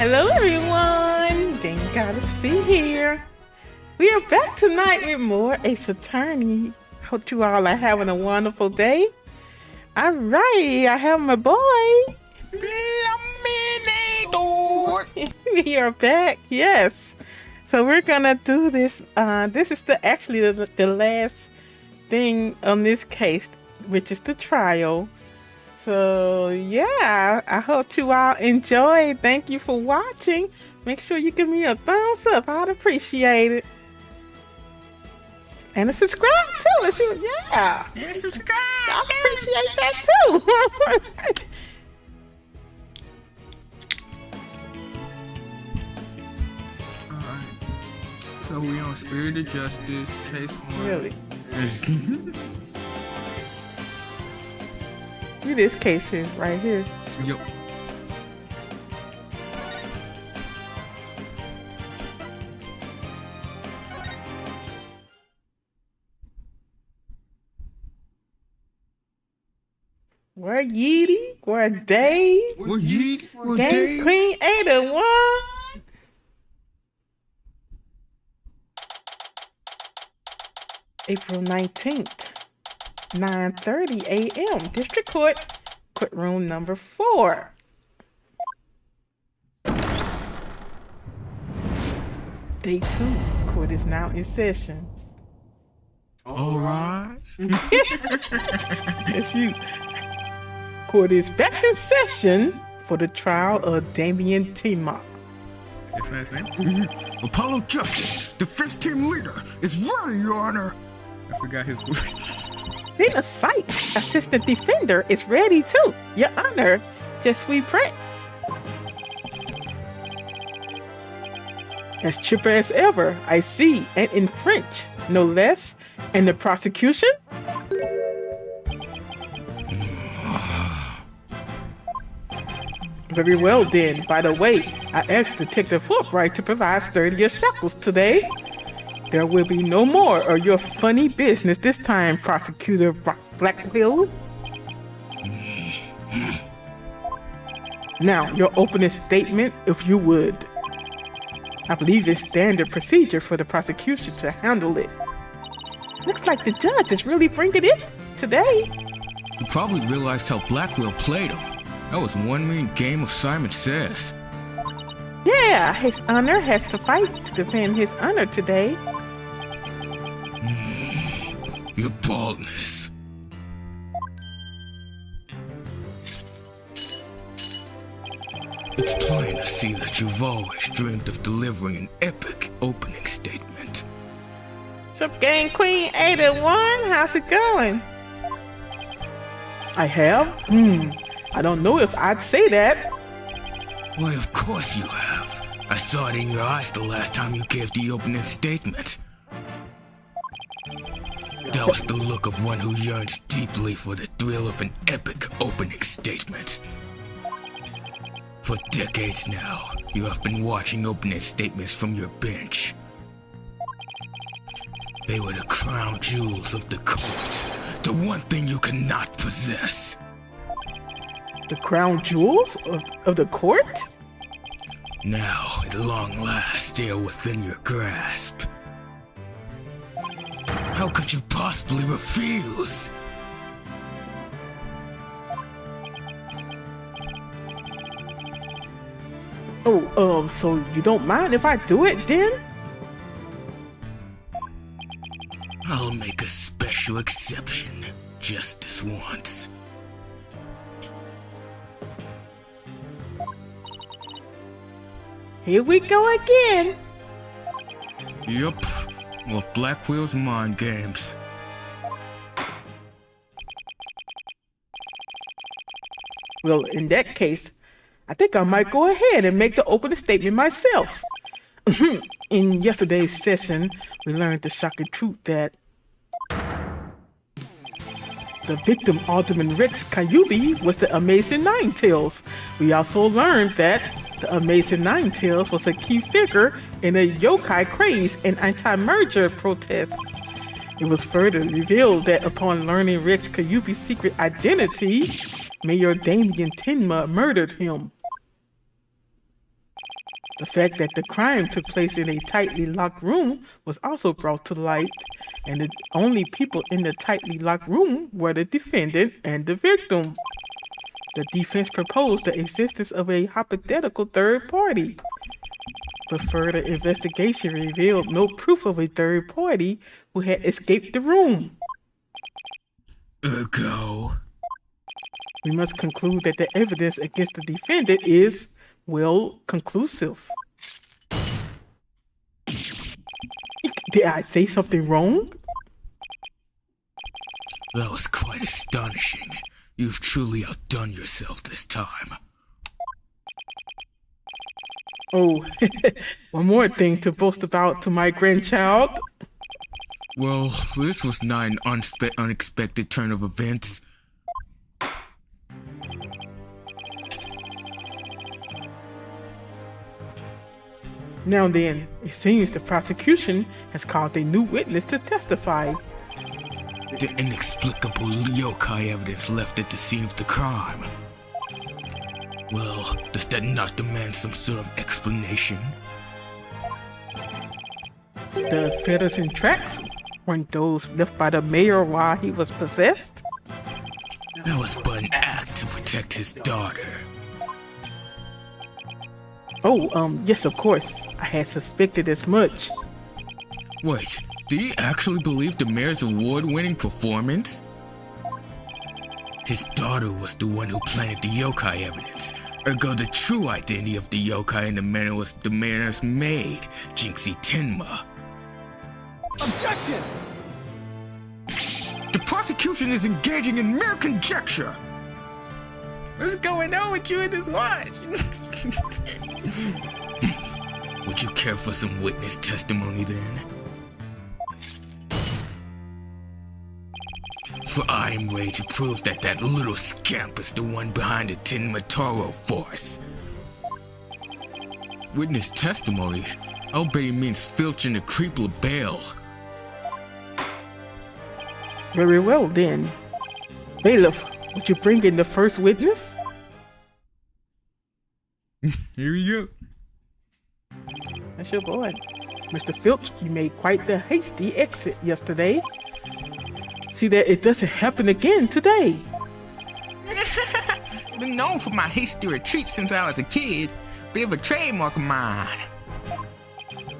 Hello everyone, GameGoddessFee here. We are back tonight with more Ace Attorney. Hope you all are having a wonderful day. Alright, I have my boy. We are back, yes. So we're gonna do this. This is actually the last thing on this case, which is the trial. So yeah, I hope you all enjoy. Thank you for watching. Make sure you give me a thumbs up. I'd appreciate it. And a subscribe too. If you, yeah, subscribe. I appreciate that too. Alright. So we on Spirit of Justice, case 1. Really? This case here, right here. Yep. We're Yeety, we're Dave, We're Yeet, we're Game Dave. Queen 81. April 19th, 9:30 a.m. District Court, courtroom number 4. Day 2, court is now in session. Alright. It's you. Court is back in session for the trial of Damien Tima. That's last name? Apollo Justice, defense team leader, is ready, Your Honor. I forgot his voice. Rena Sykes, assistant defender, is ready too. Your Honor, just we print. As chipper as ever, I see, and in French, no less. And the prosecution? Very well then. By the way, I asked Detective Fulbright to provide sturdier shackles today. There will be no more of your funny business this time, Prosecutor Blackwell. Now, your opening statement, if you would. I believe it's standard procedure for the prosecution to handle it. Looks like the judge is really bringing it today. You probably realized how Blackwell played him. That was one mean game of Simon Says. Yeah, his honor has to fight to defend his honor today. Your baldness. It's plain to see that you've always dreamed of delivering an epic opening statement. So, Game Queen 81, how's it going? I have? I don't know if I'd say that. Why, of course you have. I saw it in your eyes the last time you gave the opening statement. That was the look of one who yearns deeply for the thrill of an epic opening statement. For decades now, you have been watching opening statements from your bench. They were the crown jewels of the court, the one thing you cannot possess. The crown jewels of the court? Now, at long last, they are within your grasp. How could you possibly refuse? Oh, so you don't mind if I do it then? I'll make a special exception, just this once. Here we go again. Yup, with Blackwell's mind games. Well, in that case, I think I might go ahead and make the opening statement myself. In yesterday's session, we learned the shocking truth that the victim, Alderman Rex Kayubi, was the Amazing Ninetales. We also learned that the Amazing Ninetales was a key figure in the yokai craze and anti-merger protests. It was further revealed that upon learning Rex Kayubi's secret identity, Mayor Damien Tenma murdered him. The fact that the crime took place in a tightly locked room was also brought to light, and the only people in the tightly locked room were the defendant and the victim. The defense proposed the existence of a hypothetical third party, but further investigation revealed no proof of a third party who had escaped the room. Ergo, We must conclude that the evidence against the defendant is, well, conclusive. Did I say something wrong? that was quite astonishing. You've truly outdone yourself this time. Oh, one more thing to boast about to my grandchild. Well, this was not an unexpected turn of events. Now then, it seems the prosecution has called a new witness to testify. The inexplicable yokai evidence left at the scene of the crime. Well, does that not demand some sort of explanation? The feathers and tracks weren't those left by the mayor while he was possessed? That was but an act to protect his daughter. Oh, yes, of course. I had suspected as much. Wait, do you actually believe the mayor's award-winning performance? His daughter was the one who planted the yokai evidence. Ergo, the true identity of the yokai and the manner was the mayor's maid, Jinxie Tenma. Objection! The prosecution is engaging in mere conjecture. What's going on with you and this watch? Would you care for some witness testimony then? For I am ready to prove that that little scamp is the one behind the Tenmatoro force. Witness testimony? I'll bet he means Filch and the creep LaBelle. Very well, then. Bailiff, would you bring in the first witness? Here we go. That's your boy. Mr. Filch, you made quite the hasty exit yesterday. See that it doesn't happen again today. Been known for my hasty retreats since I was a kid. Bit of a trademark of mine.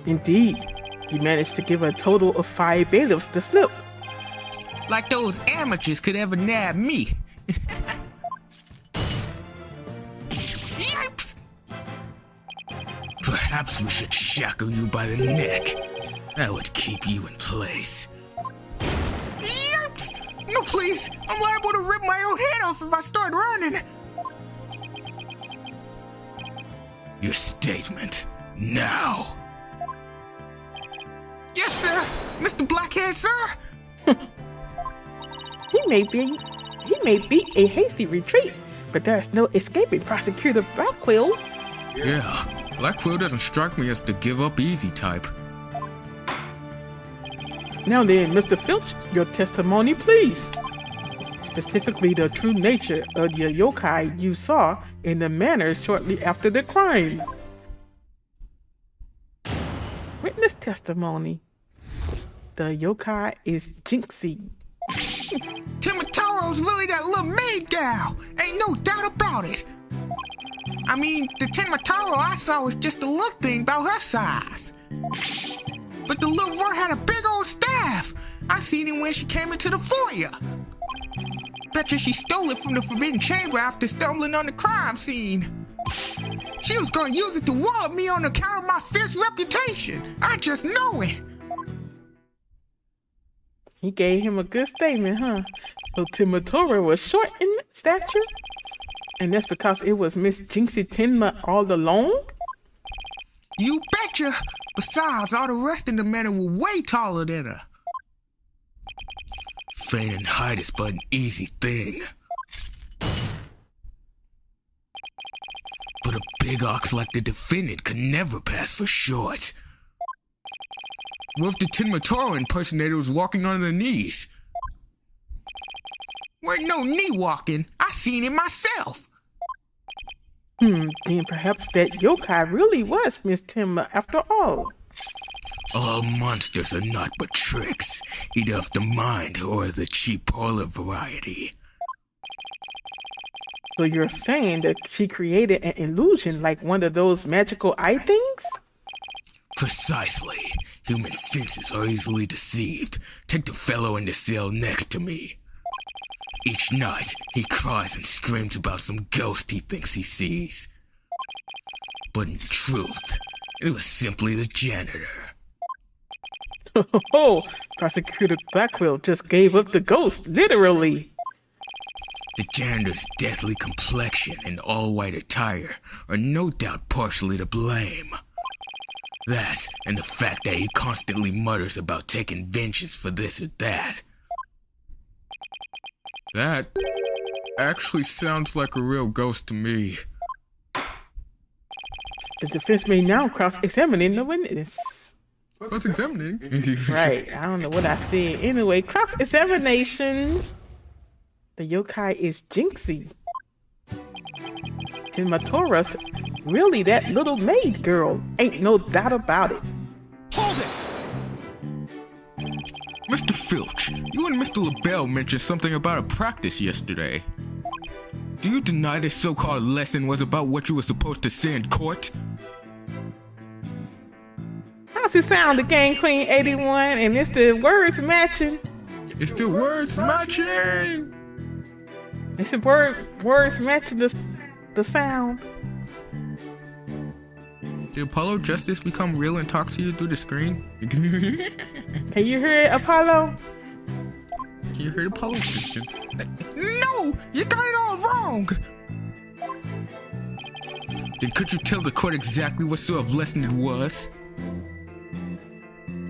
Indeed, you managed to give a total of 5 bailiffs the slip. Like those amateurs could ever nab me. Yipes! Perhaps we should shackle you by the neck. That would keep you in place. Yipes! No, please! I'm liable to rip my own head off if I start running. Your statement, now. Yes, sir! Mr. Blackhead, sir! He may be a hasty retreat, but there's no escaping Prosecutor Blackwell. Yeah, Blackwell doesn't strike me as the give-up easy type. Now then, Mr. Filch, your testimony, please. Specifically, the true nature of the yokai you saw in the manor shortly after the crime. Witness testimony. The yokai is Jinxie. Timatoro's really that little maid gal. Ain't no doubt about it. I mean, the Timatoro I saw was just a little thing about her size. But the little girl had a big old staff. I seen it when she came into the foyer. Betcha she stole it from the Forbidden Chamber after stumbling on the crime scene. She was gonna use it to wallop me on account of my fierce reputation. I just know it. He gave him a good statement, huh? So Timatoro was short in stature? And that's because it was Miss Jinxie Tenma all along? You betcha! Besides, all the rest in the manor were way taller than her. Feigning height is but an easy thing. But a big ox like the defendant could never pass for short. What if the Tenmatoro impersonator was walking on their knees? Weren't no knee walking. I seen it myself. Then perhaps that yokai really was Miss Timma after all. All monsters are not but tricks, either of the mind or the cheap parlor variety. So you're saying that she created an illusion like one of those magical eye things? Precisely. Human senses are easily deceived. Take the fellow in the cell next to me. Each night, he cries and screams about some ghost he thinks he sees. But in truth, it was simply the janitor. Oh, Prosecutor Blackwell just gave up the ghost, literally. The janitor's deathly complexion and all-white attire are no doubt partially to blame. That, and the fact that he constantly mutters about taking vengeance for this or that. That actually sounds like a real ghost to me. The defense may now cross-examine the witness. What's examining? Right, I don't know what I said. Anyway, cross-examination. The yokai is Jinxie. Timatora's really that little maid girl. Ain't no doubt about it. Hold it! Mr. Filch, you and Mr. LaBelle mentioned something about a practice yesterday. Do you deny this so-called lesson was about what you were supposed to say in court? How's it sound, the Game Clean 81, and it's the words matching? It's the words matching! It's the words matching the sound. Did Apollo Justice become real and talk to you through the screen? Can you hear it, Apollo? Can you hear Apollo? No! You got it all wrong! Then could you tell the court exactly what sort of lesson it was?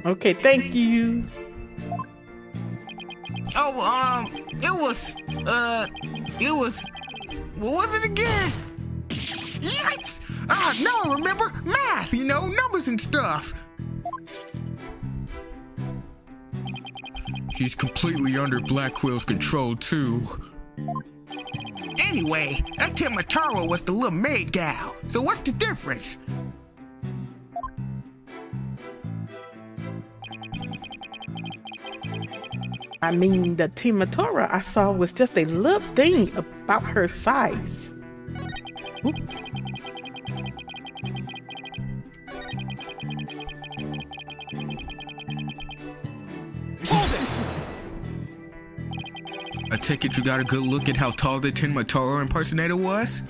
Okay, thank you. Oh, what was it again? Yikes! No, remember? Math, numbers and stuff. He's completely under Blackwell's control, too. Anyway, that Timataro was the little maid gal, so what's the difference? I mean, the Timatora I saw was just a little thing about her size. Oop. Hold it! I take it you got a good look at how tall the Timataro impersonator was?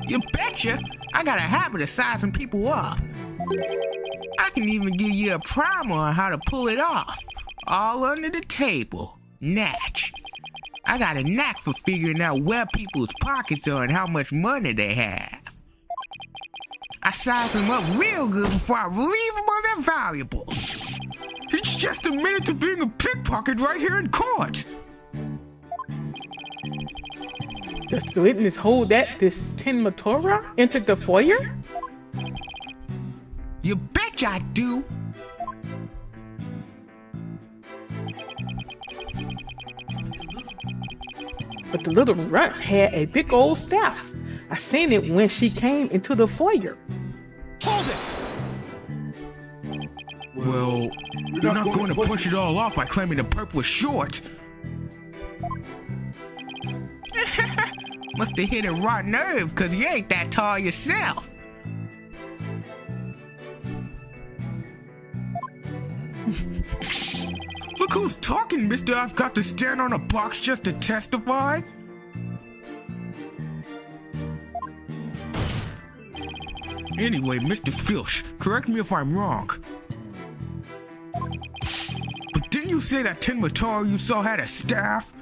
You betcha! I got a habit of sizing people up. I can even give you a primer on how to pull it off. All under the table. Natch. I got a knack for figuring out where people's pockets are and how much money they have. I size them up real good before I relieve them of their valuables. It's just admitted to being a pickpocket right here in court. Does the witness hold that this Timatora entered the foyer? You betcha I do. But the little runt had a big old staff. I seen it when she came into the foyer. Hold it! Well, you're not going to push it all off by claiming the purple is short. Must have hit a rotten nerve because you ain't that tall yourself. Look who's talking, mister. I've got to stand on a box just to testify. Anyway, Mr. Filch, correct me if I'm wrong. But didn't you say that Timataro you saw had a staff?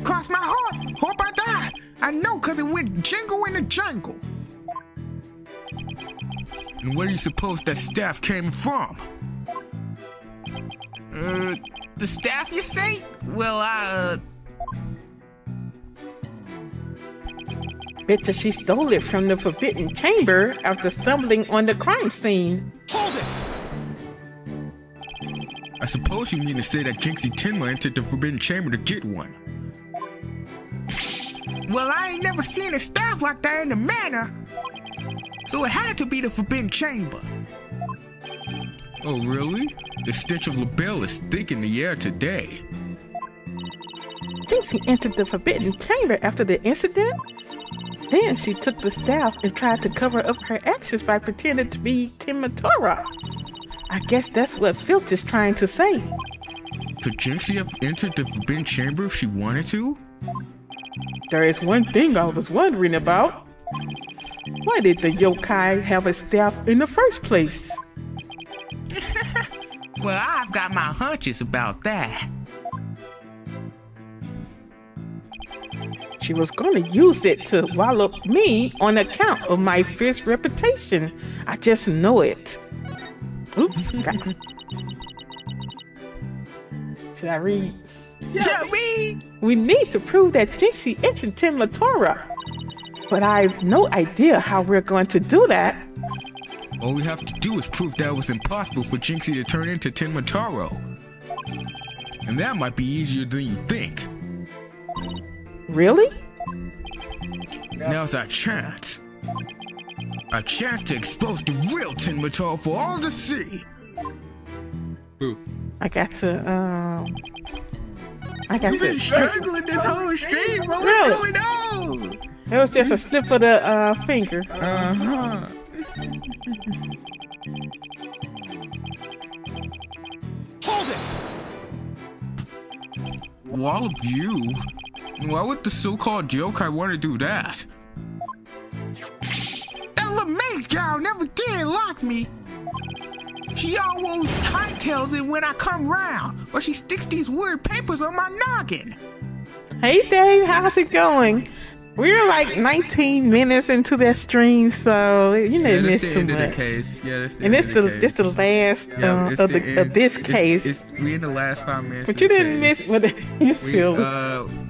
Cross my heart, hope I die. I know, cause it went jingle in the jungle. And where do you suppose that staff came from? The staff you say? Well, Betcha she stole it from the forbidden chamber after stumbling on the crime scene. Hold it! I suppose you mean to say that Jinxie Tenma entered the Forbidden Chamber to get one. Well, I ain't never seen a staff like that in the manor, so it had to be the Forbidden Chamber. Oh, really? The stench of LaBelle is thick in the air today. Jinxie entered the Forbidden Chamber after the incident. Then she took the staff and tried to cover up her actions by pretending to be Timotora. I guess that's what Filch is trying to say. Could Jinxie have entered the Forbidden Chamber if she wanted to? There is one thing I was wondering about. Why did the yokai have a staff in the first place? Well, I've got my hunches about that. She was going to use it to wallop me on account of my fierce reputation. I just know it. Oops. Should I read? Should we? We need to prove that Jinxie isn't Timotora. But I have no idea how we're going to do that. All we have to do is prove that it was impossible for Jinxie to turn into Tenmataro. And that might be easier than you think. Really? Now's our chance. A chance to expose the real Tenmataro for all to see. Ooh. I got to You've been struggling this whole stream, bro. Really? What's going on? It was just a slip of the finger. Uh-huh. Hold it! Wallop you? Why would the so-called yokai want to do that? That little maid gal never did like me. She always hightails it when I come round, or she sticks these weird papers on my noggin. Hey Dave, how's it going? We're like 19 minutes into that stream, so you didn't miss too much. And it's the last of this case. We in the last 5 minutes. But you didn't miss what you silly.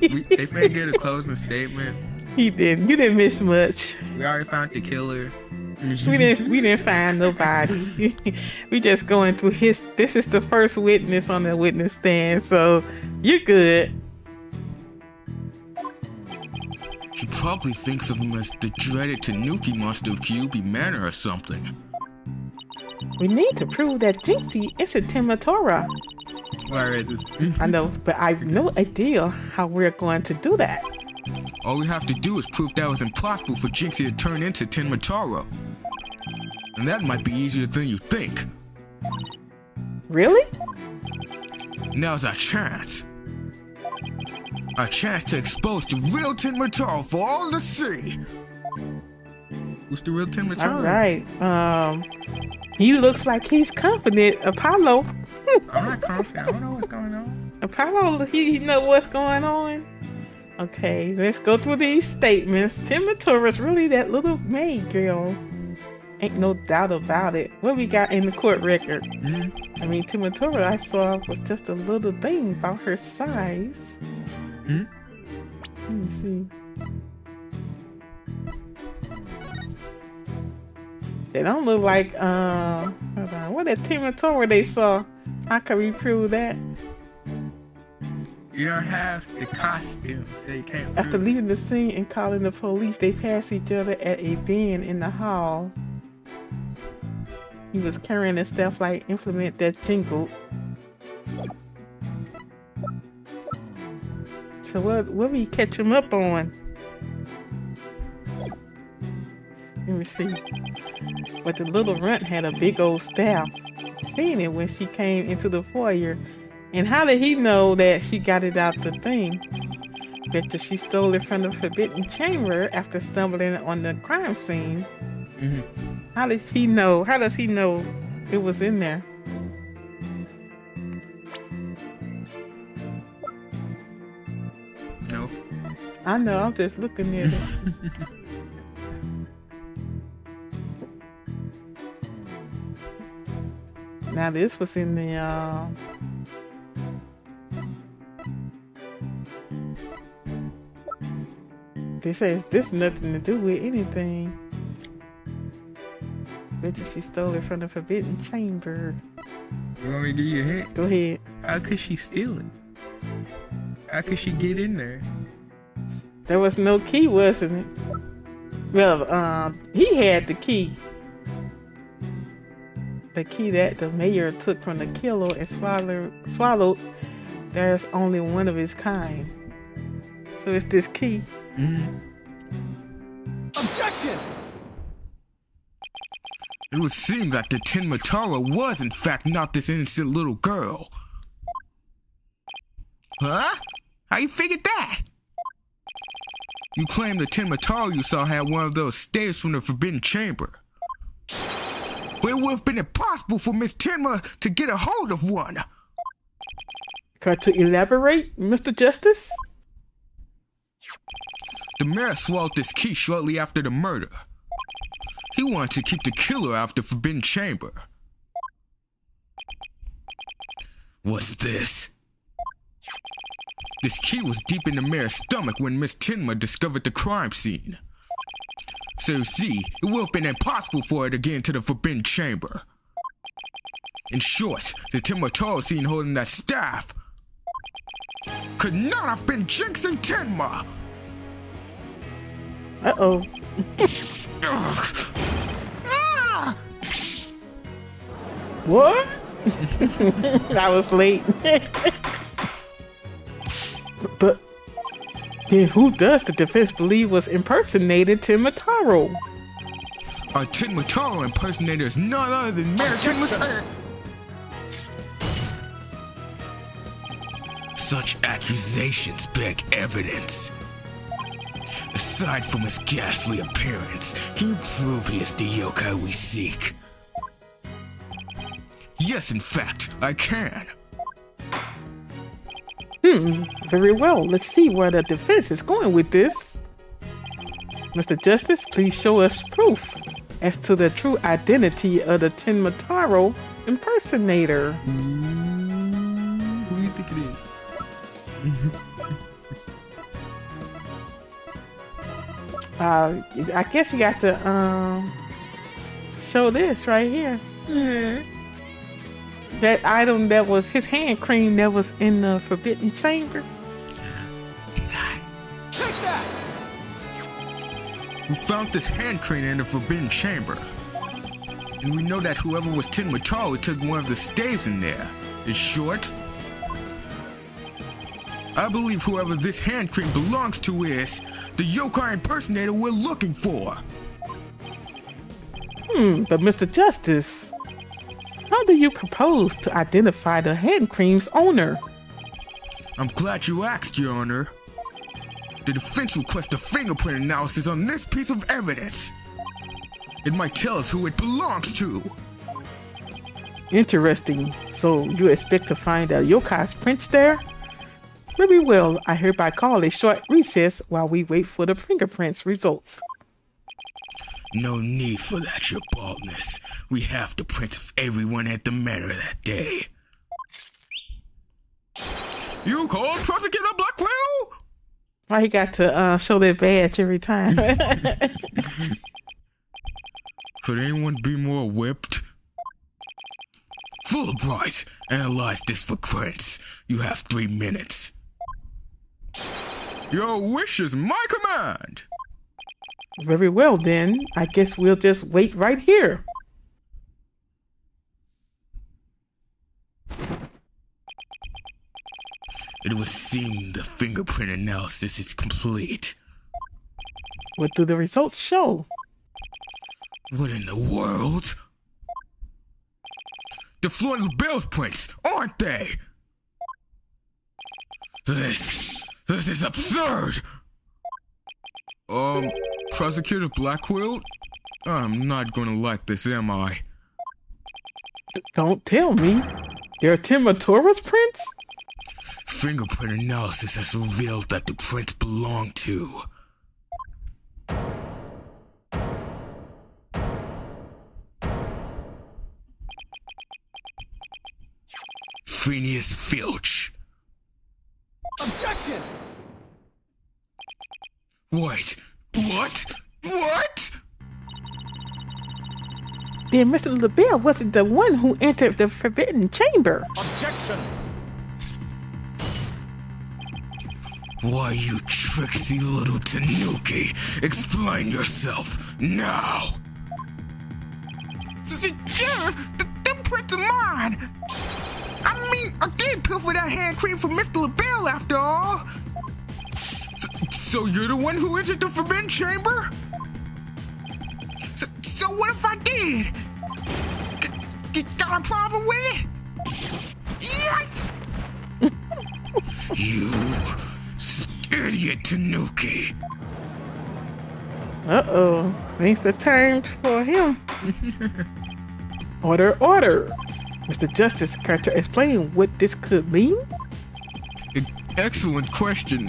They finna get a closing statement. He didn't. You didn't miss much. We already found the killer. We didn't find nobody. We just going through this is the first witness on the witness stand, so you're good. She probably thinks of him as the dreaded Tanuki monster of Kyubi Manor or something. We need to prove that Jinxie isn't Timotora. Alright, this. I know, but I have no idea how we're going to do that. All we have to do is prove that it was impossible for Jinxie to turn into Tenmataro. And that might be easier than you think. Really? Now's our chance. Our chance to expose the real Tenmataro for all to see. Who's the real Tenmataro? All right. He looks like he's confident. Apollo. I'm not confident. I don't know what's going on. Apollo, he know what's going on. Okay, let's go through these statements. Timotora's really that little maid girl. Ain't no doubt about it. What we got in the court record? I mean, Timotora I saw was just a little thing about her size. Let me see. They don't look like, hold on. What that Timotora they saw? How can we prove that? You don't have the costume, so you can't. After leaving the scene and calling the police, they passed each other at a bin in the hall. He was carrying a stuff like implement that jingled. So what we catch him up on? Let me see. But the little runt had a big old staff. Seen it when she came into the foyer. And how did he know that she got it out the thing? Bet you she stole it from the Forbidden Chamber after stumbling on the crime scene. How did he know? How does he know it was in there? No. I know, I'm just looking at it. Now this was in the They say this nothing to do with anything. Bet you she stole it from the Forbidden Chamber. You want me to give you a hint? Go ahead. How could she steal it? How could she get in there? There was no key, wasn't it? Well, he had the key. The key that the mayor took from the killer and swallowed. There's only one of its kind. So it's this key. Objection! It would seem that the Tenmatara was in fact not this innocent little girl. Huh? How you figured that? You claim the Tenmatara you saw had one of those staves from the Forbidden Chamber. But it would have been impossible for Miss Tenma to get a hold of one. Try to elaborate, Mr. Justice? The mayor swallowed this key shortly after the murder. He wanted to keep the killer out of the Forbidden Chamber. What's this? This key was deep in the mayor's stomach when Miss Tenma discovered the crime scene. So you see, it would have been impossible for her to get into the Forbidden Chamber. In short, the Tenmatara seen holding that staff could not have been Jinxing Tenma! Uh-oh. Ah! What? I was late. But then who does the defense believe was impersonating Tenmataro? Our Tenmataro impersonator is none other than Mayor Tenma. Such accusations beg evidence. Aside from his ghastly appearance, can you prove he is the yokai we seek? Yes, in fact, I can. Very well. Let's see where the defense is going with this. Mr. Justice, please show us proof as to the true identity of the Tenmataro impersonator. Who do you think it is? I guess you got to show this right here. That item that was his hand cream that was in the Forbidden Chamber. Take that! We found this hand crane in the Forbidden Chamber. And we know that whoever was Tenmataro took one of the staves in there. In short, I believe whoever this hand cream belongs to is the yokai impersonator we're looking for. But Mr. Justice, how do you propose to identify the hand cream's owner? I'm glad you asked, Your Honor. The defense requests a fingerprint analysis on this piece of evidence. It might tell us who it belongs to. Interesting. So you expect to find a yokai's prints there? Very well. I hereby call a short recess while we wait for the fingerprints results. No need for that, Your Baldness. We have the prints of everyone at the manor that day. You called Prosecutor Blackwell? Why he got to show that badge every time? Could anyone be more whipped? Fulbright, analyze this for prints. You have 3 minutes. Your wish is my command. Very well then. I guess we'll just wait right here. It would seem the fingerprint analysis is complete. What do the results show? What in the world? The Florida Bill's prints, aren't they? This is absurd! Prosecutor Blackquill? I'm not gonna like this, am I? Don't tell me. There are Tenmatara's prints? Fingerprint analysis has revealed that the prints belong to Phineas Filch. Objection! Wait, what? What? Then Mr. LaBelle wasn't the one who entered the forbidden chamber. Objection! Why, you tricksy little tanuki, explain yourself now! Sure, them prints are mine. I mean, I did pilfer that hand cream from Mr. LaBelle after all. So you're the one who entered the forbidden chamber? So what if I did? Got a problem with it? Yikes! You idiot tanuki! Uh-oh. Things to turn for him. Order, order. Mr. Justice, can you explain what this could mean? Excellent question.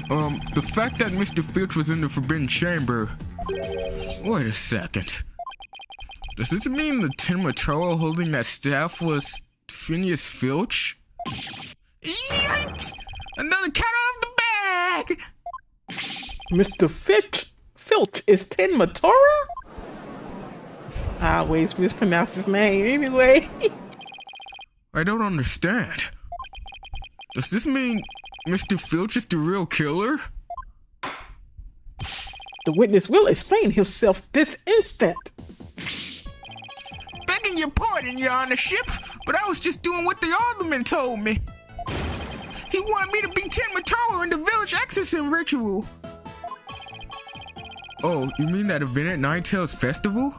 The fact that Mr. Filch was in the forbidden chamber... Wait a second. Does this mean the Tin Mataro holding that staff was Phineas Filch? Yikes! Another cat out of the bag! Mr. Filch is Tin Matora? I always mispronounce his name anyway. I don't understand. Does this mean Mr. Filch is the real killer? The witness will explain himself this instant. Begging your pardon, your honorship, but I was just doing what the alderman told me. He wanted me to be Tin Mataro in the village exorcism ritual. Oh, you mean that event at Ninetales Festival?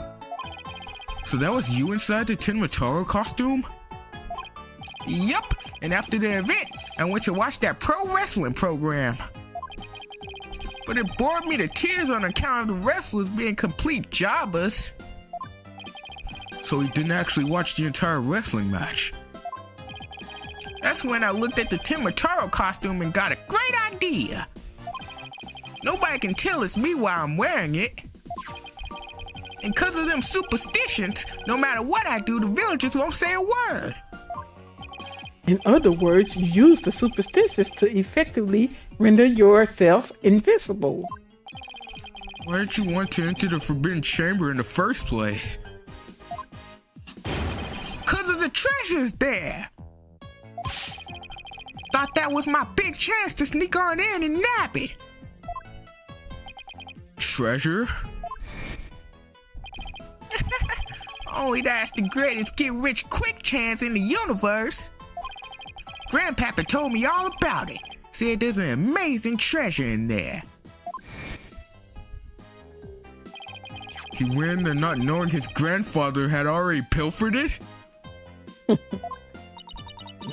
So that was you inside the Tin Mataro costume? Yup, and after the event, I went to watch that pro wrestling program. But it bored me to tears on account of the wrestlers being complete jobbers. So you didn't actually watch the entire wrestling match? That's when I looked at the Tin Mataro costume and got a great idea. Nobody can tell it's me while I'm wearing it. And because of them superstitions, no matter what I do, the villagers won't say a word. In other words, you use the superstitions to effectively render yourself invisible. Why did you want to enter the forbidden chamber in the first place? Because of the treasures there. Thought that was my big chance to sneak on in and nab it. Treasure? Only that's the greatest get-rich-quick chance in the universe. Grandpapa told me all about it. Said there's an amazing treasure in there. He went in not knowing his grandfather had already pilfered it?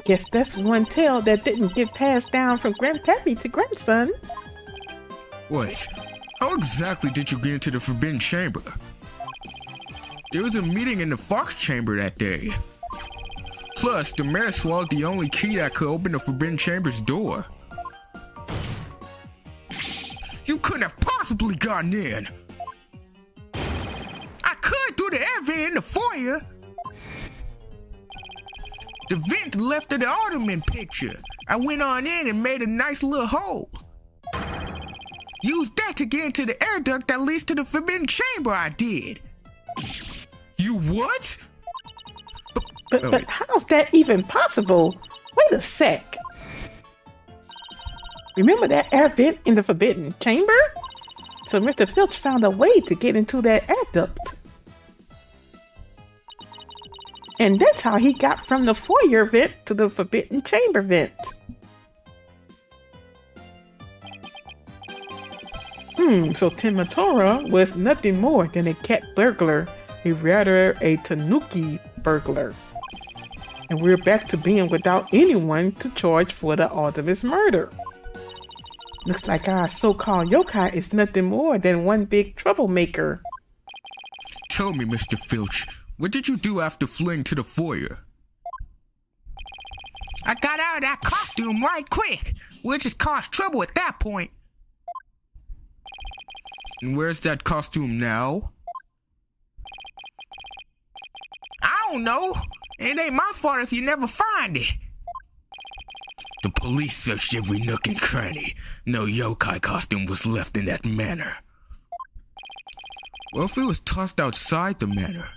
Guess that's one tale that didn't get passed down from grandpappy to grandson. Wait, how exactly did you get into the forbidden chamber? There was a meeting in the Fox chamber that day. Plus, the mayor swallowed the only key that could open the forbidden chamber's door. You couldn't have possibly gotten in. I could through the air vent in the foyer. The vent left of the alderman picture. I went on in and made a nice little hole. Used that to get into the air duct that leads to the forbidden chamber, I did. You what? But how's that even possible? Wait a sec. Remember that air vent in the forbidden chamber? So Mr. Filch found a way to get into that air duct. And that's how he got from the foyer vent to the forbidden chamber vent. So Tin Matora was nothing more than a cat burglar, rather a tanuki burglar. And we're back to being without anyone to charge for the Artemis murder. Looks like our so-called yokai is nothing more than one big troublemaker. Tell me, Mr. Filch, what did you do after fleeing to the foyer? I got out of that costume right quick, which has caused trouble at that point. And where's that costume now? I don't know. It ain't my fault if you never find it. The police searched every nook and cranny. No yokai costume was left in that manor. Well, if it was tossed outside the manor,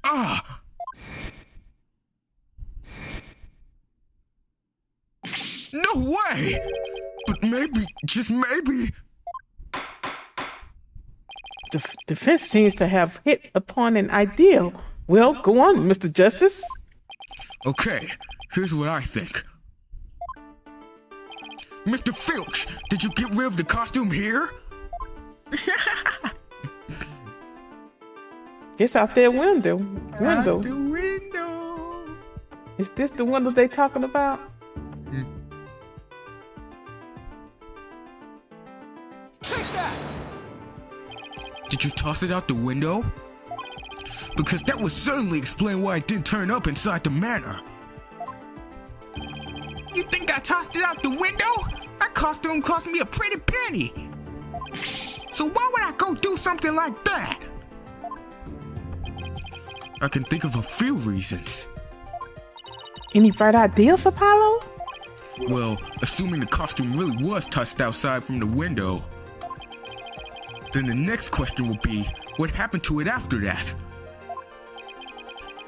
Ah! No way! But maybe, just maybe... The defense seems to have hit upon an idea. Well, go on, Mr. Justice. Okay, here's what I think. Mr. Filch, did you get rid of the costume here? It's out there window. Out the window. Is this the window they talking about? Take that! Did you toss it out the window? Because that would certainly explain why it didn't turn up inside the manor. You think I tossed it out the window? That costume cost me a pretty penny. So why would I go do something like that? I can think of a few reasons. Any bright ideas, Apollo? Well, assuming the costume really was tossed outside from the window, then the next question will be, what happened to it after that?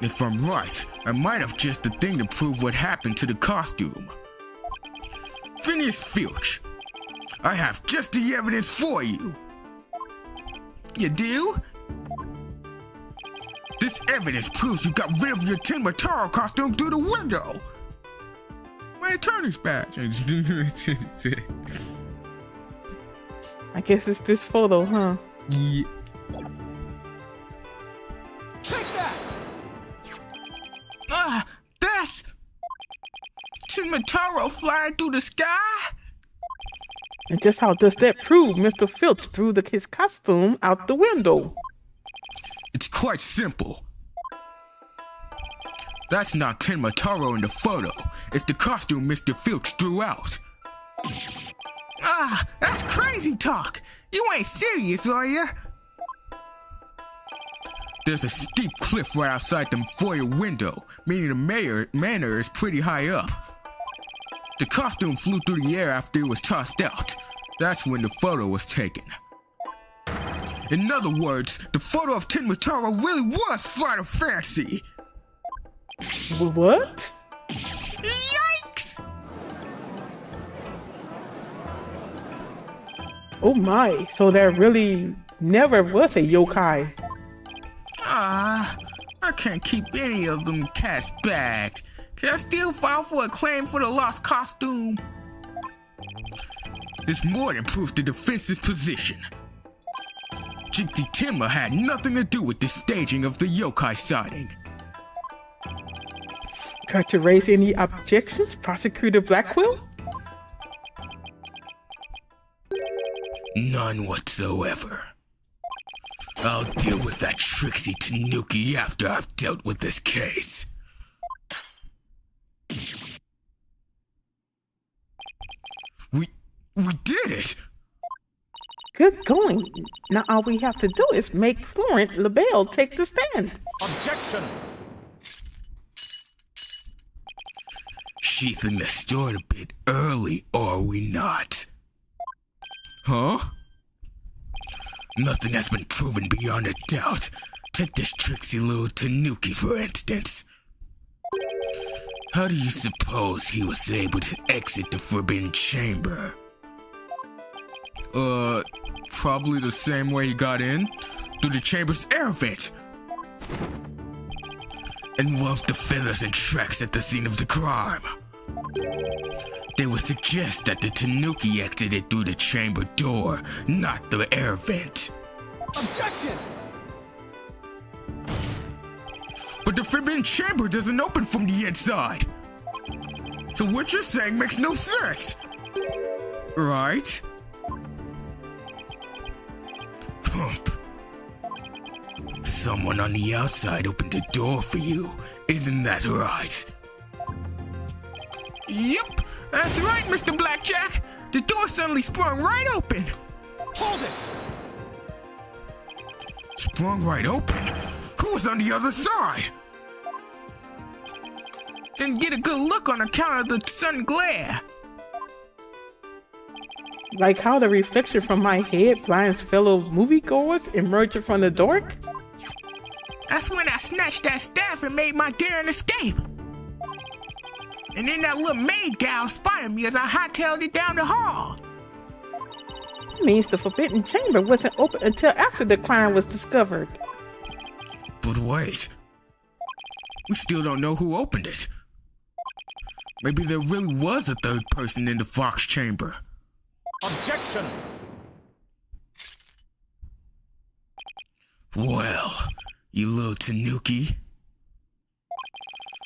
If I'm right, I might have just the thing to prove what happened to the costume. Phineas Filch, I have just the evidence for you. You do? This evidence proves you got rid of your Tin Mataro costume through the window. My attorney's badge. I guess it's this photo, huh? Yeah. Take that! Ah, that's Tin Mataro flying through the sky? And just how does that prove Mr. Filch threw his costume out the window? It's quite simple. That's not Tin Mataro in the photo. It's the costume Mr. Filch threw out. Ah, that's crazy talk. You ain't serious, are you? There's a steep cliff right outside the foyer window, meaning the manor is pretty high up. The costume flew through the air after it was tossed out. That's when the photo was taken. In other words, the photo of Tin Mataro really was flight of fancy. What? Yikes! Oh my, so there really never was a yokai. Ah, I can't keep any of them cats back. Can I still file for a claim for the lost costume? It's more than proof the defense's position. Gypsy Timber had nothing to do with the staging of the yokai sighting. Care to raise any objections, Prosecutor Blackquill? None whatsoever. I'll deal with that tricksy Tanuki after I've dealt with this case. We did it! Good going. Now all we have to do is make Florent LaBelle take the stand. Objection! Sheathing the sword a bit early, are we not? Huh? Nothing has been proven beyond a doubt. Take this tricksy little Tanuki, for instance. How do you suppose he was able to exit the Forbidden Chamber? Probably the same way he got in. Through the chamber's air vent. And one of the feathers and tracks at the scene of the crime. They would suggest that the Tanuki exited through the chamber door, not the air vent. Objection! But the Forbidden Chamber doesn't open from the inside. So what you're saying makes no sense. Right? Hump. Someone on the outside opened the door for you, isn't that right? Yep, that's right, Mr. Blackjack. The door suddenly sprung right open. Hold it! Sprung right open? Who was on the other side? Didn't get a good look on account of the sun glare. Like how the reflection from my head blinds fellow moviegoers emerging from the dark? That's when I snatched that staff and made my daring escape. And then that little maid gal spotted me as I hightailed it down the hall. That means the Forbidden Chamber wasn't open until after the crime was discovered. But wait. We still don't know who opened it. Maybe there really was a third person in the Fox Chamber. Objection! Well, you little Tanuki.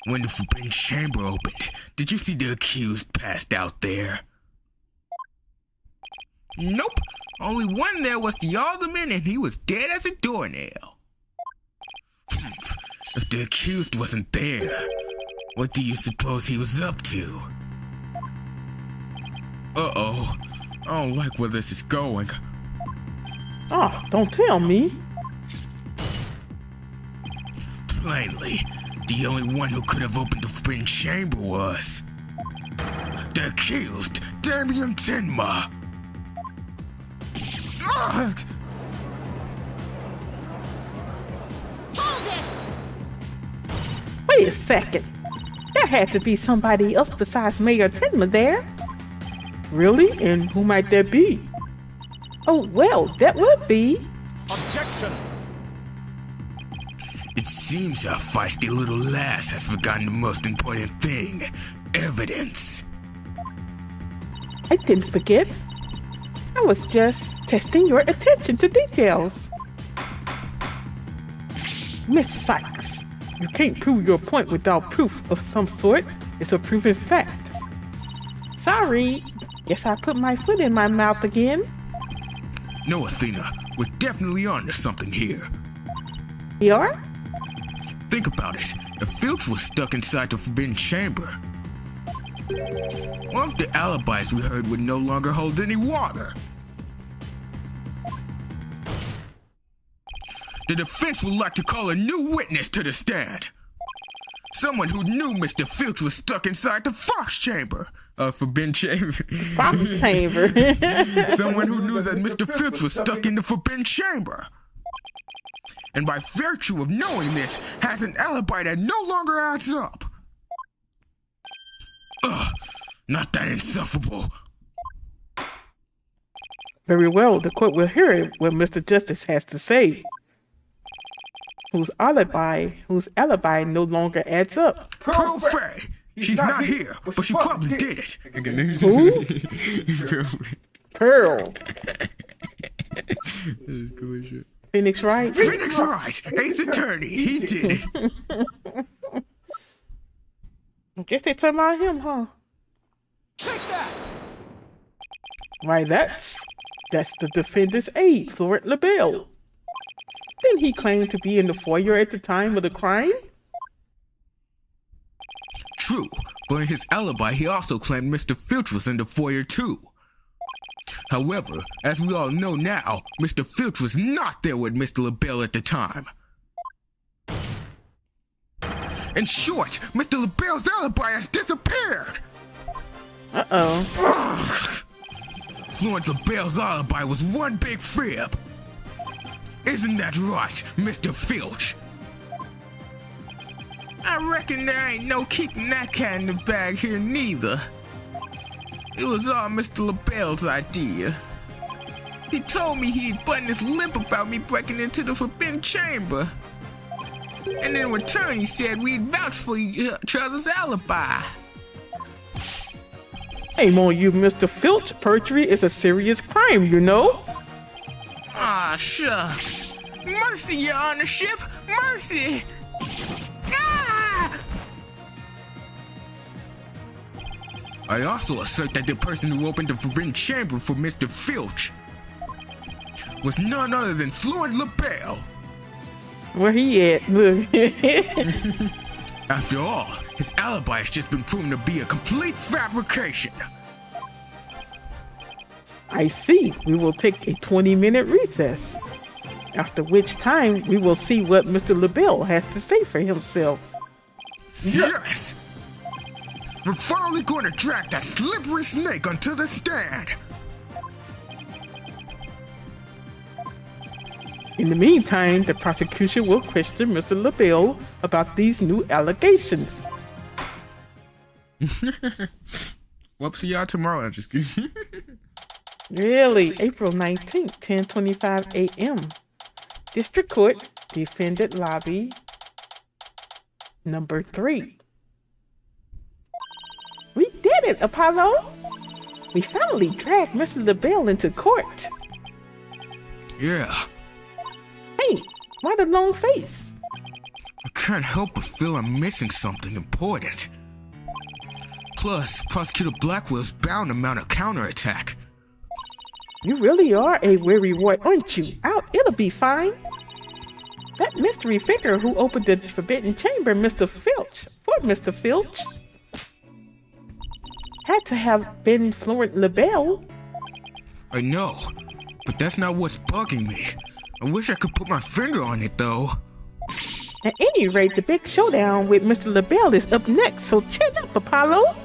When the Forbidden Chamber opened, did you see the accused passed out there? Nope. Only one there was the alderman and he was dead as a doornail. If the accused wasn't there, what do you suppose he was up to? Uh-oh. I don't like where this is going. Oh, don't tell me. Plainly, the only one who could have opened the Forbidden Chamber was the accused, Damien Tenma. Ugh! Hold it! Wait a second. There had to be somebody else besides Mayor Tenma there. Really? And who might that be? Oh, well, that would be... Objection! It seems our feisty little lass has forgotten the most important thing, evidence. I didn't forget. I was just testing your attention to details. Miss Sykes, you can't prove your point without proof of some sort. It's a proven fact. Sorry, guess I put my foot in my mouth again. No, Athena, we're definitely on to something here. We are? Think about it. If Filch was stuck inside the Forbidden Chamber, one of the alibis we heard would no longer hold any water. The defense would like to call a new witness to the stand. Someone who knew Mr. Filch was stuck inside the Fox Chamber. Forbidden Chamber. Fox Chamber. Someone who knew that Mr. Filch was stuck in the Forbidden Chamber. And by virtue of knowing this, has an alibi that no longer adds up. Ugh, not that insufferable. Very well, the court will hear what Mr. Justice has to say. Whose alibi no longer adds up. Perfect! She's not here, but she probably did it. Who? Pearl. This is cool as shit. Phoenix Wright? Phoenix Wright, Ace Attorney, he did it. I guess they talking about him, huh? Take that! Why, that's the defendant's aide, Florent LaBelle. Didn't he claim to be in the foyer at the time of the crime? True, but in his alibi, he also claimed Mr. Filch was in the foyer too. However, as we all know now, Mr. Filch was not there with Mr. LaBelle at the time. In short, Mr. LaBelle's alibi has disappeared! Uh-oh. Florence LaBelle's alibi was one big fib. Isn't that right, Mr. Filch? I reckon there ain't no keeping that cat in the bag here neither. It was all Mr. LaBelle's idea. He told me he'd button his lip about me breaking into the Forbidden Chamber. And in return he said we'd vouch for each other's alibi. Shame on you, Mr. Filch. Perjury is a serious crime, you know? Ah, shucks. Mercy, your honorship! Mercy! Ah! I also assert that the person who opened the Forbidden Chamber for Mr. Filch was none other than Florent LaBelle. Where he at? Look. After all, his alibi has just been proven to be a complete fabrication. I see. We will take a 20-minute recess. After which time, we will see what Mr. LaBelle has to say for himself. Yes! We're finally going to drag that slippery snake onto the stand. In the meantime, the prosecution will question Mr. LaBelle about these new allegations. Well, see y'all tomorrow. I'm just kidding. Really? April 19th, 10:25 a.m. District Court, Defendant Lobby, number 3. We did it, Apollo! We finally dragged Mr. LaBelle into court. Yeah. Hey, why the long face? I can't help but feel I'm missing something important. Plus, Prosecutor Blackwell's bound to mount a counterattack. You really are a weary boy, aren't you? It'll be fine. That mystery figure who opened the forbidden chamber, Mr. Filch, had to have been Florent LaBelle. I know, but that's not what's bugging me. I wish I could put my finger on it, though. At any rate, the big showdown with Mr. LaBelle is up next, so chin up, Apollo.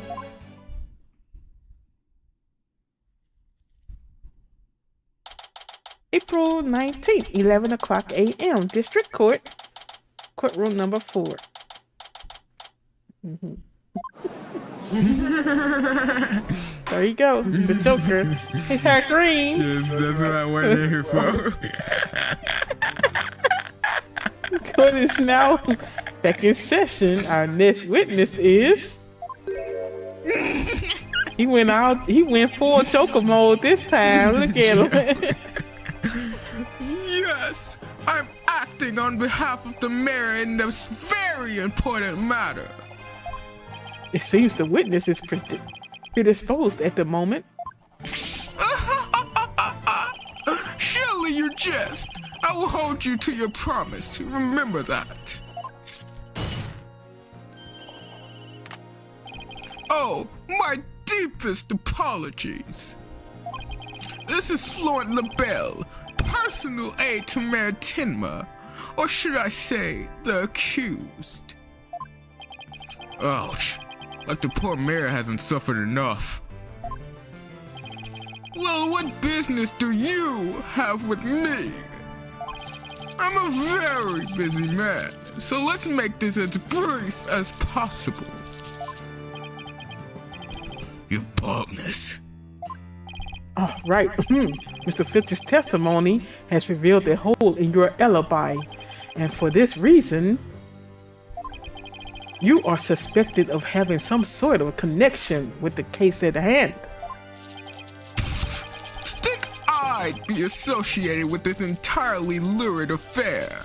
April 19th, 11 o'clock a.m. District Court, courtroom number 4. There you go, the Joker. His hair green. Yes, that's what I went here for. Court is now back in session. Our next witness is... He went full Joker mode this time. Look at him. Yes, I'm acting on behalf of the mayor in this very important matter. It seems the witness is predisposed at the moment. Surely you jest. I will hold you to your promise. Remember that. Oh, my deepest apologies. This is Florent LaBelle, personal aide to Mayor Tenma, or should I say, the accused. Ouch. Like the poor mayor hasn't suffered enough. Well, what business do you have with me? I'm a very busy man, so let's make this as brief as possible. Your baldness. Oh, right. Mr. Filch's testimony has revealed a hole in your alibi, and for this reason, you are suspected of having some sort of connection with the case at hand. Think I'd be associated with this entirely lurid affair?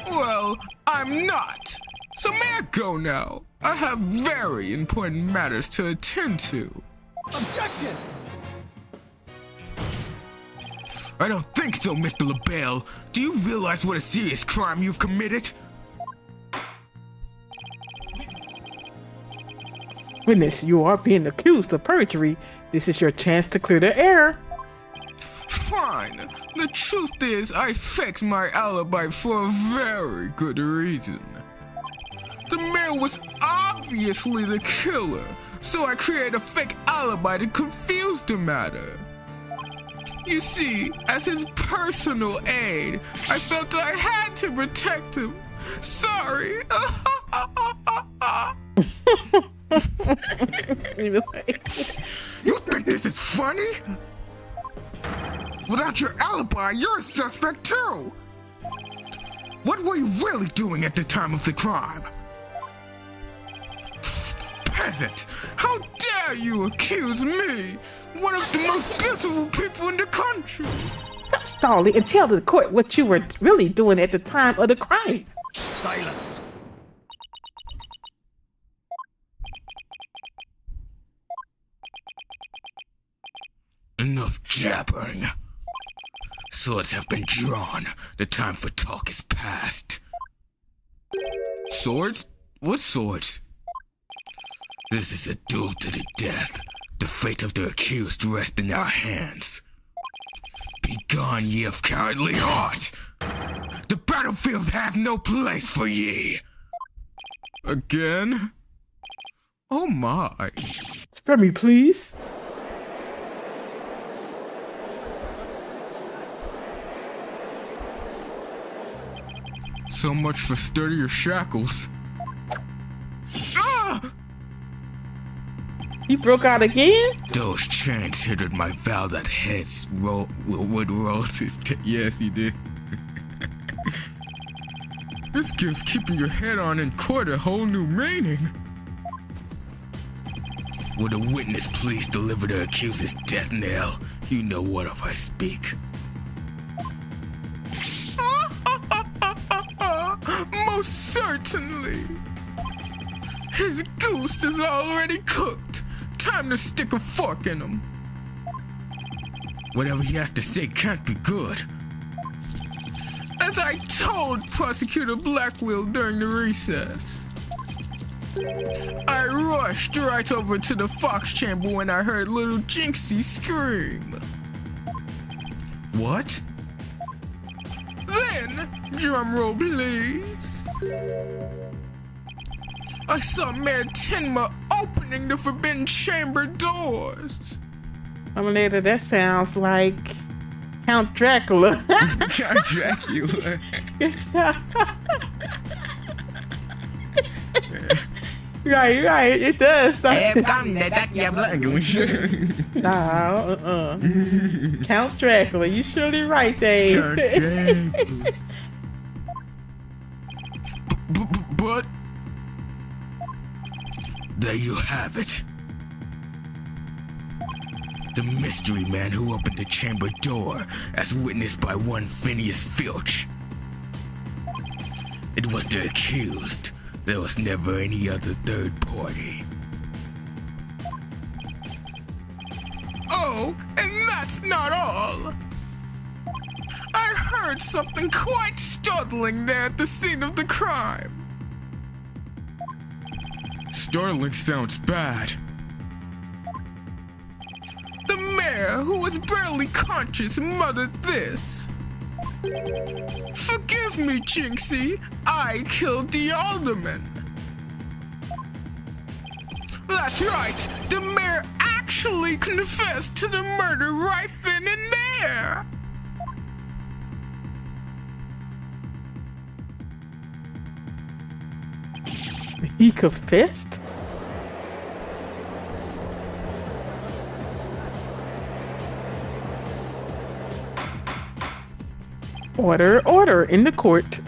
Well, I'm not. So may I go now? I have very important matters to attend to. Objection! I don't think so, Mr. LaBelle. Do you realize what a serious crime you've committed? Witness, you are being accused of perjury. This is your chance to clear the air. Fine. The truth is, I faked my alibi for a very good reason. The mayor was obviously the killer, so I created a fake alibi to confuse the matter. You see, as his personal aide, I felt I had to protect him. Sorry. Anyway. You think this is funny? Without your alibi, you're a suspect too. What were you really doing at the time of the crime? Peasant! How dare you accuse me, one of the most beautiful people in the country? Stop stalling and tell the court what you were really doing at the time of the crime. Silence! Enough jabbering. Swords have been drawn. The time for talk is past. Swords? What swords? This is a duel to the death. The fate of the accused rests in our hands. Begone, ye of cowardly heart! The battlefield hath no place for ye! Again? Oh my. Spare me, please. So much for sturdier shackles. Ah! He broke out again? Those chains hindered my vow that heads would roll his Yes, he did. This gives keeping your head on in court a whole new meaning. Would a witness please deliver the accuser's death knell? You know what if I speak. Most certainly. His goose is already cooked. Time to stick a fork in him. Whatever he has to say can't be good. As I told Prosecutor Blackwell during the recess, I rushed right over to the Fox chamber when I heard little Jinxie scream. What? Then, drumroll please, I saw Mayor Tenma opening the forbidden chamber doors. Later, that sounds like Count Dracula. Count Dracula. Right, it does. Count Dracula, you surely right, Dave. But there you have it. The mystery man who opened the chamber door, as witnessed by one Phineas Filch. It was the accused. There was never any other third party. Oh, and that's not all. I heard something quite startling there at the scene of the crime. Startling sounds bad. The mayor, who was barely conscious, muttered this. Forgive me, Jinxie. I killed the alderman. That's right. The mayor actually confessed to the murder right then and there. He confessed? Order in the court.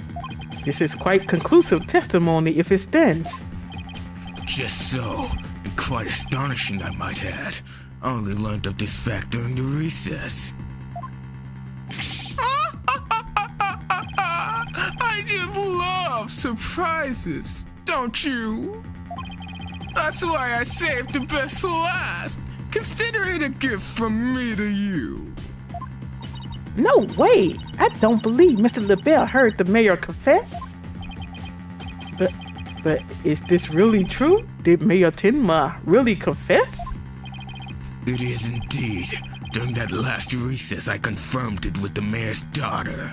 This is quite conclusive testimony if it stands. Just so, and quite astonishing I might add. I only learned of this fact during the recess. I just love surprises, don't you? That's why I saved the best for last. Consider it a gift from me to you. No way! I don't believe Mr. LaBelle heard the mayor confess. But is this really true? Did Mayor Tenma really confess? It is indeed. During that last recess, I confirmed it with the mayor's daughter.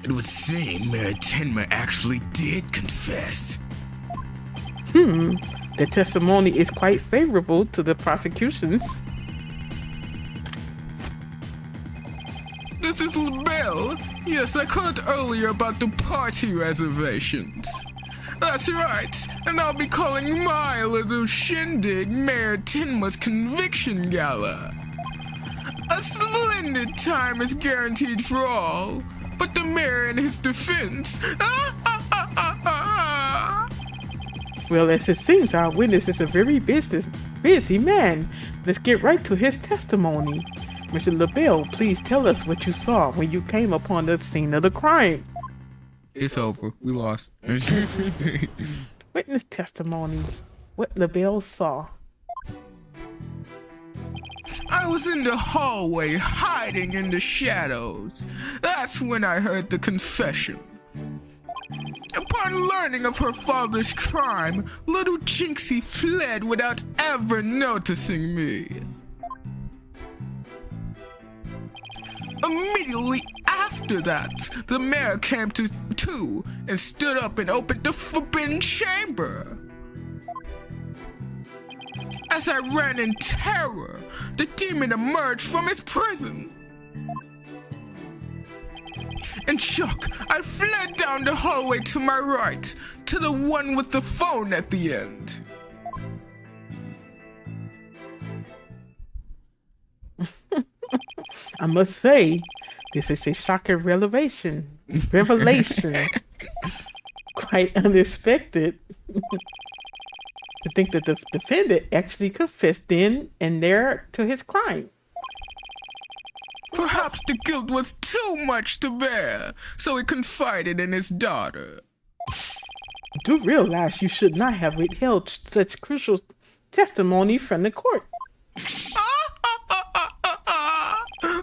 It would seem Mayor Tenma actually did confess. The testimony is quite favorable to the prosecutions. This is LaBelle. Yes, I called earlier about the party reservations. That's right, and I'll be calling my little shindig Mayor Tenma's Conviction Gala. A splendid time is guaranteed for all, but the mayor in his defense. Well, as it seems, our witness is a very busy man. Let's get right to his testimony. Mr. LaBelle, please tell us what you saw when you came upon the scene of the crime. It's over. We lost. Witness testimony. What LaBelle saw. I was in the hallway hiding in the shadows. That's when I heard the confession. Upon learning of her father's crime, little Jinxie fled without ever noticing me. Immediately after that, the mayor came to and stood up and opened the forbidden chamber. As I ran in terror, the demon emerged from his prison. In shock, I fled down the hallway to my right, to the one with the phone at the end. I must say, this is a shocking revelation. Quite unexpected. To think that the defendant actually confessed then and there to his crime. Perhaps the guilt was too much to bear, so he confided in his daughter. I do realize you should not have withheld such crucial testimony from the court.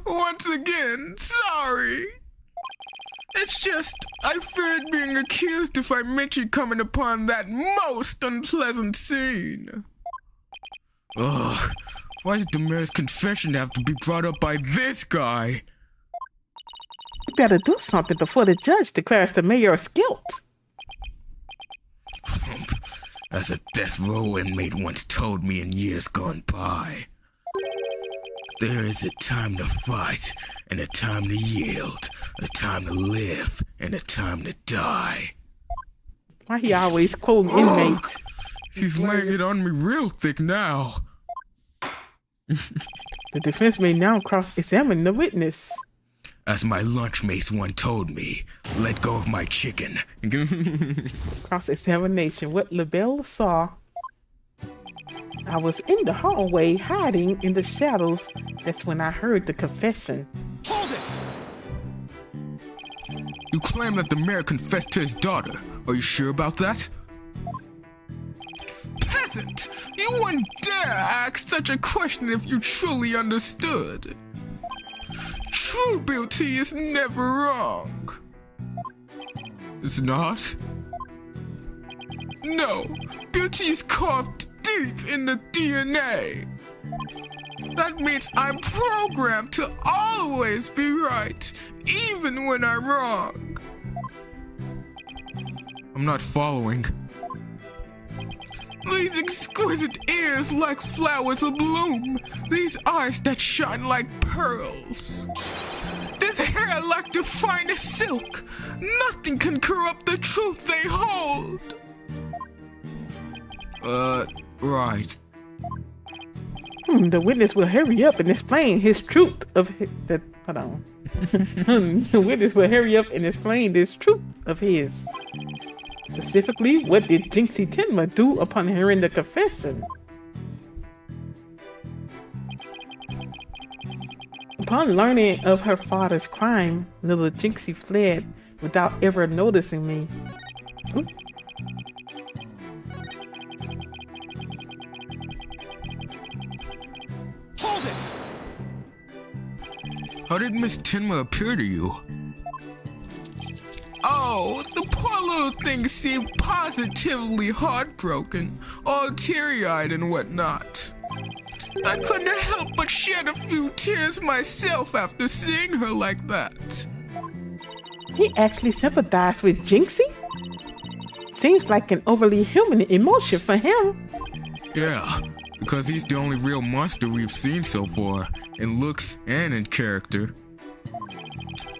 Once again, sorry. It's just, I feared being accused if I mentioned coming upon that most unpleasant scene. Ugh, why did the mayor's confession have to be brought up by this guy? You better do something before the judge declares the mayor's guilt. As a death row inmate once told me in years gone by, there is a time to fight, and a time to yield, a time to live, and a time to die. Why he always quoting inmates? He's laying it on me real thick now. The defense may now cross-examine the witness. As my lunchmates one told me, let go of my chicken. Cross-examination. What LaBelle saw. I was in the hallway hiding in the shadows. That's when I heard the confession. Hold it! You claim that the mayor confessed to his daughter. Are you sure about that? Peasant! You wouldn't dare ask such a question if you truly understood. True beauty is never wrong. It's not? No, beauty is carved deep in the DNA. That means I'm programmed to always be right, even when I'm wrong. I'm not following. These exquisite ears like flowers abloom, these eyes that shine like pearls. This hair like the finest silk, nothing can corrupt the truth they hold. Right. The witness will hurry up and explain his truth of the. Hold on. The witness will hurry up and explain this truth of his. Specifically, what did Jinxie Tenma do upon hearing the confession? Upon learning of her father's crime, little Jinxie fled without ever noticing me. Oop. Hold it! How did Miss Tenma appear to you? Oh, the poor little thing seemed positively heartbroken, all teary-eyed and whatnot. I couldn't help but shed a few tears myself after seeing her like that. He actually sympathized with Jinxie? Seems like an overly human emotion for him. Yeah, because he's the only real monster we've seen so far, in looks and in character.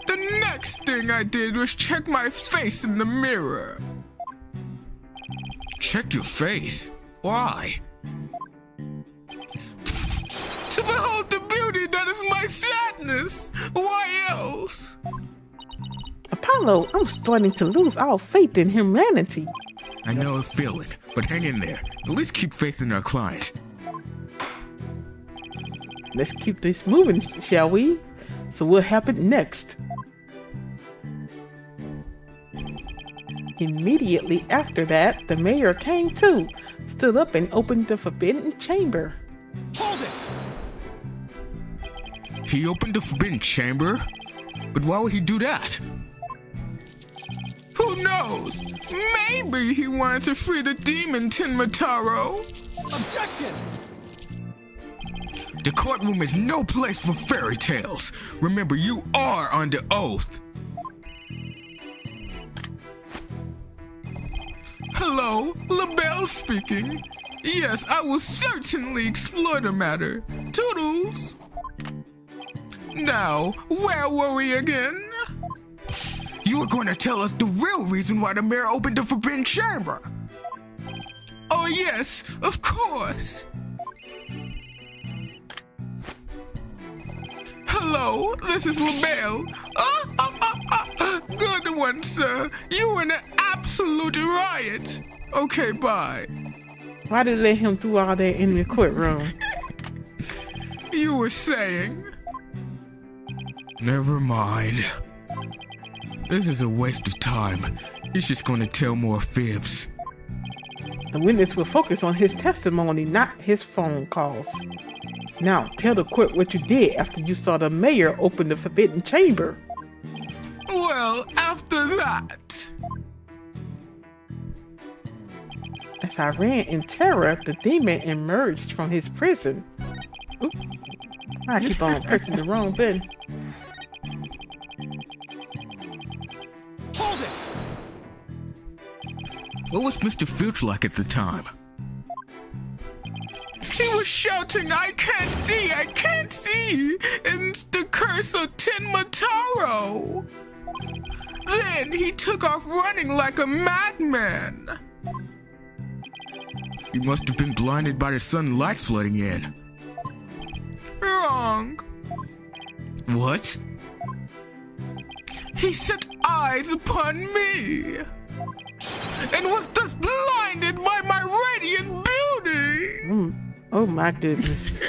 The next thing I did was check my face in the mirror. Check your face? Why? To behold the beauty that is my sadness. Why else? Apollo, I'm starting to lose all faith in humanity. I know a feeling, but hang in there. At least keep faith in our client. Let's keep this moving, shall we? So what happened next? Immediately after that, the mayor came too, stood up and opened the forbidden chamber. Hold it! He opened the forbidden chamber? But why would he do that? Who knows? Maybe he wants to free the demon Tenmataro. Objection! The courtroom is no place for fairy tales. Remember, you are under oath. Hello, LaBelle speaking. Yes, I will certainly explore the matter. Toodles! Now, where were we again? You were going to tell us the real reason why the mayor opened the forbidden chamber. Oh yes, of course. Hello, this is LaBelle. Good one, sir. You were in an absolute riot. Okay, bye. Why did they let him do all that in the courtroom? You were saying? Never mind. This is a waste of time. He's just going to tell more fibs. The witness will focus on his testimony, not his phone calls. Now, tell the court what you did after you saw the mayor open the forbidden chamber. Well, after that... As I ran in terror, the demon emerged from his prison. Oop. I keep on pressing the wrong button. Hold it! What was Mr. Filch like at the time? He was shouting, I can't see, and the curse of Tenmataro. Then he took off running like a madman. He must have been blinded by the sunlight flooding in. Wrong. What? He set eyes upon me and was thus blinded by my radiant beauty. Oh my goodness.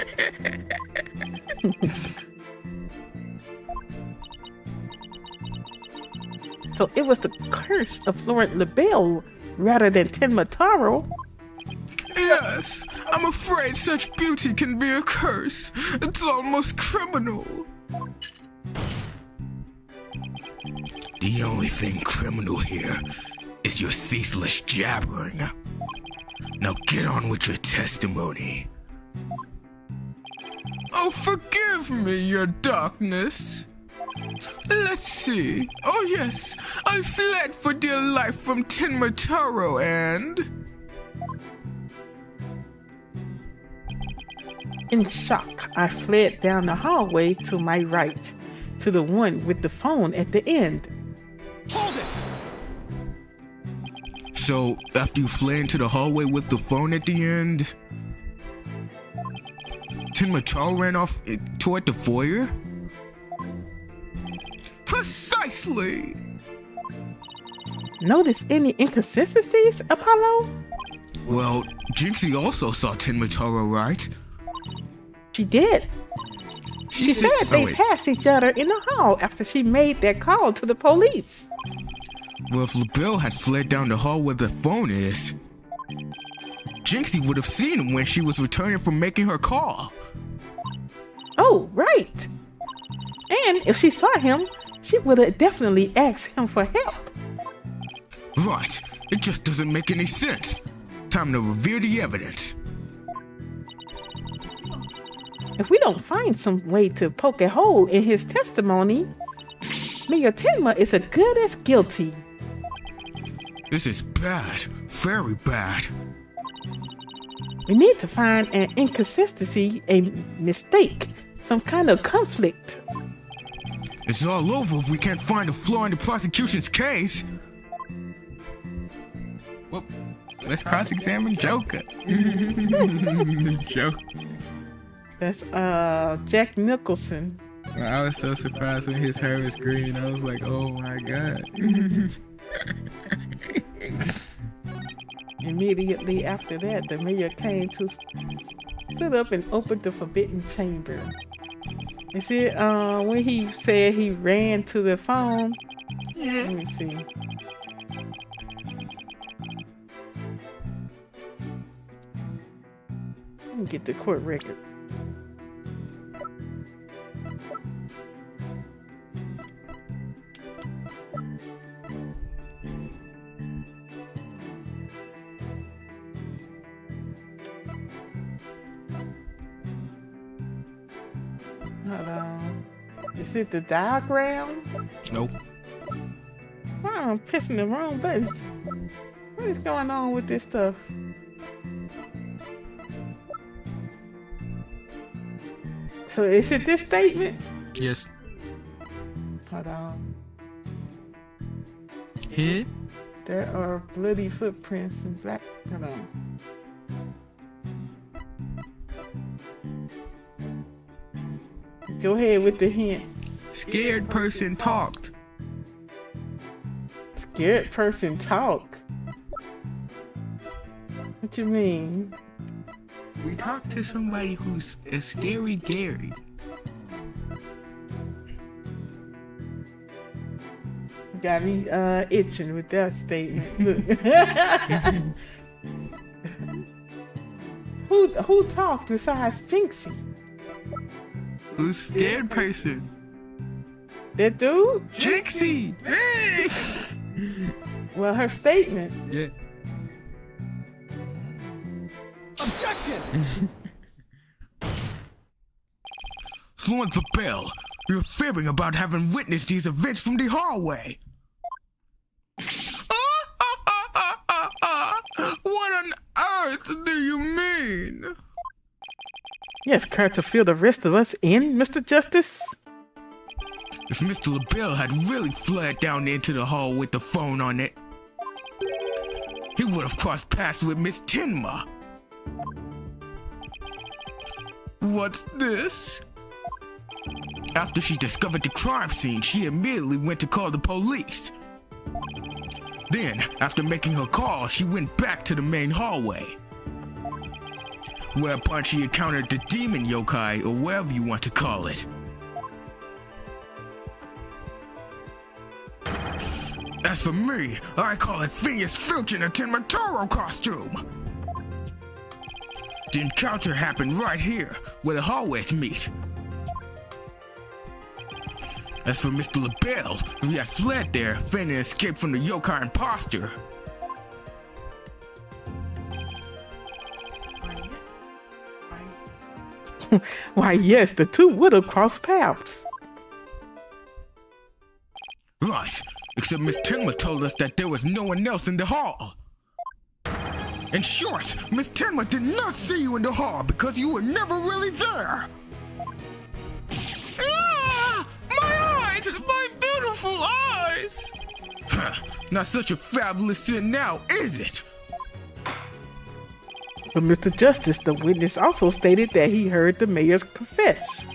So it was the curse of Florent LaBelle rather than Tenmataro. Yes, I'm afraid such beauty can be a curse. It's almost criminal. The only thing criminal here is your ceaseless jabbering. Now get on with your testimony. Oh, forgive me, your darkness. Let's see. Oh yes, I fled for dear life from Tenmataro and... In shock, I fled down the hallway to my right, to the one with the phone at the end. Hold it! So, after you fled into the hallway with the phone at the end, Tenmataro ran off toward the foyer? Precisely! Notice any inconsistencies, Apollo? Well, Jinxie also saw Tenmataro, right? She did. She said they passed each other in the hall after she made that call to the police. Well, if LaBelle had fled down the hall where the phone is, Jinxie would have seen him when she was returning from making her call. Oh, right. And if she saw him, she would have definitely asked him for help. Right. It just doesn't make any sense. Time to review the evidence. If we don't find some way to poke a hole in his testimony, Mayor Tenma is as good as guilty. This is bad. Very bad. We need to find an inconsistency, a mistake, some kind of conflict. It's all over if we can't find a flaw in the prosecution's case. Well, let's cross-examine Joker. Joker. That's Jack Nicholson. I was so surprised when his hair was green. I was like, oh my god. Immediately after that, the mayor stood up and opened the forbidden chamber. You see, when he said he ran to the phone, let me see. Let me get the court record. Hold on. Is it the diagram? Nope. Wow, I'm pressing the wrong buttons. What is going on with this stuff? So is it this statement? Yes. Hold on. Hint? There are bloody footprints in black. Hold on. Go ahead with the hint. Scared person talked. Scared person talk. What you mean? We talked to somebody who's a scary Gary. Got me itching with that statement. Look. Who talked besides Jinxie? Who's scared person? That dude? Jinxie! Hey! Well, her statement. Yeah. Objection! Florence LaBelle, you're fibbing about having witnessed these events from the hallway. What on earth do you mean? Yes, care to fill the rest of us in, Mr. Justice? If Mr. LaBelle had really fled down into the hall with the phone on it, he would have crossed paths with Miss Tenma. What's this? After she discovered the crime scene, she immediately went to call the police. Then, after making her call, she went back to the main hallway. Whereupon she encountered the demon yokai, or whatever you want to call it. As for me, I call it Phineas Filch in a Tenmatoro costume. The encounter happened right here, where the hallways meet. As for Mr. LaBelle, he had fled there, feigning to escape from the yokai imposter. Why, yes, the two would have crossed paths. Right, except Miss Tenma told us that there was no one else in the hall. In short, Miss Tenma did not see you in the hall because you were never really there. Ah! My eyes! My beautiful eyes! Not such a fabulous sin now, is it? But Mr. Justice, the witness also stated that he heard the mayor's confess.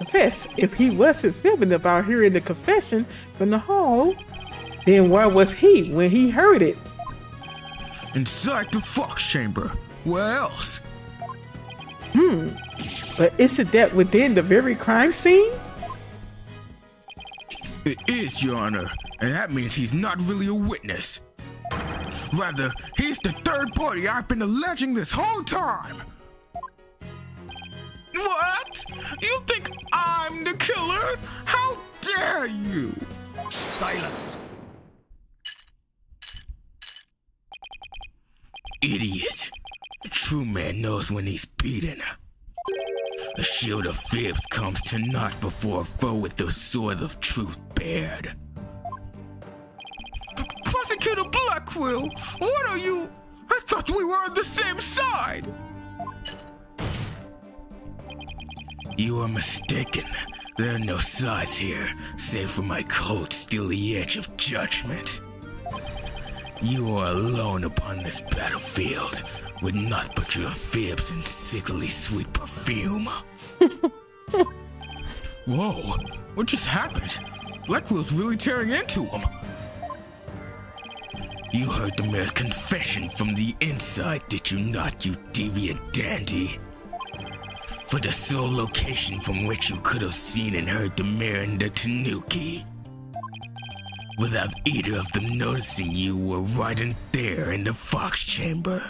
If he wasn't fibbing about hearing the confession from the hall, then where was he when he heard it? Inside the Fox Chamber. Where else? But isn't that within the very crime scene? It is, Your Honor, and that means he's not really a witness. Rather, he's the third party I've been alleging this whole time. What? You think I'm the killer? How dare you? Silence! Idiot. A true man knows when he's beaten. A shield of fibs comes to naught before a foe with the sword of truth bared. Prosecutor Blackquill, what are you? I thought we were on the same side. You are mistaken. There are no sides here, save for my cold, steely edge of judgment. You are alone upon this battlefield, with naught but your fibs and sickly sweet perfume. Whoa, what just happened? Blackwell's really tearing into him. You heard the mayor's confession from the inside, did you not, you deviant dandy? For the sole location from which you could have seen and heard the mayor and the Tanuki. Without either of them noticing you were right in there in the Fox Chamber.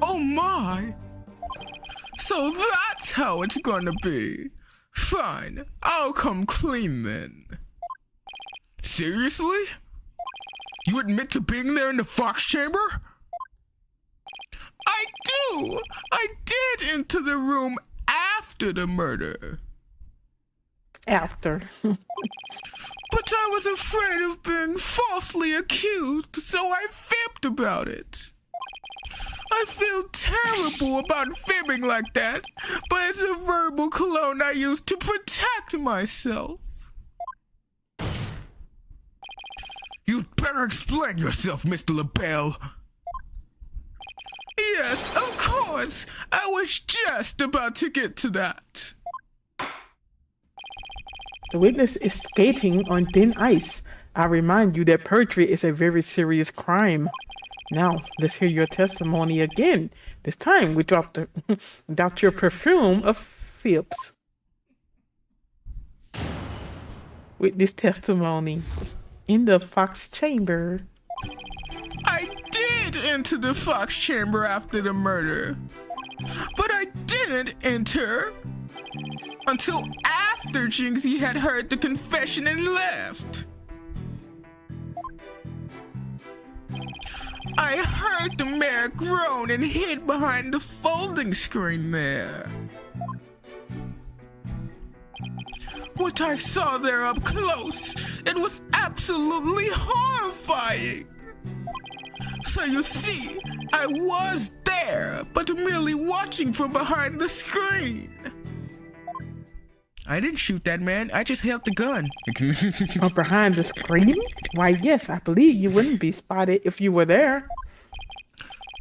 Oh my! So that's how it's gonna be. Fine, I'll come clean then. Seriously? You admit to being there in the Fox Chamber? I do! I did enter the room after the murder. After. But I was afraid of being falsely accused, so I fibbed about it. I feel terrible about fibbing like that, but it's a verbal cologne I use to protect myself. better explain yourself, Mr. LaBelle. Yes, of course. I was just about to get to that. The witness is skating on thin ice. I remind you that perjury is a very serious crime. Now, let's hear your testimony again. This time without your perfume of fibs. Witness testimony in the Fox Chamber. I did enter the Fox Chamber after the murder, but I didn't enter until after Jinxie had heard the confession and left. I heard the mayor groan and hid behind the folding screen there. What I saw there up close, it was absolutely horrifying. So you see, I was there, but merely watching from behind the screen. I didn't shoot that man, I just held the gun. Oh, behind the screen? Why, yes, I believe you wouldn't be spotted if you were there.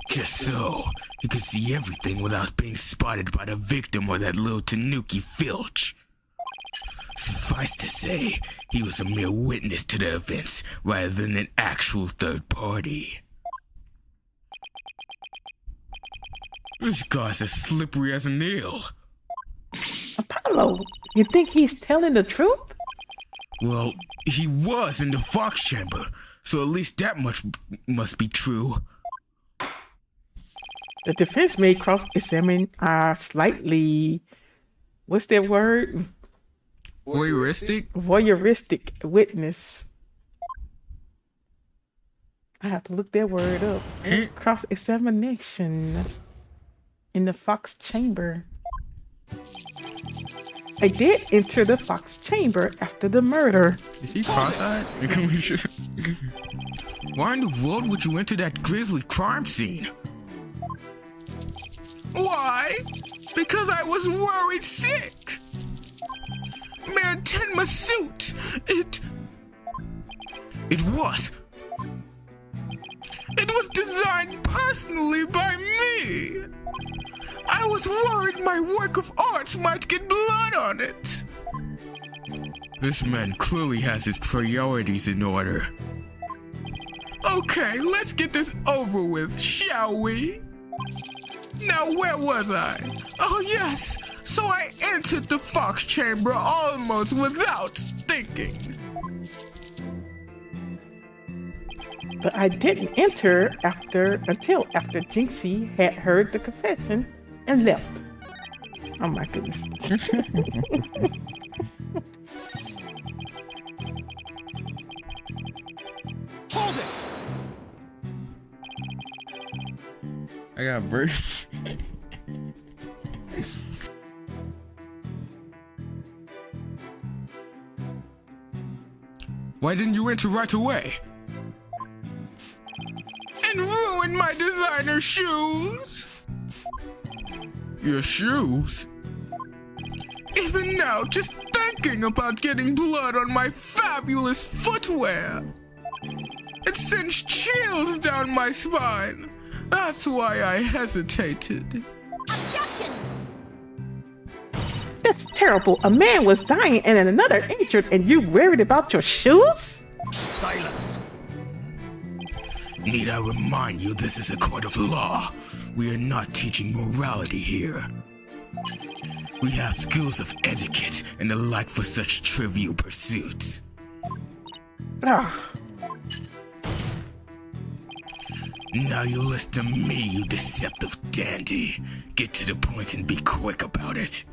Just so, you could see everything without being spotted by the victim or that little Tanuki Filch. Suffice to say, he was a mere witness to the events rather than an actual third party. This guy's as slippery as an eel. Apollo, you think he's telling the truth? Well, he was in the Fox Chamber, so at least that much must be true. The defense may cross-examine slightly, what's that word? Voyeuristic witness. I have to look that word up. Cross-examination in the Fox Chamber. I did enter the Fox Chamber after the murder. Is he cross-eyed? Why in the world would you enter that grisly crime scene? Why? Because I was worried sick. Man, Tenma's suit, it was designed personally by me. I was worried my work of art might get blood on it. This man clearly has his priorities in order. Okay, let's get this over with, shall we? Now, where was I? Oh, yes. So I entered the Fox Chamber almost without thinking. But I didn't enter until after Jinxie had heard the confession and left. Oh my goodness. Hold it! I got bird. Why didn't you enter right away? And ruin my designer shoes. Your shoes? Even now, just thinking about getting blood on my fabulous footwear. It sends chills down my spine. That's why I hesitated. Objection! That's terrible. A man was dying and another injured, and you worried about your shoes? Silence! Need I remind you this is a court of law? We are not teaching morality here. We have skills of etiquette and the like for such trivial pursuits. Ah. Now you listen to me, you deceptive dandy. Get to the point and be quick about it.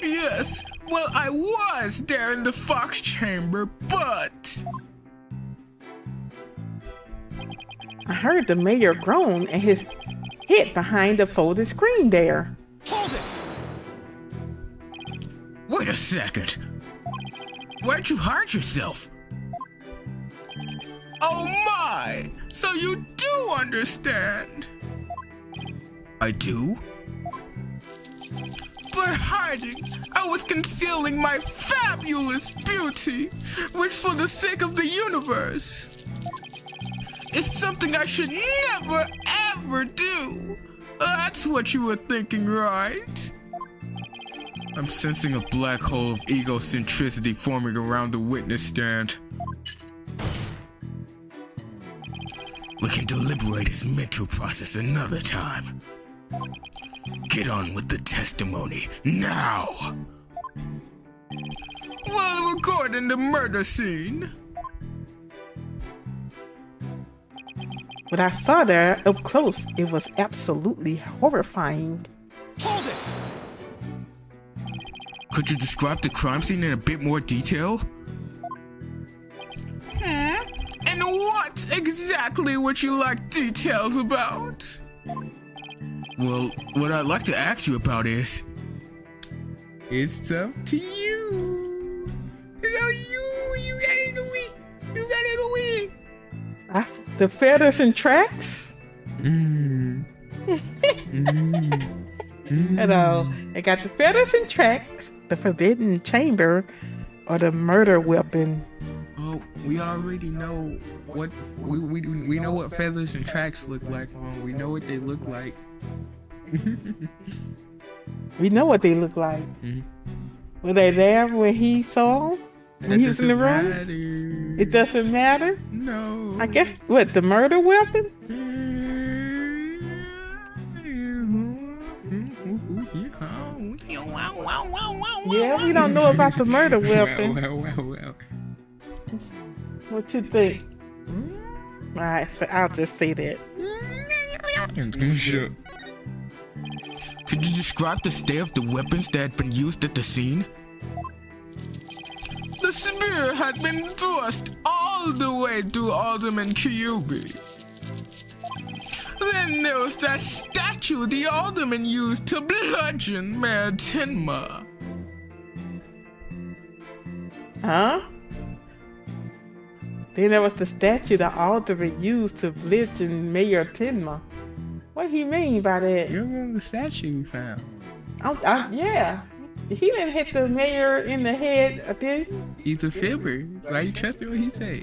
Yes, well, I was there in the Fox Chamber, but... I heard the mayor groan and his head behind the folded screen there. Hold it! Wait a second. Why'd you hurt yourself? Oh my! So you do understand? I do? by hiding, I was concealing my fabulous beauty, which for the sake of the universe is something I should never ever do. That's what you were thinking, right? I'm sensing a black hole of egocentricity forming around the witness stand. We can deliberate his mental process another time. Get on with the testimony now. Well, recording the murder scene. When I saw that up close, it was absolutely horrifying. Hold it! Could you describe the crime scene in a bit more detail? And what exactly would you like details about? Well, what I'd like to ask you about is... It's up to you. You got it away. You got it away. The feathers and tracks? Hello. I got the feathers and tracks, the forbidden chamber, or the murder weapon. Oh, we already know what we know what feathers and tracks look like. We know what they look like. We know what they look like. Were they there when he saw them? When he was in the room? Matter. It doesn't matter? No. I guess, what, the murder weapon? Yeah, we don't know about the murder weapon. Well. What you think? Alright, so I'll just say that. Sure. Could you describe the state of the weapons that had been used at the scene? The spear had been thrust all the way to Alderman Kyubi. Then there was that statue the Alderman used to bludgeon Mayor Tenma. Huh? Then there was the statue the Alderman used to bludgeon Mayor Tenma. What he mean by that? You remember the statue we found? Yeah. He didn't hit the mayor in the head, did he? He's a fibber. Why you trusting what he say?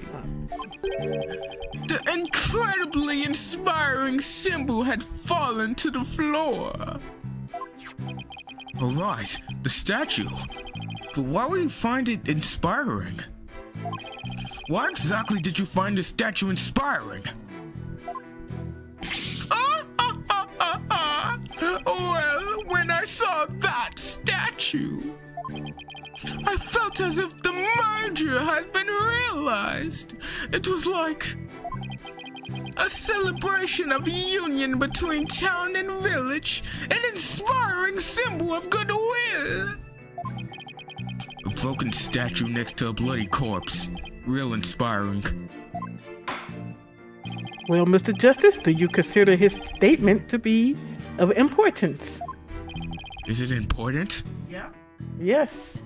The incredibly inspiring symbol had fallen to the floor. Alright, the statue. But why would you find it inspiring? Why exactly did you find the statue inspiring? Well, when I saw that statue, I felt as if the merger had been realized. It was like a celebration of union between town and village, an inspiring symbol of goodwill. A broken statue next to a bloody corpse. Real inspiring. Well, Mr. Justice, do you consider his statement to be of importance? Is it important? Yeah. Yes.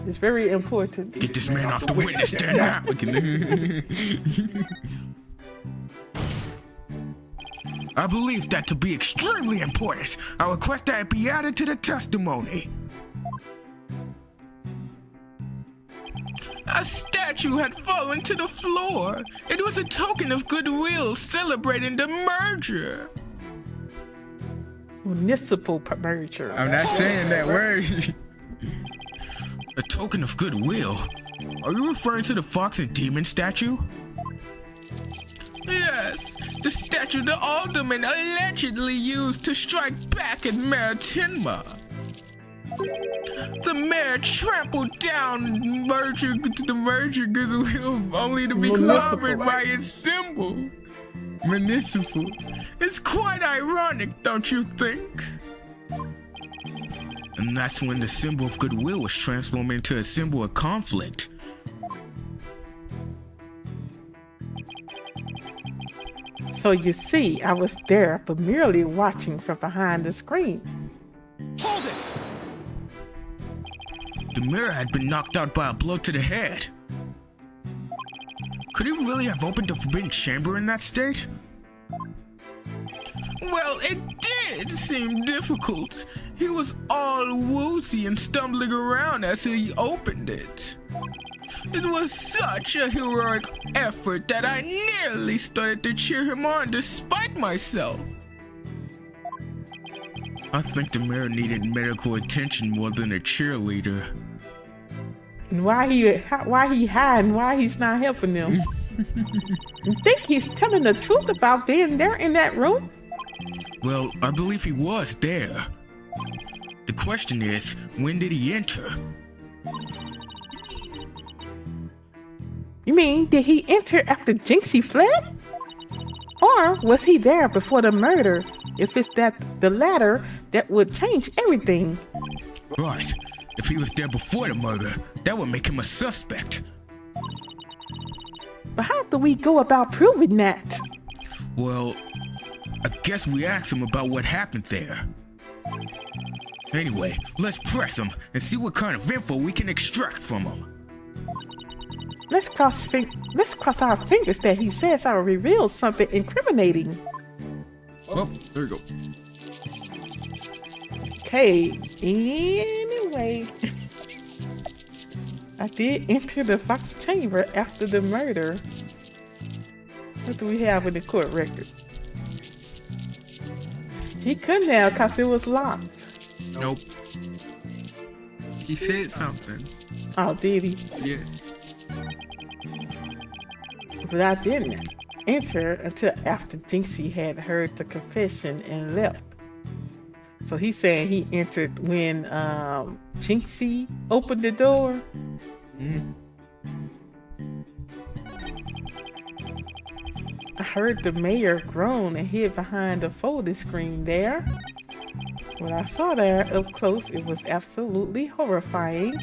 It's very important. Get this man off the witness stand now. I believe that to be extremely important. I request that it be added to the testimony. A statue had fallen to the floor. It was a token of goodwill celebrating the merger. Municipal merger. I'm not saying that word. A token of goodwill? Are you referring to the Fox and Demon statue? Yes, the statue the Alderman allegedly used to strike back at Mayor Tenma. The mayor trampled down the merger goodwill only to be clobbered by its symbol. Municipal. It's quite ironic, don't you think? And that's when the symbol of goodwill was transformed into a symbol of conflict. So you see, I was there, but merely watching from behind the screen. Hold it! The mayor had been knocked out by a blow to the head. Could he really have opened the forbidden chamber in that state? Well, it did! did seem difficult. He was all woozy and stumbling around as he opened it. It was such a heroic effort that I nearly started to cheer him on despite myself. I think the mayor needed medical attention more than a cheerleader. And why he hiding? Why he's not helping them? You think he's telling the truth about being there in that room? Well, I believe he was there. The question is, when did he enter? You mean, did he enter after Jinxie fled? Or was he there before the murder? If it's the latter, that would change everything. Right. If he was there before the murder, that would make him a suspect. But how do we go about proving that? Well, I guess we asked him about what happened there. Anyway, let's press him and see what kind of info we can extract from him. Let's cross our fingers that he says I will reveal something incriminating. Oh, there we go. Okay, anyway. I did enter the Fox chamber after the murder. What do we have in the court record? He couldn't have because it was locked. Nope. He said something. Oh, did he? Yes. But I didn't enter until after Jinxie had heard the confession and left. So he's saying he entered when Jinxie opened the door. I heard the mayor groan and hid behind the folding screen there. When I saw there up close, it was absolutely horrifying.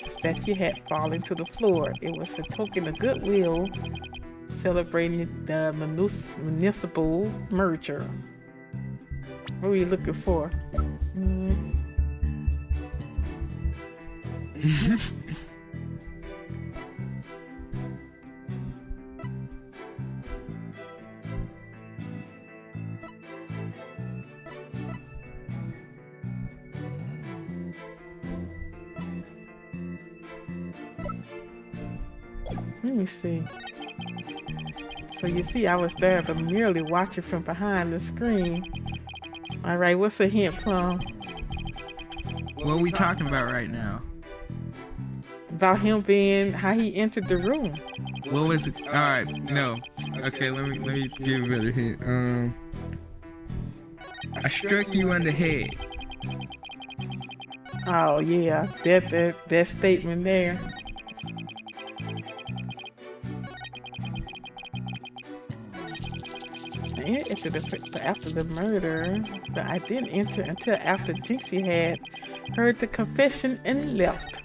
The statue had fallen to the floor. It was a token of goodwill, celebrating the municipal merger. What were you looking for? Let me see. So you see, I was there, but merely watching from behind the screen. All right, what's a hint, Plum? What are we talking about right now? About him being how he entered the room. What was it? All right, no. Okay, let me give a better hint. I struck you on the head. Oh yeah, that statement there. I entered after the murder, but I didn't enter until after Jinxie had heard the confession and left.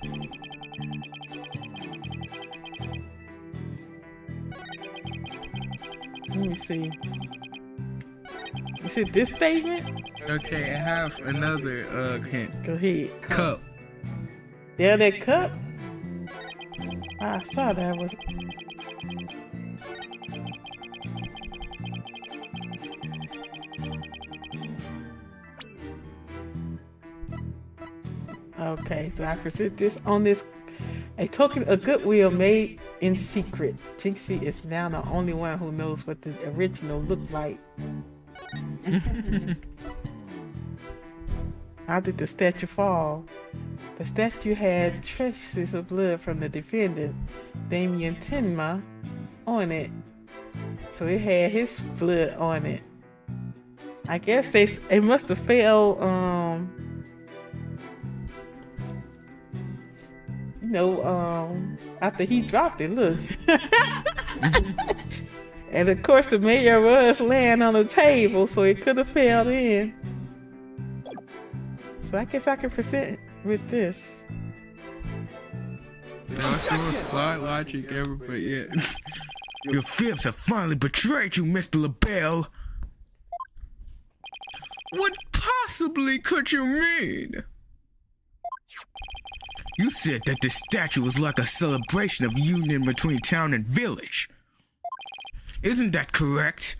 Let me see. Is it this statement? Okay, I have another hint. Go ahead. Cup. Yeah, that cup? I saw that was... Okay, so I present this on this, a token of goodwill made in secret. Jinxie is now the only one who knows what the original looked like. How did the statue fall? The statue had traces of blood from the defendant, Damien Tenma, on it. So it had his blood on it. I guess it must have fell, after he dropped it, look. And of course the mayor was laying on the table, so it could have fell in. So I guess I can present with this. That's the most flawed logic ever, but yeah. Your fibs have finally betrayed you, Mr. LaBelle. What possibly could you mean? You said that this statue was like a celebration of union between town and village. Isn't that correct?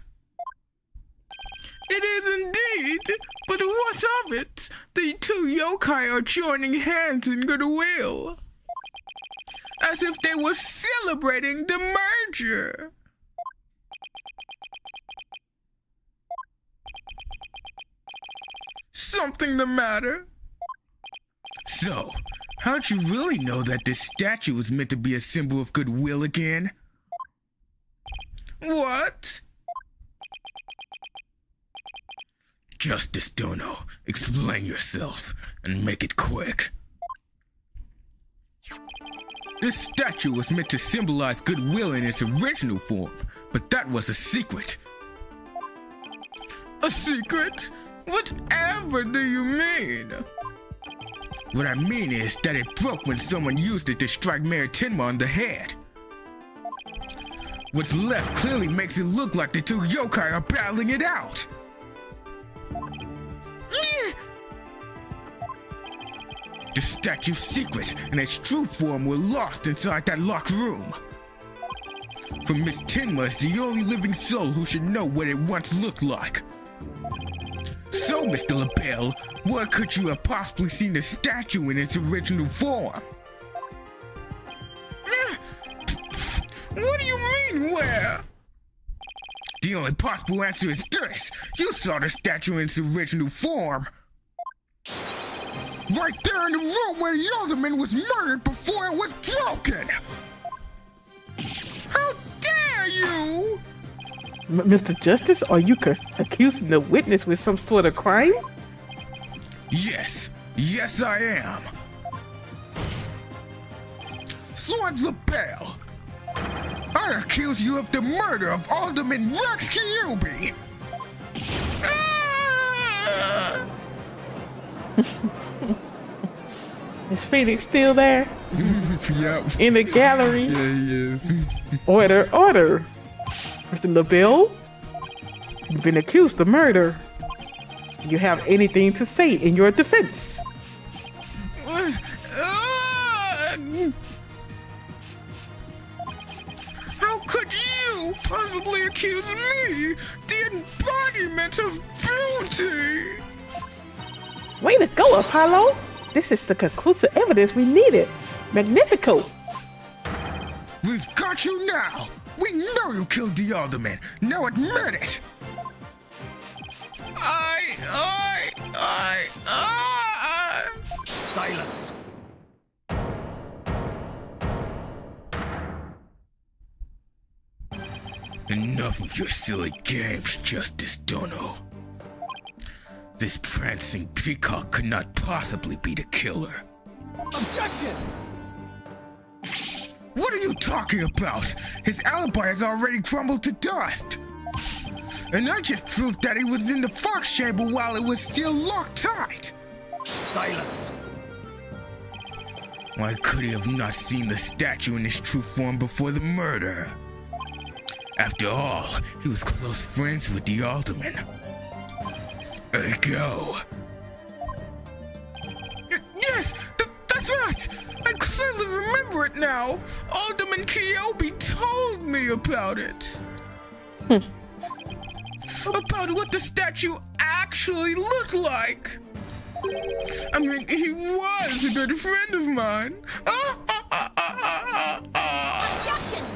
It is Indeed, but what of it? The two yokai are joining hands in goodwill. As if they were celebrating the merger. Something the matter? So, how'd you really know that this statue was meant to be a symbol of goodwill again? What? Justice Dono, explain yourself, and make it quick. This statue was meant to symbolize goodwill in its original form, but that was a secret. A secret? Whatever do you mean? What I mean is that it broke when someone used it to strike Mayor Tenma on the head. What's left clearly makes it look like the two yokai are battling it out. The statue's secret and its true form were lost inside that locked room. For Miss Tenma is the only living soul who should know what it once looked like. So, Mr. LaBelle, where could you have possibly seen the statue in its original form? What do you mean, where? The only possible answer is this. You saw the statue in its original form. Right there in the room where the alderman was murdered before it was broken! How dare you! Mr. Justice, are you accusing the witness with some sort of crime? Yes. Yes, I am. Sword LaBelle! I accuse you of the murder of Alderman Rex Kyubi! Is Phoenix still there? Yep. In the gallery? Yeah, he is. Order, order! Mr. LaBelle, you've been accused of murder. Do you have anything to say in your defense? How could you possibly accuse me, the embodiment of beauty? Way to go, Apollo! This is the conclusive evidence we needed. Magnifico! We've got you now! We know you killed the alderman! Now admit it! Silence. Enough of your silly games, Justice Dono. This prancing peacock could not possibly be the killer. Objection! What are you talking about? His alibi has already crumbled to dust. And I just proved that he was in the fox chamber while it was still locked tight. Silence. Why could he have not seen the statue in its true form before the murder? After all, he was close friends with the alderman. Go. Yes, that's right! I clearly remember it now! Alderman Kyubi told me about it! About what the statue actually looked like! I mean, he was a good friend of mine! Objection!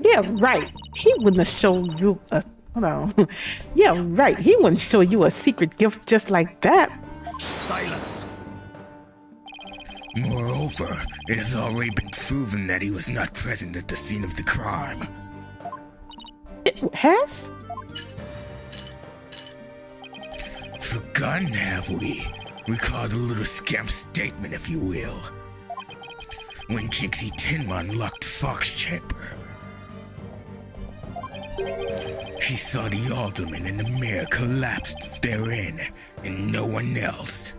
Yeah, right. He wouldn't have shown you a... Hold on. Yeah, right. He wouldn't show you a secret gift just like that. Silence. Moreover, it has already been proven that he was not present at the scene of the crime. It has? Forgotten, have we? Recall the little scamp statement, if you will. When Jinxie Tenma unlocked the fox chamber, she saw the alderman and the mayor collapsed therein, and no one else.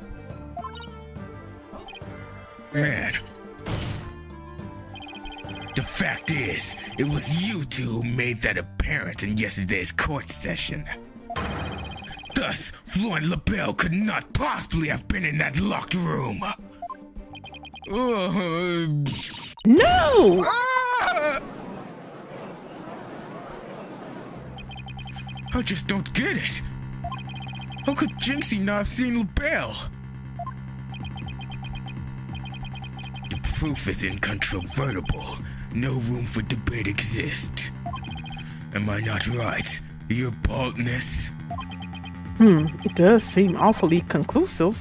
Man. The fact is, it was you two who made that apparent in yesterday's court session. Thus, Floyd LaBelle could not possibly have been in that locked room. No! I just don't get it. How could Jinxie not have seen LaBelle? The proof is incontrovertible. No room for debate exists. Am I not right, your baldness? It does seem awfully conclusive.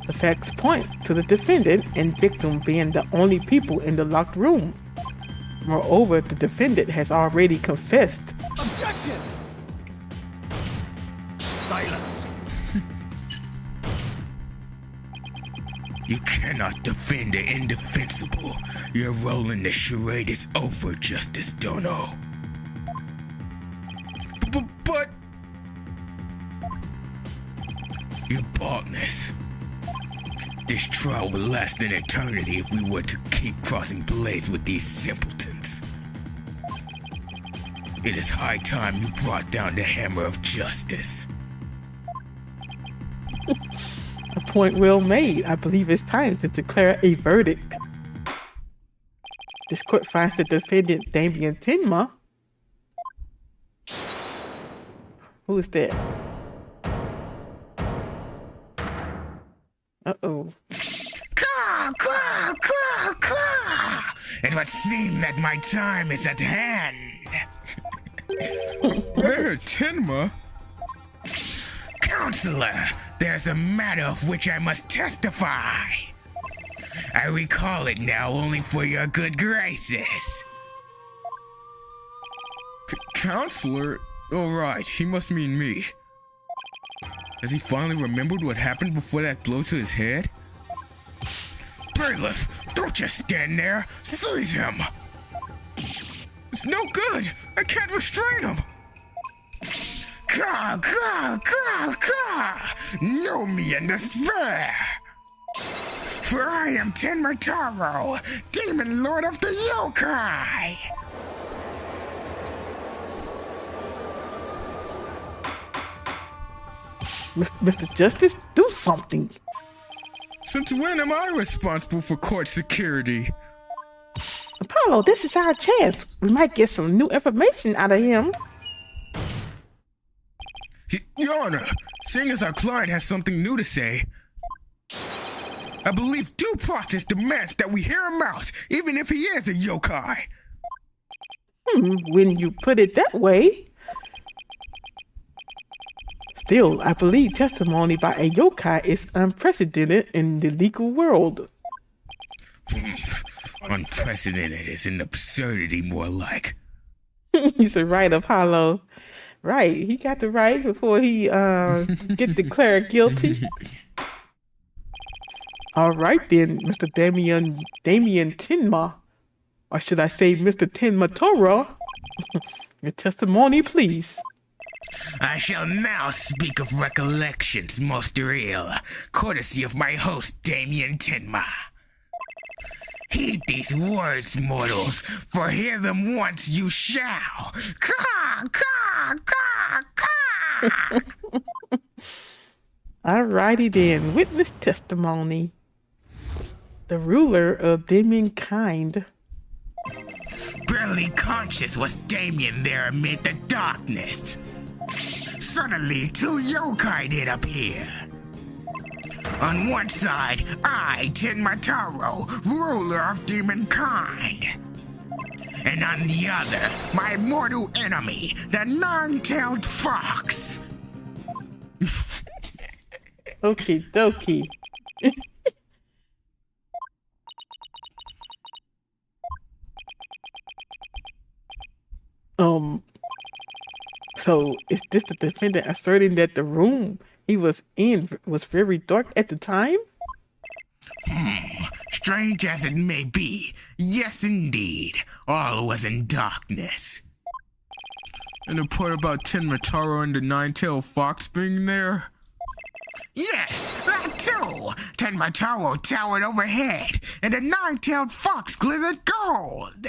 The facts point to the defendant and victim being the only people in the locked room. Moreover, the defendant has already confessed. Objection! Silence. You cannot defend the indefensible. Your role in the charade is over, Justice Dono. But... Your baldness. This trial will last an eternity if we were to keep crossing blades with these simpletons. It is high time you brought down the hammer of justice. A point well made. I believe it's time to declare a verdict. This court finds the defendant Damien Tenma. Who is that? Uh-oh. Caw, caw, caw, caw! It would seem that my time is at hand. Mayor Tenma? Counselor, there's a matter of which I must testify. I recall it now only for your good graces. Counselor? Oh, right, he must mean me. Has he finally remembered what happened before that blow to his head? Bailiff, don't just stand there. Seize him. It's no good. I can't restrain him. Caw, caw, caw, caw! Know me in despair! For I am Tenma Taro, Demon Lord of the Yokai! Mr. Justice, do something. Since when am I responsible for court security? Apollo, this is our chance. We might get some new information out of him. Your Honor, seeing as our client has something new to say, I believe due process demands that we hear him out, even if he is a yokai. When you put it that way. Still, I believe testimony by a yokai is unprecedented in the legal world. Unprecedented is an absurdity more like. You said right, Apollo. Right, he got the right before he get declared guilty. All right then, Mr. Damien Tenma, or should I say Mr. Tenma Toro? Your testimony, please. I shall now speak of recollections most real, courtesy of my host Damien Tenma. Heed these words, mortals, for hear them once you shall. Caw, caw, caw, caw! Alrighty then, witness testimony. The ruler of Damien kind. Barely conscious was Damien there amid the darkness. Suddenly, two yokai did appear. On one side, I, Tenma Taro, ruler of demon kind. And on the other, my mortal enemy, the nine-tailed fox. Okie dokie. So is this the defendant asserting that the room he was in was very dark at the time? Strange as it may be, yes indeed, all was in darkness. And the part about Tenma Taro and the nine-tailed fox being there? Yes, that too! Tenma Taro towered overhead, and the nine-tailed fox glittered gold!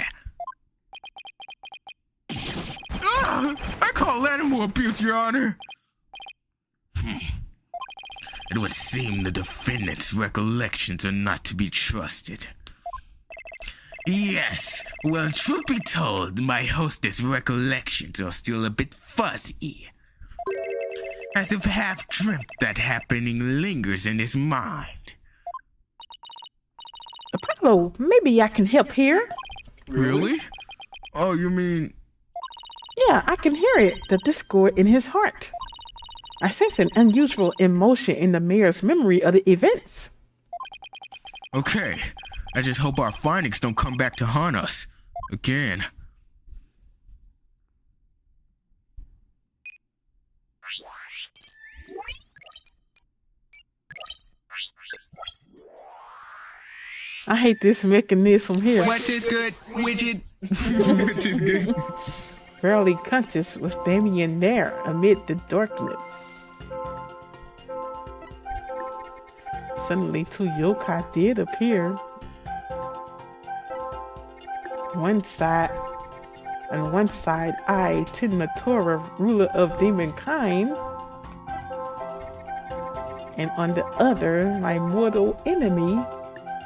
I call animal abuse, Your Honor. It would seem the defendant's recollections are not to be trusted. Yes, well, truth be told, my hostess' recollections are still a bit fuzzy. as if half dreamt that happening lingers in his mind. Apollo, maybe I can help here. Really? Oh, you mean... Yeah, I can hear it, the discord in his heart. I sense an unusual emotion in the mayor's memory of the events. Okay, I just hope our findings don't come back to haunt us again. I hate this mechanism here. What is good, widget? Which is good. Barely conscious was Damien there amid the darkness. Suddenly, two yokai did appear. On one side, I, Tidmatora, ruler of demonkind, and on the other, my mortal enemy,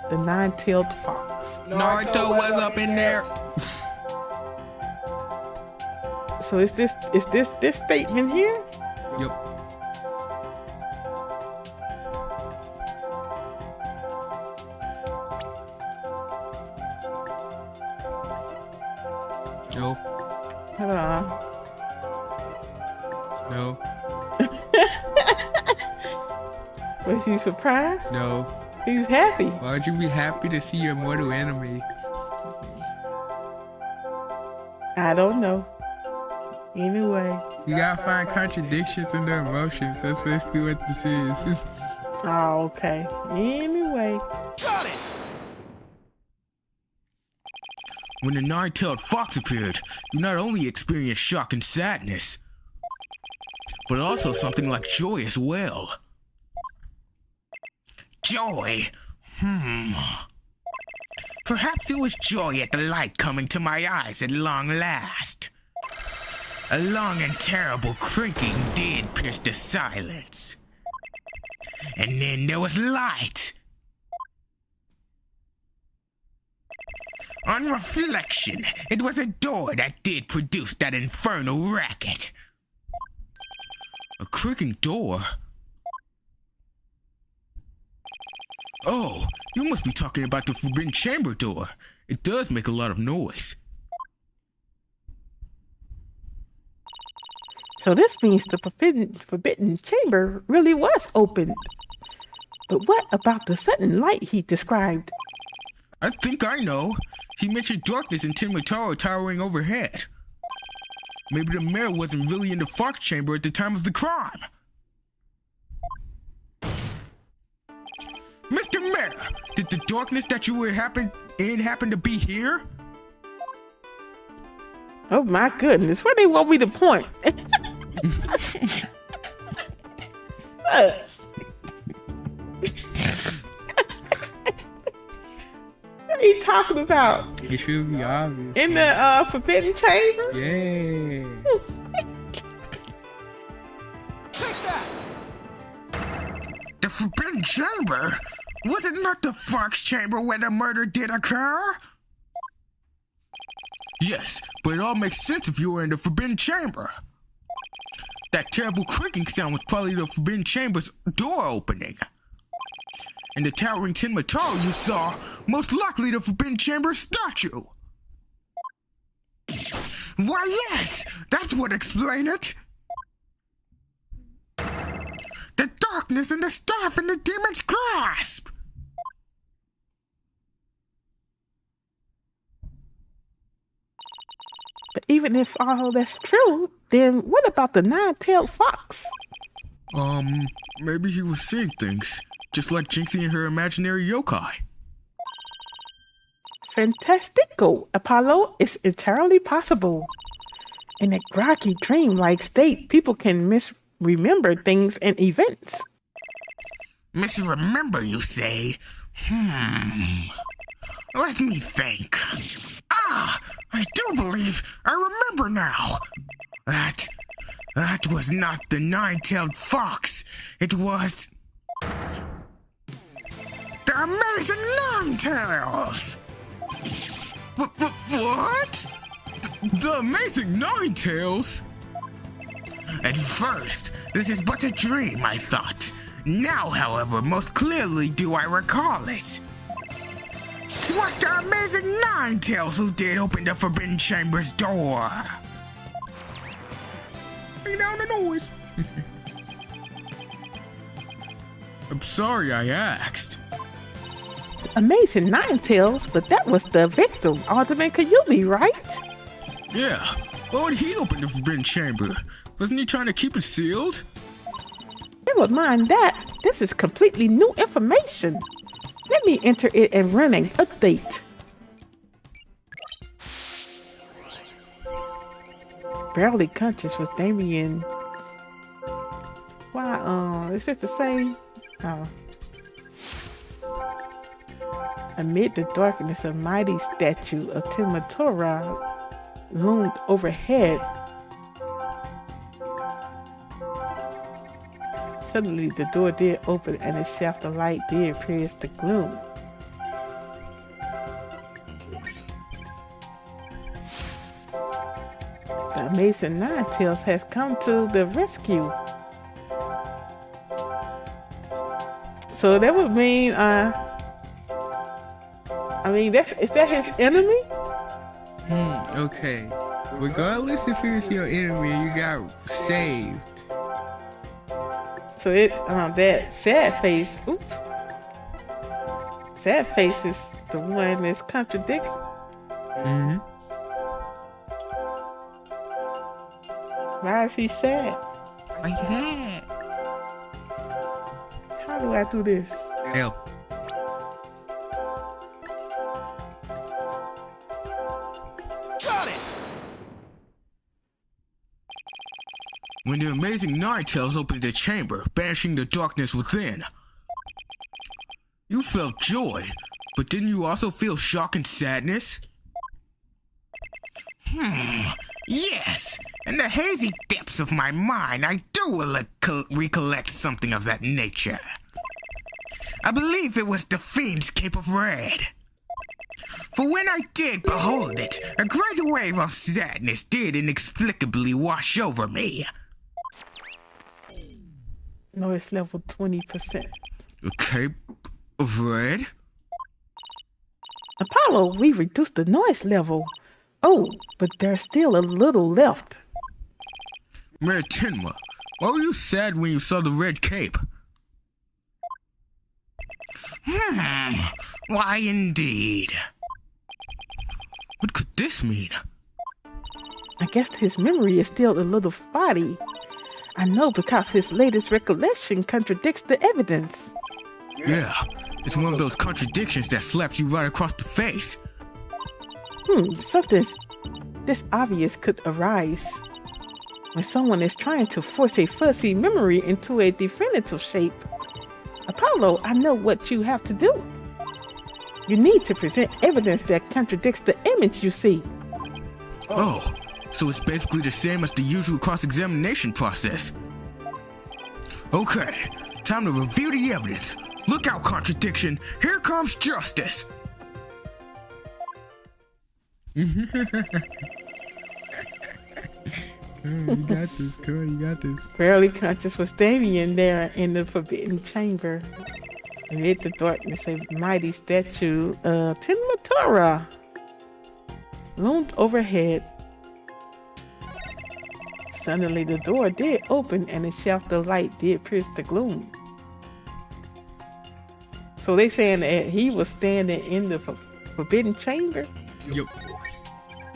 the nine-tailed fox. Naruto was up in there. So is this statement here? Yep. No. Hold on. No. Was you surprised? No. He was happy. Why'd you be happy to see your mortal enemy? I don't know. Anyway. You gotta find contradictions in their emotions. That's basically what this is. Oh, okay. Anyway. Got it! When the nine-tailed fox appeared, you not only experienced shock and sadness, but also something like joy as well. Joy? Perhaps it was joy at the light coming to my eyes at long last. A long and terrible creaking did pierce the silence. And then there was light. On reflection, it was a door that did produce that infernal racket. A creaking door? Oh, you must be talking about the Forbidden Chamber door. It does make a lot of noise. So this means the forbidden chamber really was opened. But what about the sudden light he described? I think I know. He mentioned darkness and Timitaro towering overhead. Maybe the mayor wasn't really in the Fox Chamber at the time of the crime. Mr. Mayor, did the darkness that you were happen to be here? Oh my goodness, where they want me to point? Look. What are you talking about? It should be obvious. In the forbidden chamber? Yeah. Take that! The Forbidden Chamber? Was it not the Fox Chamber where the murder did occur? Yes, but it all makes sense if you were in the Forbidden Chamber. That terrible creaking sound was probably the Forbidden Chamber's door opening. And the towering Timitaro you saw, most likely the Forbidden Chamber statue. Why yes, that's what explains it. The darkness and the staff in the demon's grasp. But even if all that's true, then what about the nine-tailed fox? Maybe he was seeing things, just like Jinxie and her imaginary yokai. Fantastico, Apollo. It's entirely possible. In a groggy, dream-like state, people can misremember things and events. Misremember, you say? Let me think. I do believe I remember now. That was not the nine-tailed fox. It was the amazing Nine-Tails. What? The amazing Nine-Tails? At first, this is but a dream, I thought. Now, however, most clearly do I recall it. 'Twas the amazing Ninetales who did open the Forbidden Chamber's door. Bring down the noise. I'm sorry I asked. Amazing Ninetales, but that was the victim, Alderman Kayumi, right? Yeah. Why would he open the Forbidden Chamber? Wasn't he trying to keep it sealed? Never mind that. This is completely new information. Let me enter it and run an update. Barely conscious was Damien. Why, is it the same? Oh. Amid the darkness, a mighty statue of Timotora loomed overhead. Suddenly, the door did open and a shaft of light did pierce the gloom. The amazing Ninetales has come to the rescue. So that would mean, is that his enemy? Okay. Regardless if it's your enemy, you got saved. So that sad face, sad face is the one that's contradiction. Mm-hmm. Why is he sad? Like that. How do I do this? Hell. Got it! When the amazing Ninetales opened the chamber, banishing the darkness within, you felt joy, but didn't you also feel shock and sadness? Yes, in the hazy depths of my mind, I do recollect something of that nature. I believe it was the Fiend's Cape of Red. For when I did behold it, a great wave of sadness did inexplicably wash over me. Noise level 20%. The Cape of Red? Apollo, we reduced the noise level. Oh, but there's still a little left. Mayor Tenma, why were you sad when you saw the red cape? Why indeed? What could this mean? I guess his memory is still a little spotty. I know because his latest recollection contradicts the evidence. Yeah, it's one of those contradictions that slaps you right across the face. Something this obvious could arise when someone is trying to force a fuzzy memory into a definitive shape. Apollo, I know what you have to do. You need to present evidence that contradicts the image you see. Oh, so it's basically the same as the usual cross-examination process. Okay, time to review the evidence. Look out, contradiction. Here comes justice. You got this, girl. You got this. Barely conscious was Damien there in the forbidden chamber. Amid the darkness, a mighty statue of Timotora loomed overhead. Suddenly, the door did open and a shaft of light did pierce the gloom. So they saying that he was standing in the forbidden chamber? Yep.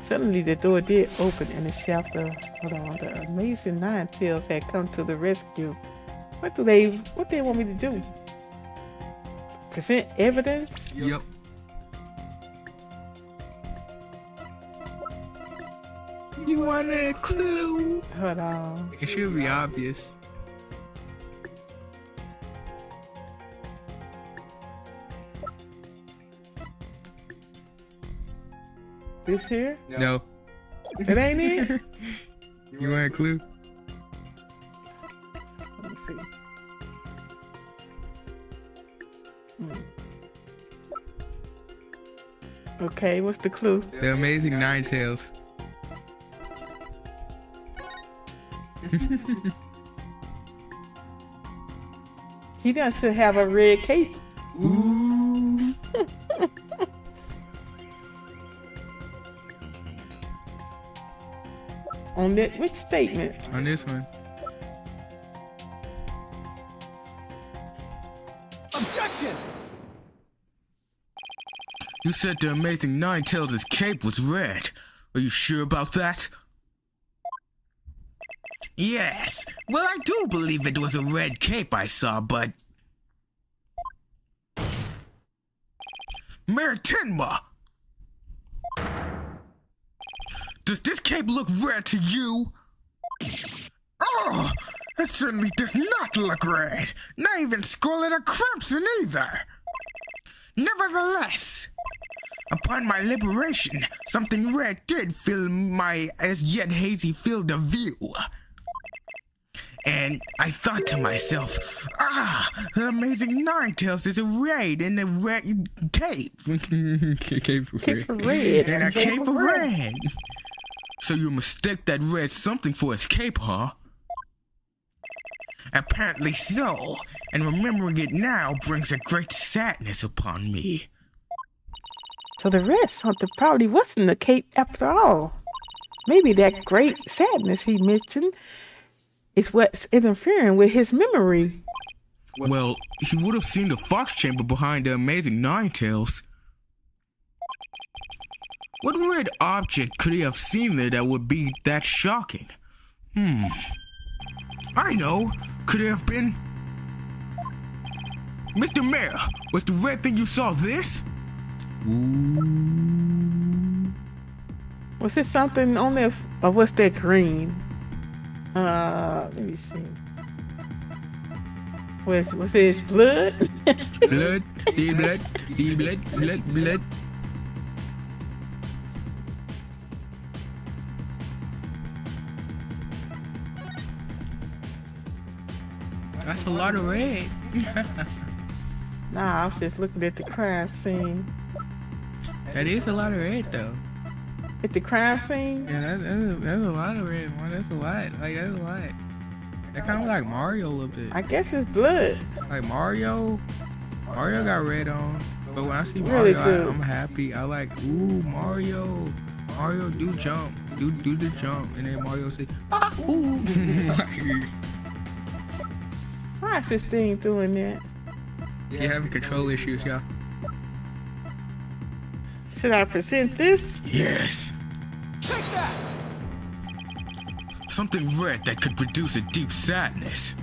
Suddenly, the door did open and a shaft of the amazing Ninetales had come to the rescue. What they want me to do? Present evidence? Yep. You want a clue? Hold on. It should be obvious. This here? No. It ain't it? You want a clue? Let me see. Okay, what's the clue? The amazing Ninetales. He does have a red cape. Ooh. On that, which statement? On this one. Objection! You said the amazing Ninetales' cape was red. Are you sure about that? Yes. Well, I do believe it was a red cape I saw, but... Mayor Tenma! Does this cape look red to you? Oh! It certainly does not look red. Not even scarlet or crimson either. Nevertheless, upon my liberation, something red did fill my as yet hazy field of view. And I thought to myself, the amazing Ninetales is arrayed in a red cape. Cape of red. And a cape of red. So you mistake that red something for his cape, huh? Apparently so, and remembering it now brings a great sadness upon me. So the red something probably wasn't the cape after all. Maybe that great sadness he mentioned is what's interfering with his memory. Well, he would have seen the fox chamber behind the amazing Ninetales. What red object could he have seen there that would be that shocking? I know. Could it have been... Mr. Mayor, was the red thing you saw this? Ooh. Was it something on there, or what's that green? Let me see. Was it his blood? Blood, the blood, the blood, blood, blood. That's a lot of red. Nah, I was just looking at the crime scene. That is a lot of red, though. At the crime scene? Yeah, that's a lot of red, man. That's a lot. Like, that's a lot. That kind of like Mario a little bit. I guess it's blood. Like Mario got red on. But when I see Really Mario, do. I'm happy. I like, ooh, Mario do jump. Do the jump. And then Mario say, ooh. Why is this thing doing that? You're having control issues, y'all. Should I present this? Yes. Take that! Something red that could produce a deep sadness.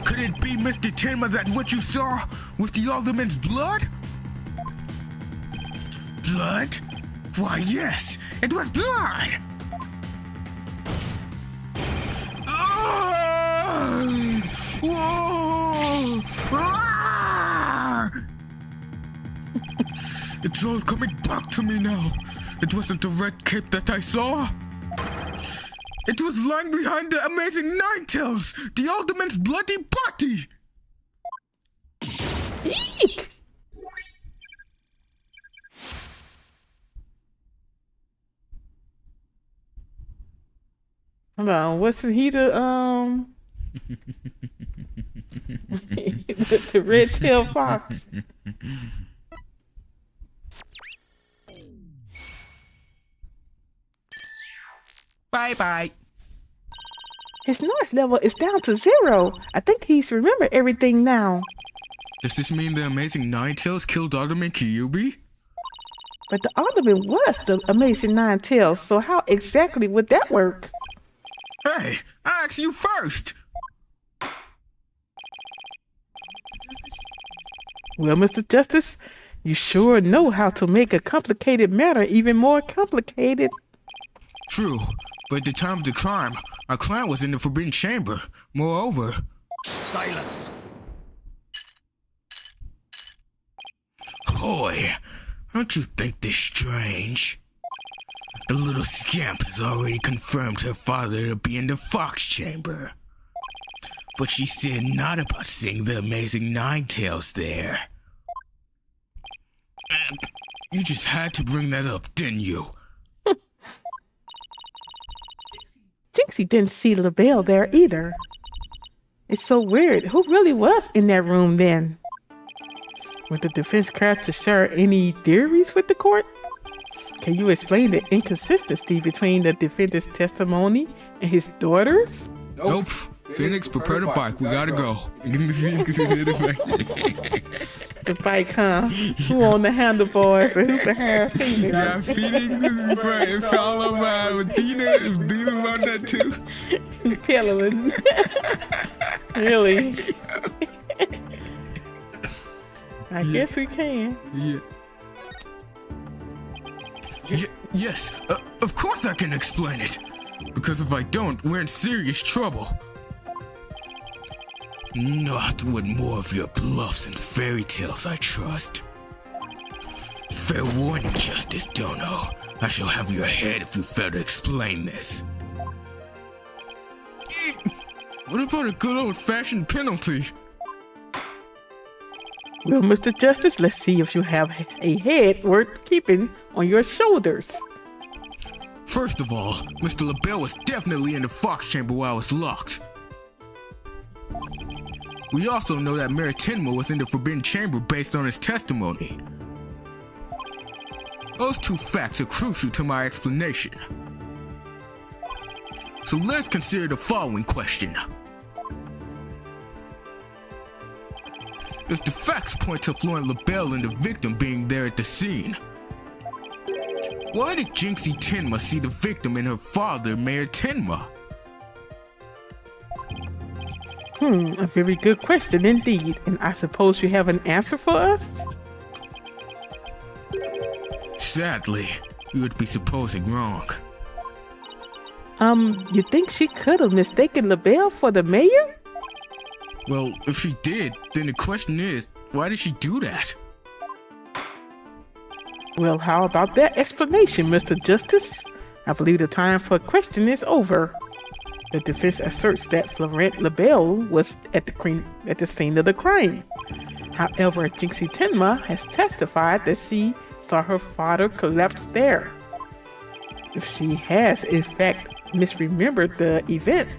Could it be, Mr. Tenma, that what you saw with the alderman's blood? Blood? Why, yes, it was blood! Ah! Whoa! Ah! It's all coming back to me now. It wasn't the red cape that I saw. It was lying behind the amazing Ninetales, the alderman's bloody body. Eek! Hold on, wasn't he the the red-tailed fox? Bye-bye. His noise level is down to 0. I think he's remembered everything now. Does this mean the amazing Ninetales killed Alderman Kyubi? But the alderman was the amazing Ninetales, so how exactly would that work? Hey, I asked you first. Well, Mr. Justice, you sure know how to make a complicated matter even more complicated. True, but at the time of the crime, our client was in the Forbidden Chamber. Moreover... Silence! Hoy, don't you think this strange? The little scamp has already confirmed her father to be in the Fox Chamber. But she said not about seeing the amazing Ninetales there. You just had to bring that up, didn't you? Jinxie didn't see LaBelle there either. It's so weird. Who really was in that room then? Would the defense care to share any theories with the court? Can you explain the inconsistency between the defendant's testimony and his daughter's? Nope. Phoenix, prepare the bike. We gotta go. Phoenix, prepare the bike. The bike, huh? Who on the handlebars and who behind Phoenix? Yeah, Phoenix is in front and follow by with Dina. If Dina on that too. Peddling. Really? I guess we can. Yeah. Yes, of course I can explain it. Because if I don't, we're in serious trouble. Not with more of your bluffs and fairy tales, I trust. Fair warning, Justice Dono. I shall have your head if you fail to explain this. What about a good old-fashioned penalty? Well, Mr. Justice, let's see if you have a head worth keeping on your shoulders. First of all, Mr. LaBelle was definitely in the Fox Chamber while I was locked. We also know that Mayor Tenma was in the Forbidden Chamber based on his testimony. Those two facts are crucial to my explanation. So let's consider the following question. If the facts point to Florent LaBelle and the victim being there at the scene, why did Jinxie Tenma see the victim and her father, Mayor Tenma? A very good question indeed. And I suppose you have an answer for us? Sadly, you would be supposing wrong. You think she could have mistaken LaBelle for the mayor? Well, if she did, then the question is, why did she do that? Well, how about that explanation, Mr. Justice? I believe the time for question is over. The defense asserts that Florent LaBelle was at the scene of the crime. However, Jinxie Tenma has testified that she saw her father collapse there. If she has, in fact, misremembered the event,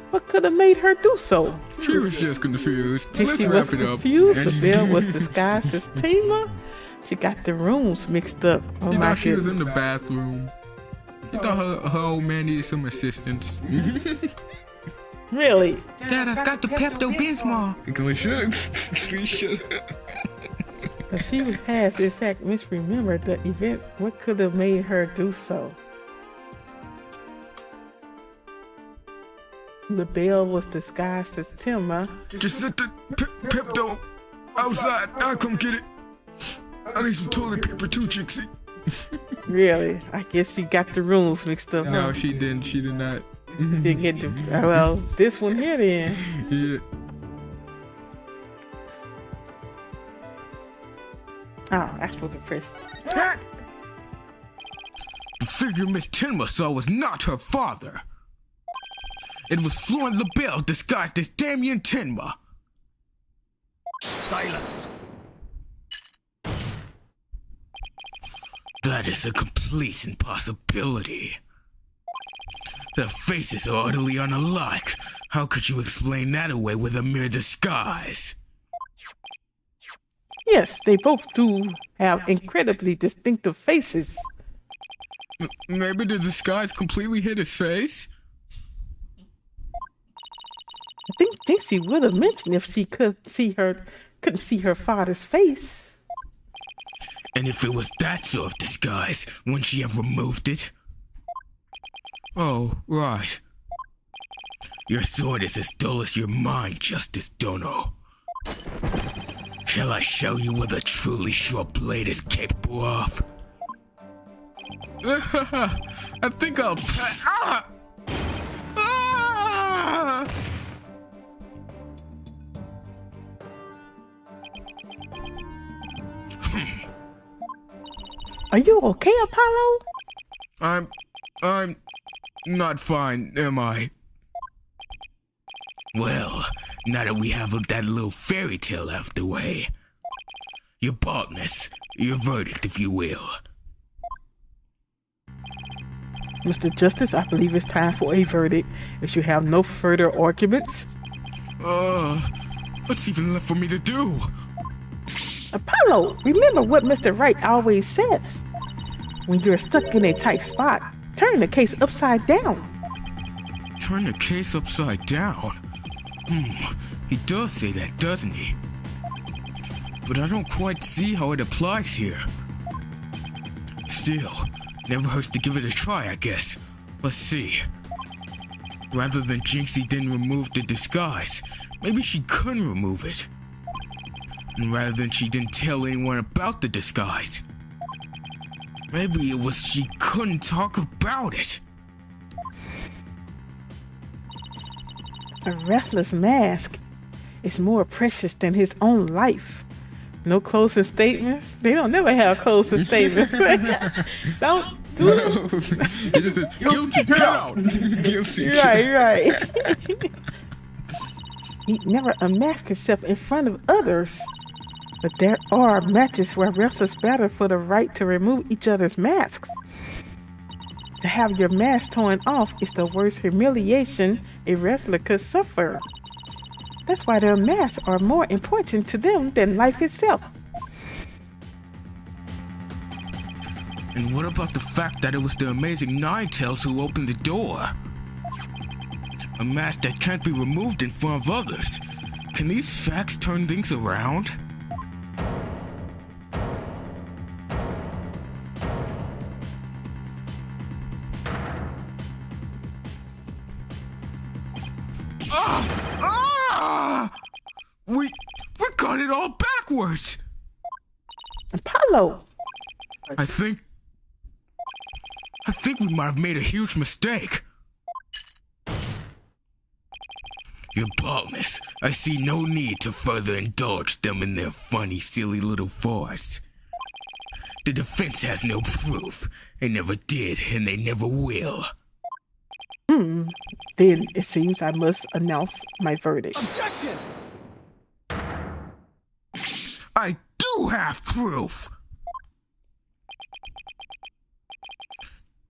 what could have made her do so? She was just confused. Jinxie was confused. LaBelle was disguised as Tenma. She got the rooms mixed up. Oh You my thought she was goodness. in the bathroom. You thought her old man needed some assistance. Really? Dad, I've got the Pepto-Bismol. We should. We should. If she has, in fact, misremembered the event, what could have made her do so? LaBelle was disguised as Tenma. Just set the Pepto outside. I'll come get it. I need some toilet paper too, Jinxie. Really? I guess she got the rooms mixed up. No, huh? she didn't. She did not. Didn't get the, well, this one here then. Yeah. Oh, that's what the first. The figure Miss Tenma saw was not her father. It was Florent LaBelle disguised as Damien Tenma. Silence. That is a complete impossibility. Their faces are utterly unalike. How could you explain that away with a mere disguise? Yes, they both do have incredibly distinctive faces. Maybe the disguise completely hid his face? I think Jinxie would have mentioned if she couldn't see her father's face. And if it was that sort of disguise, wouldn't she have removed it? Oh, right. Your sword is as dull as your mind, Justice Dono. Shall I show you what a truly short blade is capable of? I think I'll Ah! Ah! Are you okay, Apollo? I'm not fine, am I? Well, now that we have that little fairy tale out of the way, your baldness, your verdict, if you will. Mr. Justice, I believe it's time for a verdict. If you have no further arguments. What's even left for me to do? Apollo, remember what Mr. Wright always says. When you're stuck in a tight spot, turn the case upside down. Turn the case upside down? He does say that, doesn't he? But I don't quite see how it applies here. Still, never hurts to give it a try, I guess. Let's see. Rather than Jinxie didn't remove the disguise, maybe she couldn't remove it. And rather than she didn't tell anyone about the disguise, maybe it was she couldn't talk about it. A wrestler's mask is more precious than his own life. No closing statements? They don't never have closing statements. Don't do it. It just says, guilty, get out. Guilty. Right. He never unmasked himself in front of others. But there are matches where wrestlers battle for the right to remove each other's masks. To have your mask torn off is the worst humiliation a wrestler could suffer. That's why their masks are more important to them than life itself. And what about the fact that it was the amazing Ninetales who opened the door? A mask that can't be removed in front of others. Can these facts turn things around? We got it all backwards! Apollo! I think we might have made a huge mistake. Your baldness, I see no need to further indulge them in their funny, silly little farce. The defense has no proof. They never did, and they never will. Then it seems I must announce my verdict. Objection! I do have proof!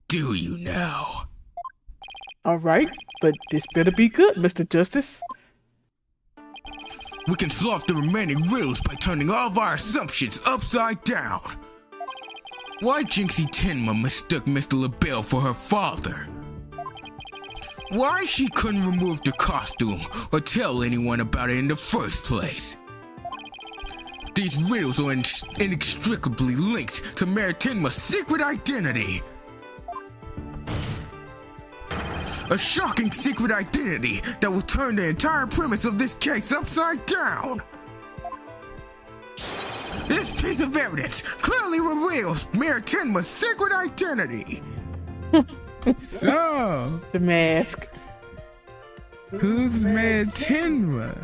Do you now? All right, but this better be good, Mr. Justice. We can solve the remaining riddles by turning all of our assumptions upside down. Why Jinxie Tenma mistook Mr. LaBelle for her father? Why she couldn't remove the costume or tell anyone about it in the first place? These riddles are inextricably linked to Mary Tenma's secret identity. A shocking secret identity that will turn the entire premise of this case upside down. This piece of evidence clearly reveals Mary Tenma's secret identity. So, The mask. who's Mad Tenma?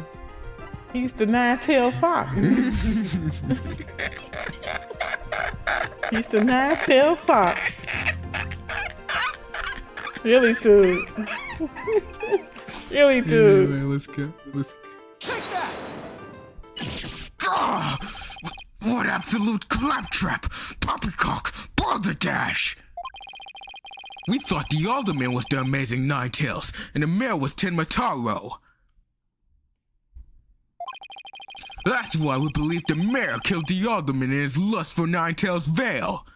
He's the nine-tailed fox. He's the nine-tailed fox. Really, dude. Really, dude. Anyway, let's go. Take that! Ah, what absolute claptrap! Poppycock! Balderdash! We thought the Alderman was the amazing Ninetales, and the mayor was Tenma Taro. That's why we believe the mayor killed the Alderman in his lust for Ninetales' veil.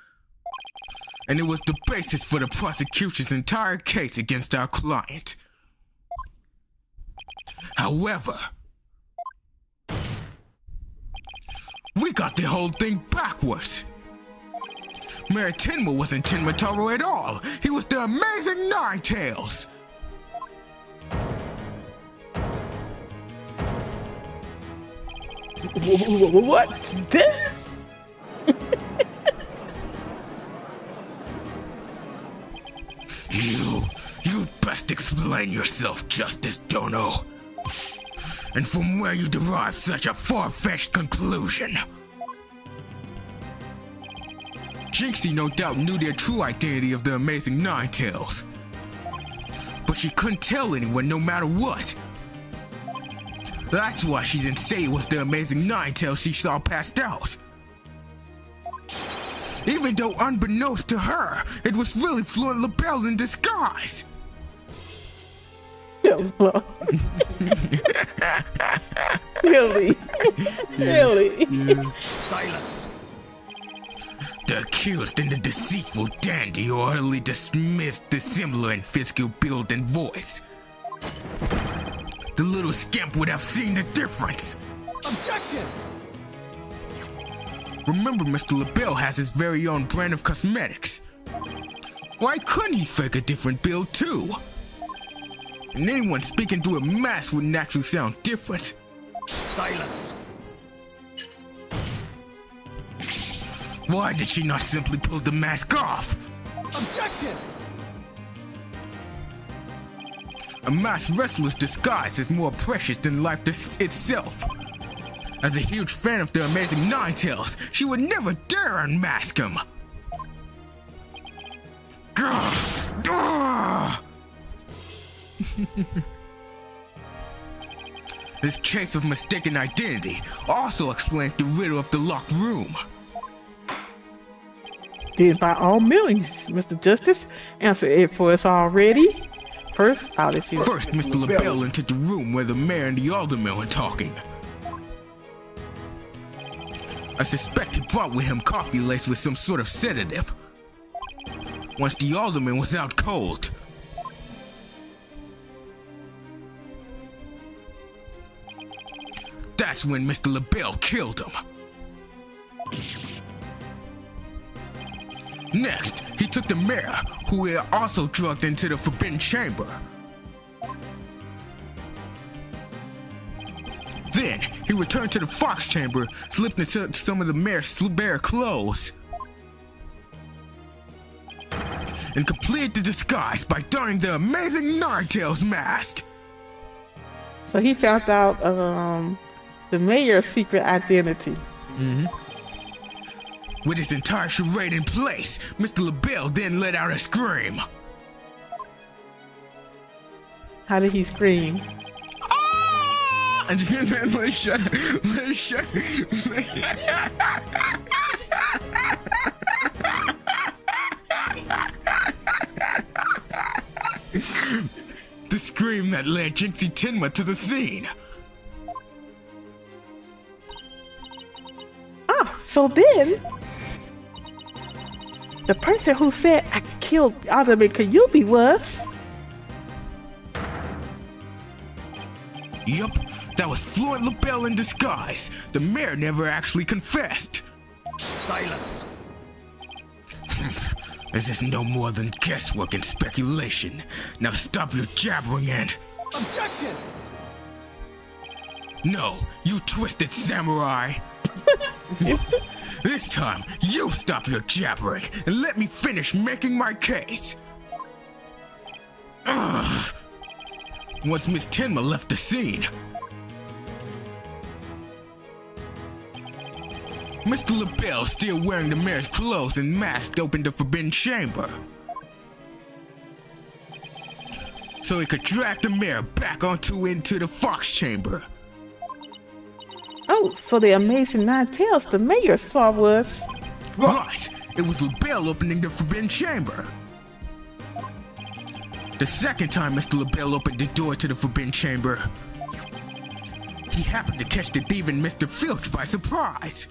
And it was the basis for the prosecution's entire case against our client. However, we got the whole thing backwards. Mayor Tenma wasn't Tenma Taro at all. He was the amazing Ninetales. What's this? You'd best explain yourself, Justice Dono. And from where you derive such a far-fetched conclusion. Jinxie no doubt knew the true identity of the amazing Ninetales. But she couldn't tell anyone no matter what. That's why she didn't say it was the amazing Ninetales she saw passed out. even though unbeknownst to her, it was really Fleur LaBelle in disguise. Really? Really? Silence. The accused and the deceitful dandy utterly dismissed the similar in physical build and voice. The little scamp would have seen the difference. Objection! Remember, Mr. LaBelle has his very own brand of cosmetics. Why couldn't he fake a different build too? And anyone speaking through a mask would naturally sound different. Silence. Why did she not simply pull the mask off? Objection! A masked wrestler's disguise is more precious than life itself. As a huge fan of the amazing Ninetales, she would never dare unmask him. Gah! Gah! This case of mistaken identity also explains the riddle of the locked room. Then by all means, Mr. Justice, answer it for us already. First, I'll let you. First, Mr. LaBelle entered the room where the mayor and the alderman were talking. I suspect he brought with him coffee laced with some sort of sedative. Once the alderman was out cold, that's when Mr. LaBelle killed him. Next, he took the mayor, who he had also drugged into the forbidden chamber. Then, he returned to the fox chamber, slipped into some of the mayor's bare clothes, and completed the disguise by donning the amazing Ninetales mask. So he found out the mayor's secret identity. With his entire charade in place, Mr. LaBelle then let out a scream. How did he scream? Ah! And then let's shut. The scream that led Jinxie Tenma to the scene. Ah, so then the person who said I killed Alderman Kyubi was... Yup, that was Fleur LaBelle in disguise. The mayor never actually confessed. Silence. This is no more than guesswork and speculation. Now stop your jabbering and... Objection! No, you twisted samurai! This time, you stop your jabbering and let me finish making my case! Ugh. Once Miss Tenma left the scene, Mr. LaBelle, still wearing the mayor's clothes and mask, opened the forbidden chamber so he could drag the mayor back into the fox chamber. Oh, so the amazing Ninetales the mayor saw was... Right, it was LaBelle opening the forbidden chamber. The second time Mr. LaBelle opened the door to the forbidden chamber, he happened to catch the thieving Mr. Filch by surprise.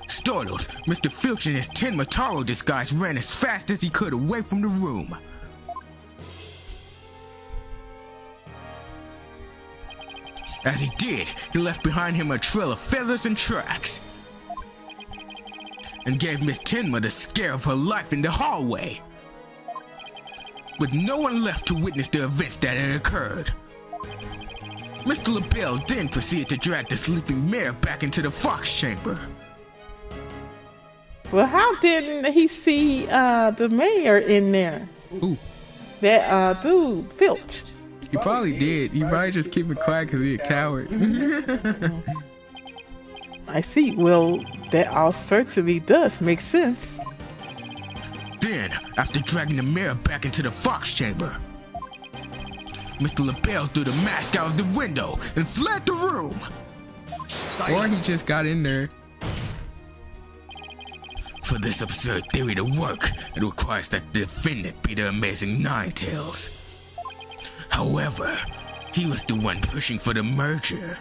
Startled, Mr. Filch in his Tenma Taro disguise ran as fast as he could away from the room. As he did, he left behind him a trail of feathers and tracks, and gave Miss Tenma the scare of her life in the hallway, with no one left to witness the events that had occurred. Mr. LaBelle then proceeded to drag the sleeping mayor back into the fox chamber. Well, how didn't he see the mayor in there? Ooh. That dude, Filch. He probably did. He probably just keep it quiet because he's a coward. I see. Well, that all certainly does make sense. Then, after dragging the mayor back into the fox chamber, Mr. LaBelle threw the mask out of the window and fled the room. Or he just got in there. For this absurd theory to work, it requires that the defendant be the Amazing Ninetales. However, he was the one pushing for the merger.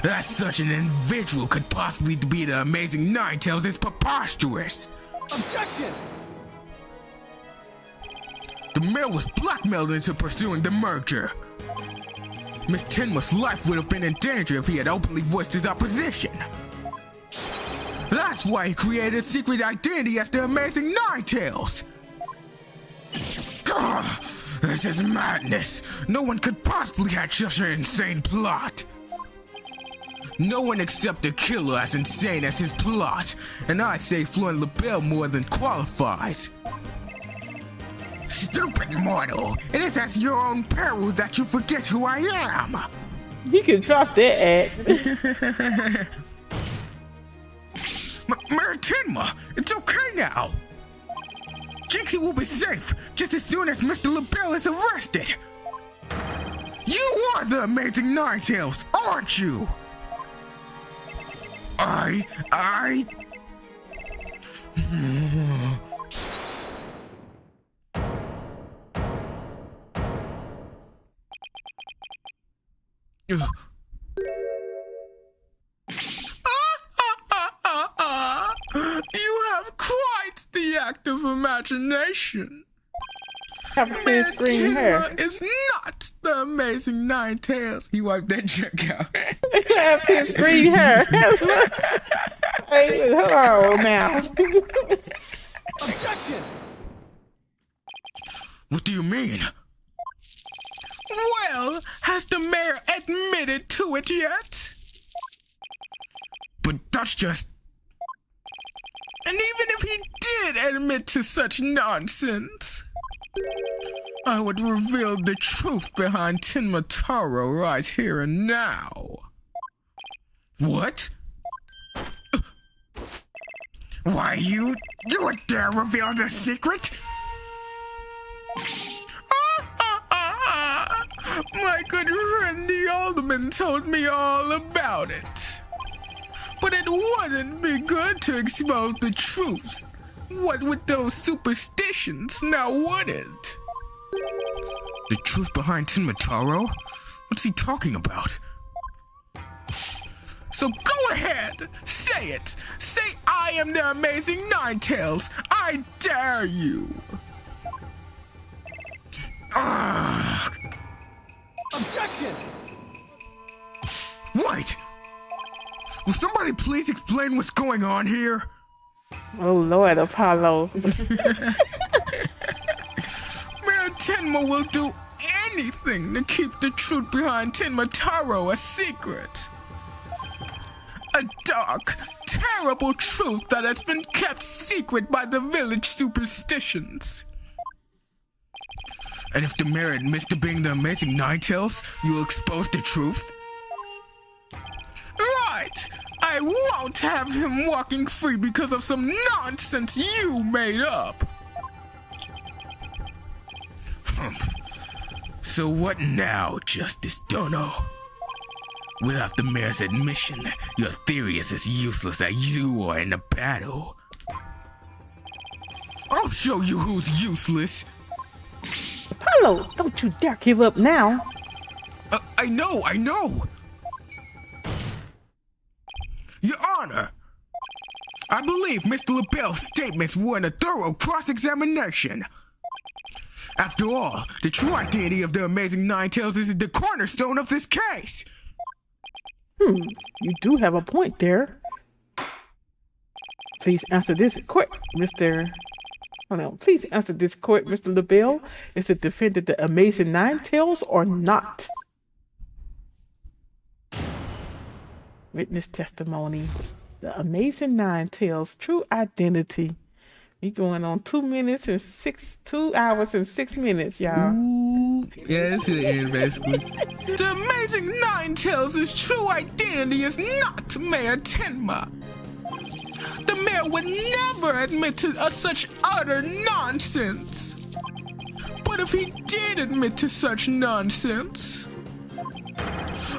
That such an individual could possibly be the Amazing Ninetales is preposterous. Objection! The mayor was blackmailed into pursuing the merger. Miss Tenma's life would have been in danger if he had openly voiced his opposition. That's why he created a secret identity as the Amazing Ninetales. Ugh, this is madness. No one could possibly hatch such an insane plot. No one except the killer as insane as his plot, and I'd say Florent LaBelle more than qualifies. Stupid mortal, it is at your own peril that you forget who I am. He could drop that act. Mayor Tenma, it's okay now. Jinxie will be safe just as soon as Mr. LaBelle is arrested. You are the Amazing Ninetales, aren't you? You have quite the active imagination. Have clear screen hair. Tenma is not the Amazing Ninetales. He wiped that junk out. Have clear screen hair. Hey, hello now. Objection! What do you mean? Well, has the mayor admitted to it yet? But that's just... And even if he did admit to such nonsense, I would reveal the truth behind Tenma Taro right here and now. What? Why, you would dare reveal the secret? My good friend the Alderman told me all about it. But it wouldn't be good to expose the truth. What with those superstitions, now would it? The truth behind Tenma Taro? What's he talking about? So go ahead, say it. Say I am the Amazing Ninetales. I dare you. Ugh. Objection! Wait! Will somebody please explain what's going on here? Oh Lord, Apollo. Mayor Tenma will do anything to keep the truth behind Tenma Taro a secret. A dark, terrible truth that has been kept secret by the village superstitions. And if the mayor admits to being the Amazing Ninetales, you will expose the truth? Right! I won't have him walking free because of some nonsense you made up! So what now, Justice Dono? Without the mayor's admission, your theory is as useless as you are in a battle. I'll show you who's useless! Apollo, don't you dare give up now. I know! Your Honor, I believe Mr. LaBelle's statements were in a thorough cross-examination. After all, the true identity of the Amazing Ninetales is the cornerstone of this case. You do have a point there. Please answer this quick, Mr. Hold on. Please answer this quick, Mr. LaBelle. Is the defendant the Amazing Ninetales or not? Witness testimony. The Amazing Ninetales' true identity. We going on 2 hours and 6 minutes, y'all. Ooh, yeah, that's the end, basically. The Amazing Ninetales' true identity is not Mayor Tenma. The mayor would never admit to such utter nonsense. But if he did admit to such nonsense,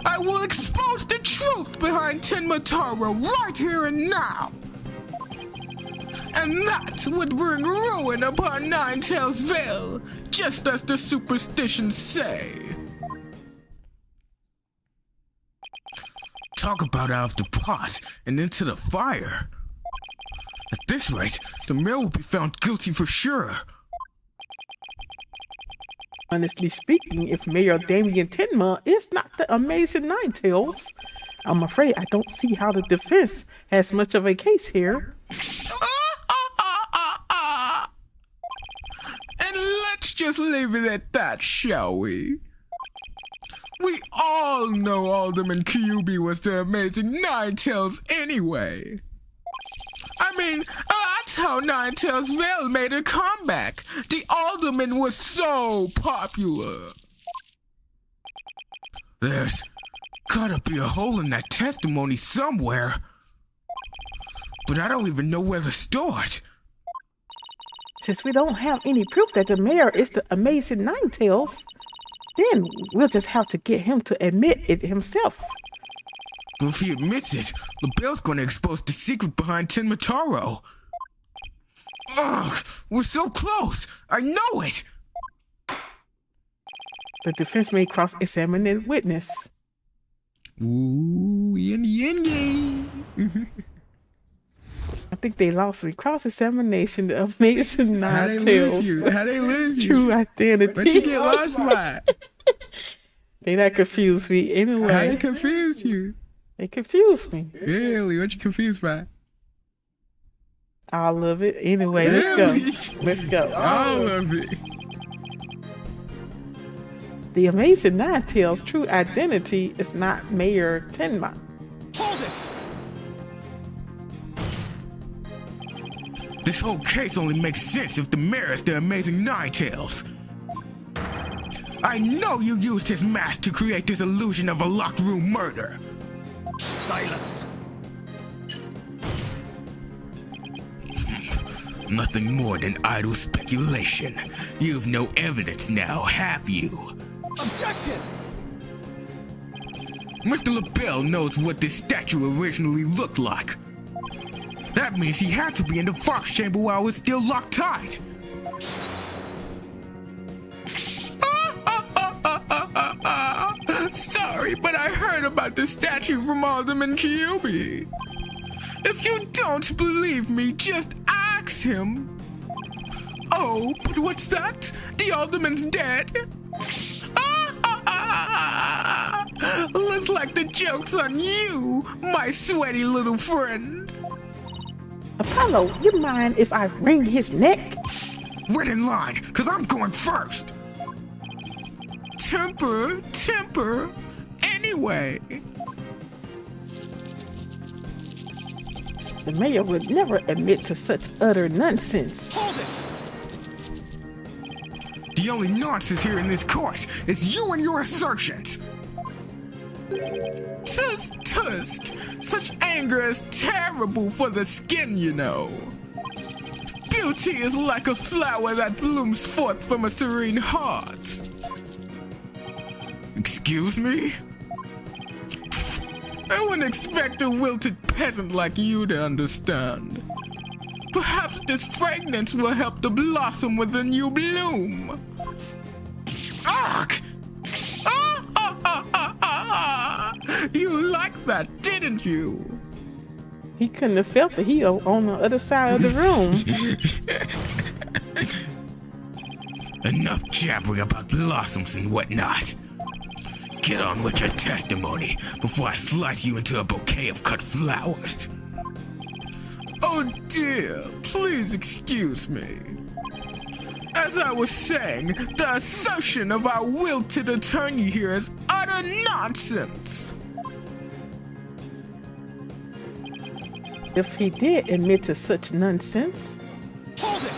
I will expose the truth behind Tenma Taro right here and now. And that would bring ruin upon Ninetales, just as the superstitions say. Talk about out of the pot and into the fire. At this rate, the mayor will be found guilty for sure. Honestly speaking, if Mayor Damien Tenma is not the amazing Ninetales, I'm afraid I don't see how the defense has much of a case here. And let's just leave it at that, shall we? We all know Alderman QB was the amazing Ninetales anyway. I mean, that's how Ninetales Vale made a comeback. The Alderman was so popular. There's gotta be a hole in that testimony somewhere. But I don't even know where to start. Since we don't have any proof that the mayor is the amazing Ninetales, then we'll just have to get him to admit it himself. But if he admits it, LaBelle's gonna expose the secret behind Tenmataro. Ugh, we're so close! I know it! The defense may cross-examine the witness. Ooh, yin. I think they lost with cross-examination. The amazing Ninetales. How they lose you? True identity. What you get lost by? They not confused me anyway. How they confuse you? They confused me. Really? What you confused by? All of it. Anyway, let's go. Let's go. All of it. The amazing Ninetales' true identity is not Mayor Tenma. Hold it! This whole case only makes sense if the mayor is the amazing Ninetales. I know you used his mask to create this illusion of a locked room murder. Silence! Nothing more than idle speculation. You've no evidence now, have you? Objection! Mr. LaBelle knows what this statue originally looked like. That means he had to be in the Fox Chamber while it was still locked tight. Sorry, but I heard about the statue from Alderman QB. If you don't believe me, just ask him. Oh, but what's that? The Alderman's dead? Looks like the joke's on you, my sweaty little friend. Apollo, you mind if I wring his neck? Wait in line, cause I'm going first. Temper. Anyway. The mayor would never admit to such utter nonsense. Hold it! The only nonsense here in this court is you and your assertions. Tusk. Such anger is terrible for the skin, you know. Beauty is like a flower that blooms forth from a serene heart. Excuse me? I wouldn't expect a wilted peasant like you to understand. Perhaps this fragrance will help the blossom with a new bloom. Ugh! You liked that, didn't you? He couldn't have felt the heat on the other side of the room. Enough jabbering about blossoms and whatnot. Get on with your testimony before I slice you into a bouquet of cut flowers. Oh dear, please excuse me. As I was saying, the assertion of our wilted attorney here is utter nonsense. If he did admit to such nonsense, Hold it!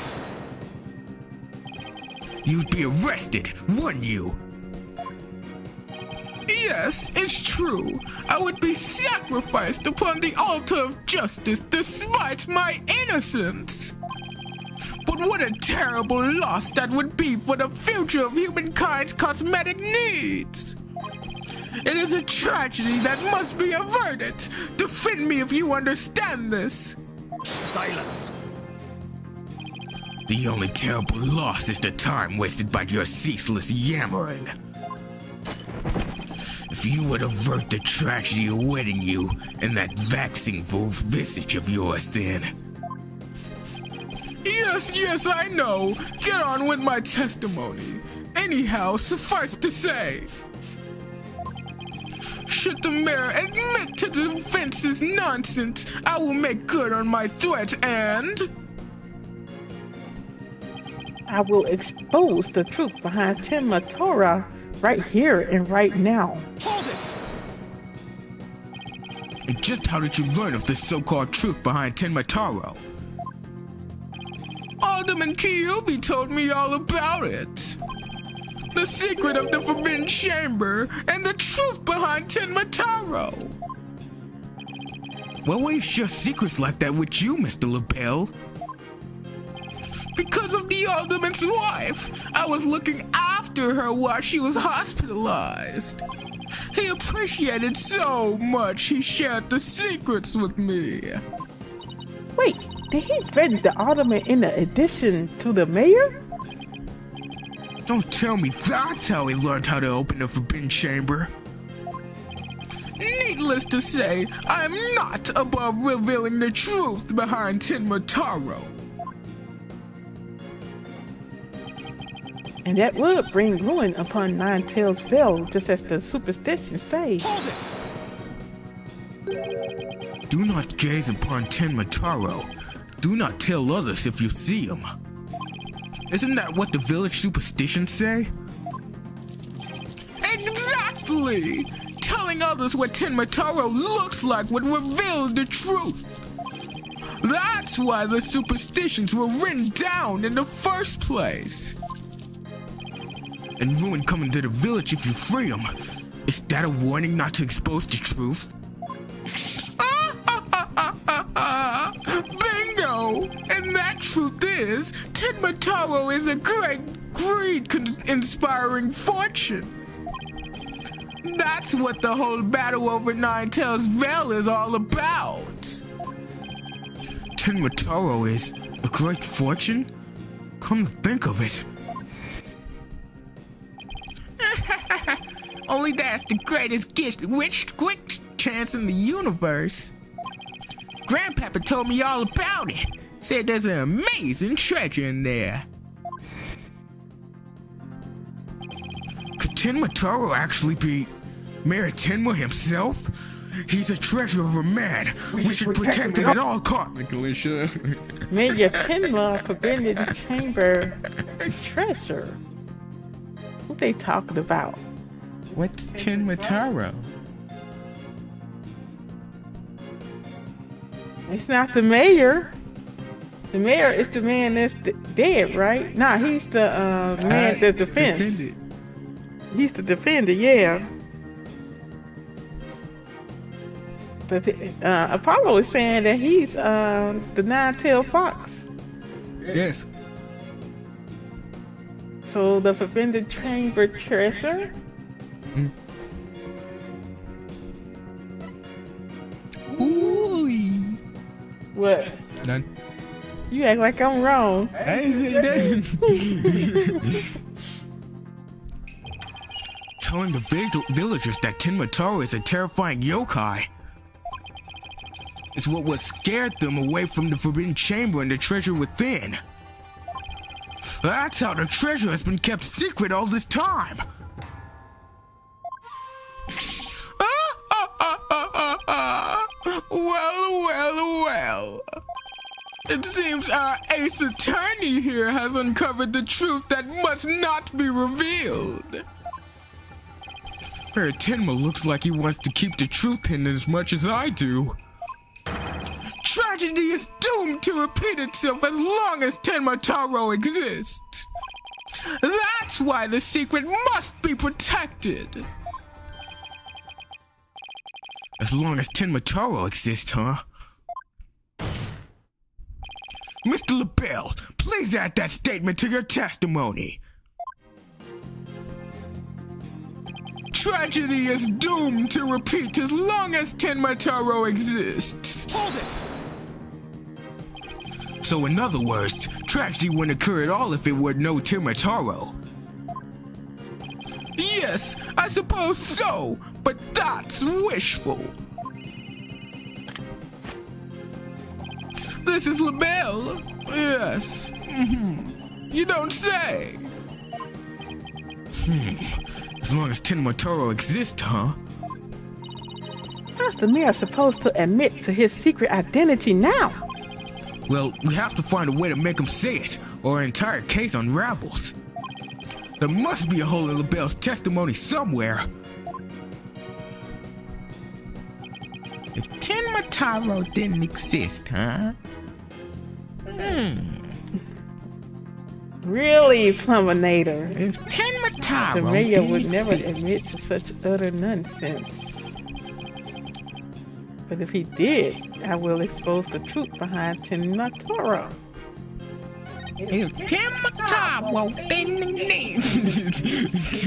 You'd be arrested, wouldn't you? Yes, it's true. I would be sacrificed upon the altar of justice despite my innocence. But what a terrible loss that would be for the future of humankind's cosmetic needs. It is a tragedy that must be averted. Defend me if you understand this. Silence! The only terrible loss is the time wasted by your ceaseless yammering. If you would avert the tragedy awaiting you and that waxing-full visage of yours, then... Yes, I know. Get on with my testimony. Anyhow, suffice to say, should the mayor admit to the defense's nonsense, I will make good on my threat and... I will expose the truth behind Tenma right here and right now. Hold it! And just how did you learn of the so-called truth behind Tenma? Alderman Kyubi told me all about it. The secret of the Forbidden Chamber and the truth behind Tenma. Well, why share secrets like that with you, Mr. LaBelle? Because of the Alderman's wife. I was looking after her while she was hospitalized. He appreciated so much he shared the secrets with me. Wait, did he threaten the alderman in addition to the mayor? Don't tell me that's how he learned how to open the Forbidden Chamber. Needless to say, I am not above revealing the truth behind Tenma. And that would bring ruin upon Nine-Tails Vale, just as the superstitions say. Hold it! Do not gaze upon Tenma. Do not tell others if you see him. Isn't that what the village superstitions say? Exactly! Telling others what Tenma looks like would reveal the truth. That's why the superstitions were written down in the first place. And ruin coming to the village if you free him. Is that a warning not to expose the truth? Bingo! And that truth is, Tenma is a great, greed-inspiring fortune. That's what the whole battle over Nine-Tails Vale is all about. Tenma is a great fortune? Come to think of it. Only that's the greatest quick chance in the universe. Grandpapa told me all about it. Said there's an amazing treasure in there. Could Tenma actually be Mayor Tenma himself? He's a treasure of a man. We should protect him at all costs. Mayor Tenma Forbidden Chamber treasure. What they talking about? What's Tenma? It's not the mayor. The mayor is the man that's dead, right? Nah, he's the man that defends. He's the defender, yeah. But Apollo is saying that he's the nine-tailed fox. Yes. So the Forbidden Chamber treasure. Ooh. What? None. You act like I'm wrong. I ain't say that. Telling the villagers that Tenma is a terrifying yokai is what would scared them away from the Forbidden Chamber and the treasure within. That's how the treasure has been kept secret all this time. Well. It seems our ace attorney here has uncovered the truth that must not be revealed. Mayor Tenma looks like he wants to keep the truth hidden as much as I do. Tragedy is doomed to repeat itself as long as Tenma exists. That's why the secret must be protected. As long as Tenma exists, huh? Mr. LaBelle, please add that statement to your testimony. Tragedy is doomed to repeat as long as Tenma exists. Hold it! So in other words, tragedy wouldn't occur at all if it were no Timataro. Yes, I suppose so, but that's wishful. This is LaBelle. Yes. You don't say. As long as Timataro exists, huh? How's the mayor supposed to admit to his secret identity now? Well, we have to find a way to make him say it, or our entire case unravels. There must be a hole in LaBelle's testimony somewhere. If Timataro didn't exist, huh? Really, Plumbinator? If Timataro The mayor didn't would never exist. admit to such utter nonsense. But if he did, I will expose the truth behind Timataro. If Timataro didn't exist.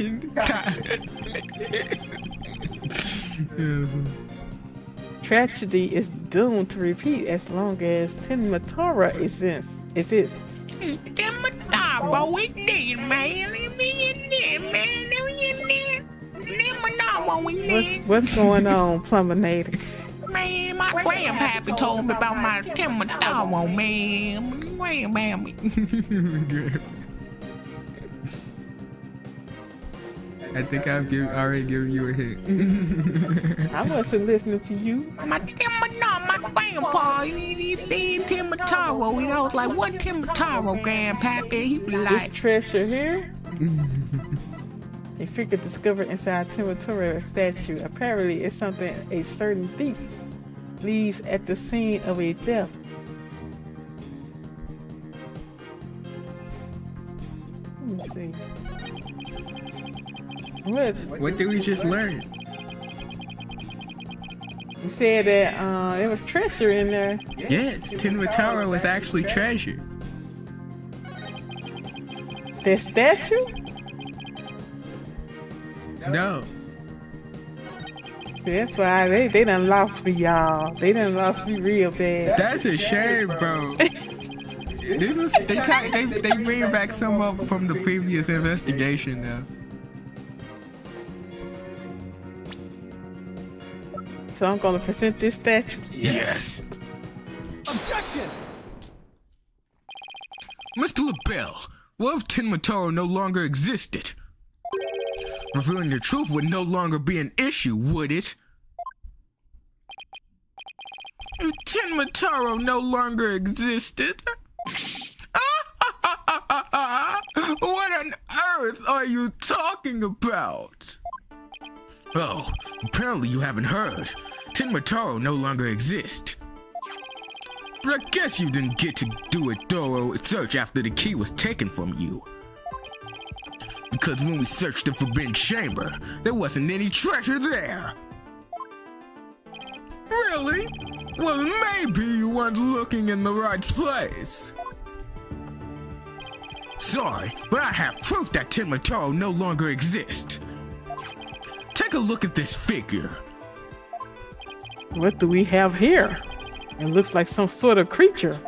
Tragedy is doomed to repeat as long as Timataro exists. Timataro, we did, man. What's going on, Plumbinator? Man, my grandpappy told me about my Timataro, man. Grandpappy. I think I've already given you a hint. I wasn't listening to you. My grandpa, he seen Timataro. You know, it's like, what Timataro, grandpappy? He be This like, treasure here? A figure discovered inside Timataro statue. Apparently, it's something a certain thief leaves at the scene of a theft. Let me see. What did we just learn? You said that there was treasure in there. Yes, Timataro was actually treasure. That statue? No. See, that's why they done lost me, y'all. They done lost me real bad. That's a shame, bro. This was they bring back some up from the previous investigation now. So I'm gonna present this statue. yes. Objection! Mr. LaBelle, what if Timataro no longer existed? Revealing the truth would no longer be an issue, would it? If Timataro no longer existed? What on earth are you talking about? Oh, apparently you haven't heard. Timataro no longer exists. But I guess you didn't get to do a thorough search after the key was taken from you. Because when we searched the Forbidden Chamber, there wasn't any treasure there. Really? Well, maybe you weren't looking in the right place. Sorry, but I have proof that Timataro no longer exists. Take a look at this figure. What do we have here? It looks like some sort of creature.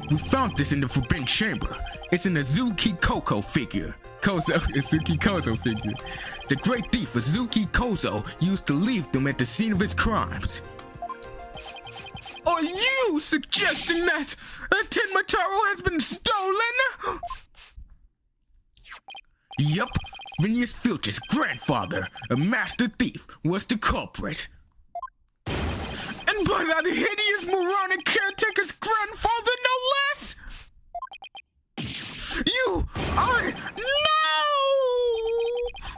We found this in the Forbidden Chamber. It's an Azuki Kozo figure. Azuki Kozo figure. The great thief Azuki Kozo used to leave them at the scene of his crimes. Are you suggesting that Timataro has been stolen? Yup, Phineas Filch's grandfather, a master thief, was the culprit. And by that hideous moronic caretaker's grandfather, no less! You are...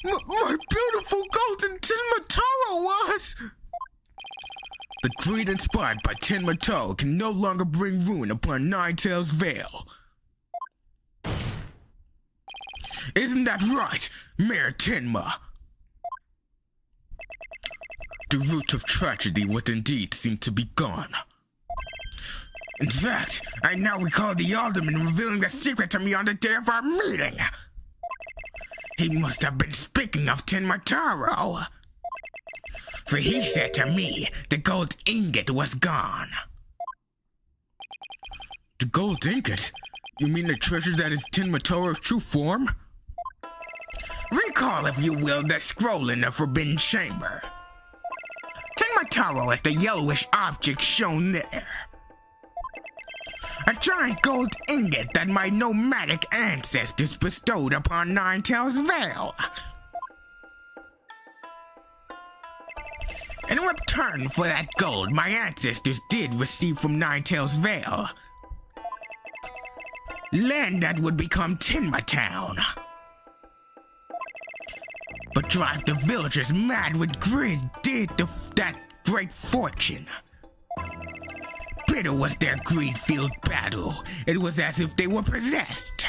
No! My beautiful golden Timataro was... The greed inspired by Timataro can no longer bring ruin upon Ninetales Vale. Isn't that right, Mayor Tenma? The root of tragedy would indeed seem to be gone. In fact, I now recall the alderman revealing the secret to me on the day of our meeting. He must have been speaking of Timataro. For he said to me the gold ingot was gone. The gold ingot? You mean the treasure that is Tenmatoro's true form? Recall, if you will, the scroll in the Forbidden Chamber. Tenmatoro is the yellowish object shown there. A giant gold ingot that my nomadic ancestors bestowed upon Ninetales Vale. In return for that gold, my ancestors did receive from Ninetales Vale land that would become Tenma Town. But drive the villagers mad with greed did that great fortune. Bitter was their greed-filled battle. It was as if they were possessed.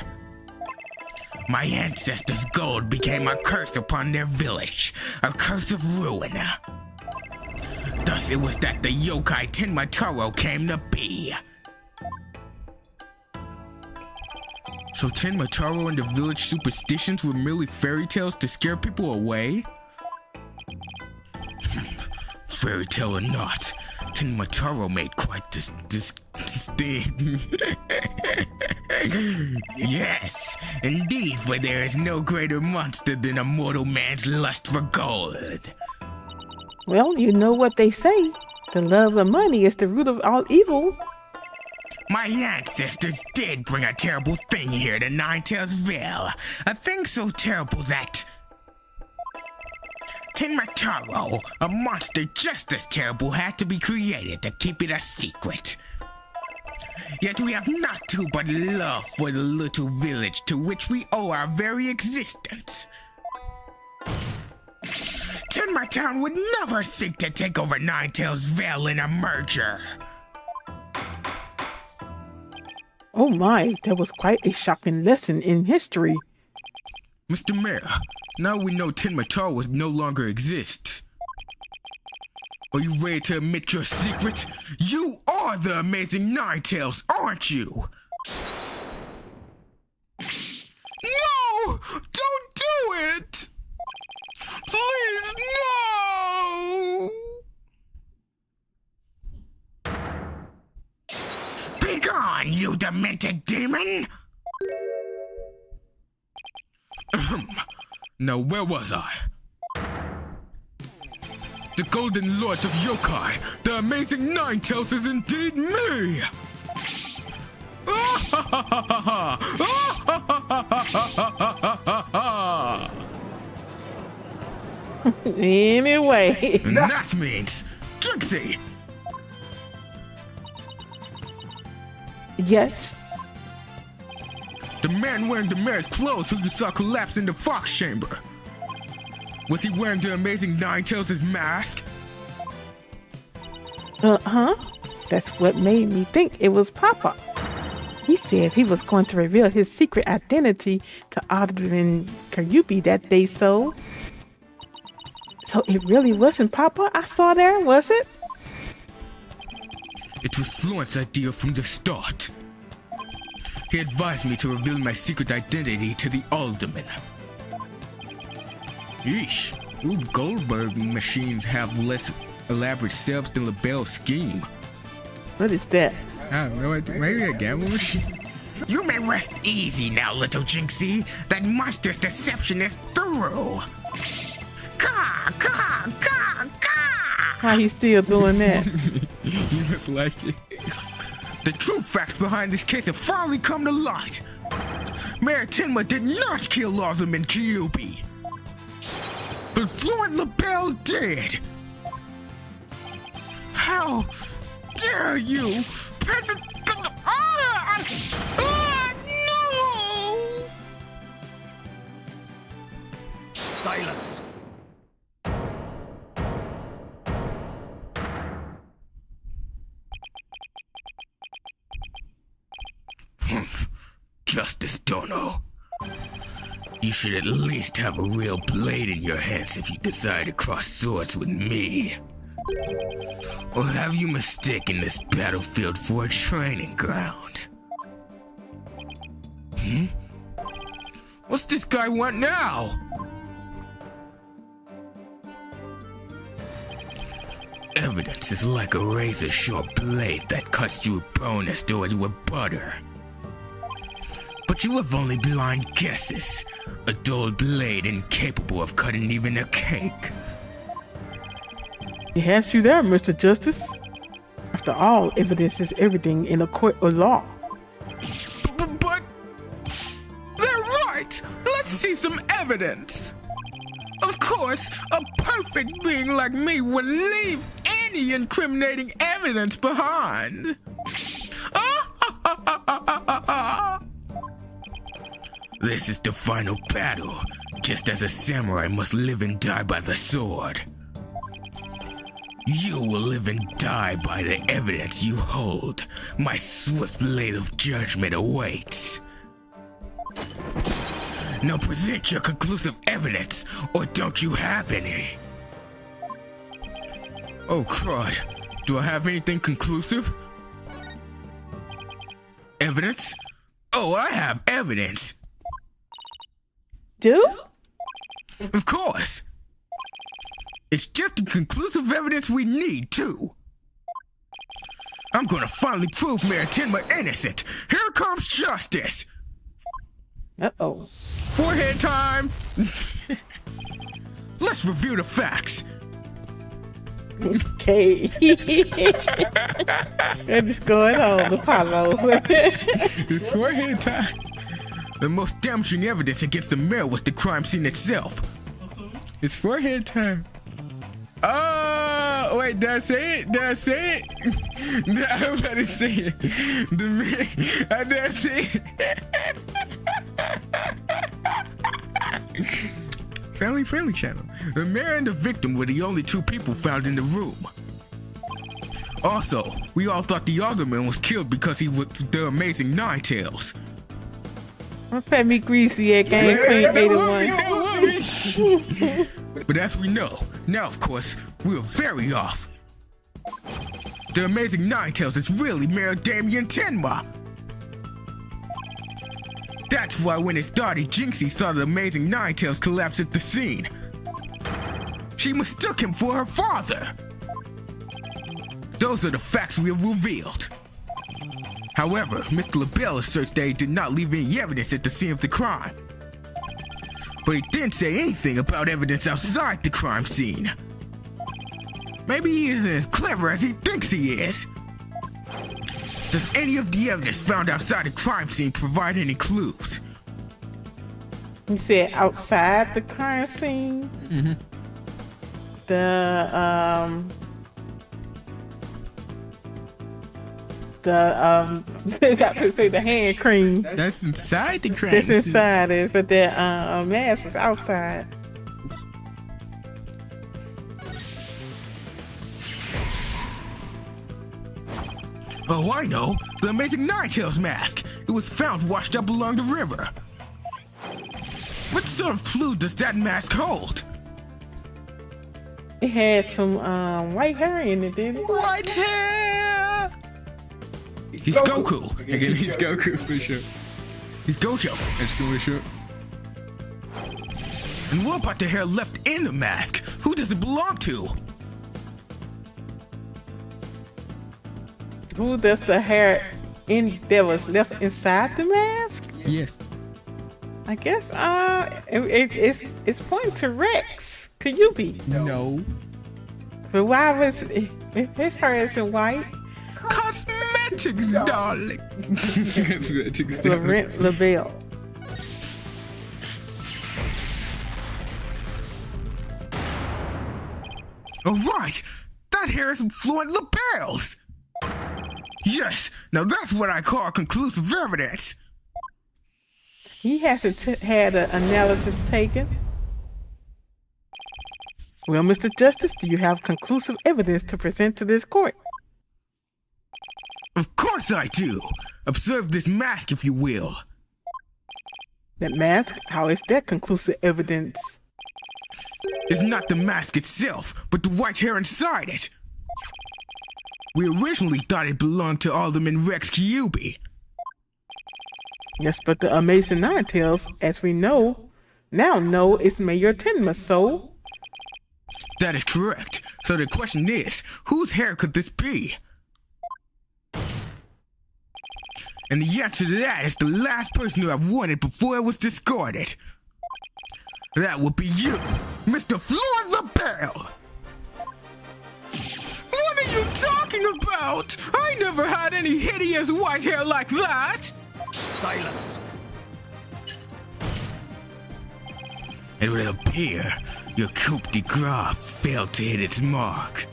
My ancestors' gold became a curse upon their village, a curse of ruin. Thus it was that the yokai Tenmatoro came to be. So Tenmatoro and the village superstitions were merely fairy tales to scare people away? Fairy tale or not, Tenmatoro made quite this thing. Yes, indeed, for there is no greater monster than a mortal man's lust for gold. Well, you know what they say. The love of money is the root of all evil. My ancestors did bring a terrible thing here to Ninetales Vale. A thing so terrible that Tenmatoro, a monster just as terrible, had to be created to keep it a secret. Yet we have not to but love for the little village to which we owe our very existence. Tenma Town would never seek to take over Ninetales Vale in a merger. Oh my, that was quite a shocking lesson in history. Mr. Mayor, now we know Tenmatoro no longer exists. Are you ready to admit your secret? You are the amazing Ninetales, aren't you? No! Don't do it! Please, no! Begone, you demented demon! Now where was I? The Golden Lord of Yokai, the amazing Ninetales is indeed me! Anyway. And that means Trixie! Yes. The man wearing the mayor's clothes who you saw collapse in the Fox Chamber. Was he wearing the amazing Ninetales' mask? Uh-huh. That's what made me think it was Papa. He said he was going to reveal his secret identity to Alderman Kyubi that day, so it really wasn't Papa I saw there, was it? It was Florent's idea from the start. He advised me to reveal my secret identity to the alderman. Yeesh, Rube Goldberg machines have less elaborate selves than LaBelle's scheme. What is that? I have no idea. Maybe a gamble machine? You may rest easy now, little Jinxie. That monster's deception is through. Ka, ka, ka, ka! How he still doing that? You must like it. The true facts behind this case have finally come to light. Mayor Tenma did not kill Alderman Kyubi, but Florent LaBelle did. How dare you, peasant! No! Silence. Justice Dono. You should at least have a real blade in your hands if you decide to cross swords with me. Or have you mistaken this battlefield for a training ground? What's this guy want now? Evidence is like a razor-sharp blade that cuts through bone as though it were butter. But you have only blind guesses, a dull blade incapable of cutting even a cake. He has you there, Mr. Justice. After all, evidence is everything in a court of law. But they're right. Let's see some evidence. Of course, a perfect being like me would leave any incriminating evidence behind. This is the final battle, just as a samurai must live and die by the sword. You will live and die by the evidence you hold. My swift blade of judgment awaits. Now present your conclusive evidence, or don't you have any? Oh, crud. Do I have anything conclusive? Evidence? Oh, I have evidence. Do? Of course. It's just the conclusive evidence we need, too. I'm gonna finally prove Mayor Tenma innocent. Here comes justice. Uh-oh. Forehead time. Let's review the facts. Okay. What's going on, Apollo? It's forehead time. The most damaging evidence against the mayor was the crime scene itself. It's forehead time. Oh, wait, did I say it? Did I say it? I'm about to say it. The man, did I say it? Family friendly channel. The mayor and the victim were the only two people found in the room. Also, we all thought the alderman was killed because he was the amazing Ninetales. Fat me greasy at Game Queen 81. But as we know, now of course, we are very off. The amazing Ninetales is really Mayor Damien Tenma. That's why when his daughter Jinxie saw the amazing Ninetales collapse at the scene, she mistook him for her father. Those are the facts we have revealed. However, Mr. LaBelle asserts that he did not leave any evidence at the scene of the crime. But he didn't say anything about evidence outside the crime scene. Maybe he isn't as clever as he thinks he is. Does any of the evidence found outside the crime scene provide any clues? He said outside the crime scene. Mm-hmm. Got to say the hand cream. That's inside the crime That's scene. inside it, but the mask was outside. Oh, I know. The amazing Ninetales mask. It was found washed up along the river. What sort of clue does that mask hold? It had some white hair in it, didn't it? White hair! He's Goku. Again, he's Goku for sure. He's Gojo. That's for sure. And what about the hair left in the mask? Who does it belong to? Who does the hair that was left inside the mask? Yes. I guess it's pointing to Rex. Could you be? No. But why was if his hair isn't white? Cosmetics, darling. Cosmetics, Laurent LaBelle. All right, that hair is Florent LaBelle's. Yes, now that's what I call conclusive evidence. He hasn't had an analysis taken. Well, Mr. Justice, do you have conclusive evidence to present to this court? Of course I do. Observe this mask, if you will. That mask? How is that conclusive evidence? It's not the mask itself, but the white hair inside it. We originally thought it belonged to Alderman Rex Kyubi. Yes, but the amazing Ninetales, as we now know, is Mayor Tenma, so... That is correct. So the question is, whose hair could this be? And the answer to that is the last person who I've wanted before it was discarded. That would be you, Mr. Floyd LaBelle. What are you talking about? I never had any hideous white hair like that. Silence. It would appear your coup de grace failed to hit its mark.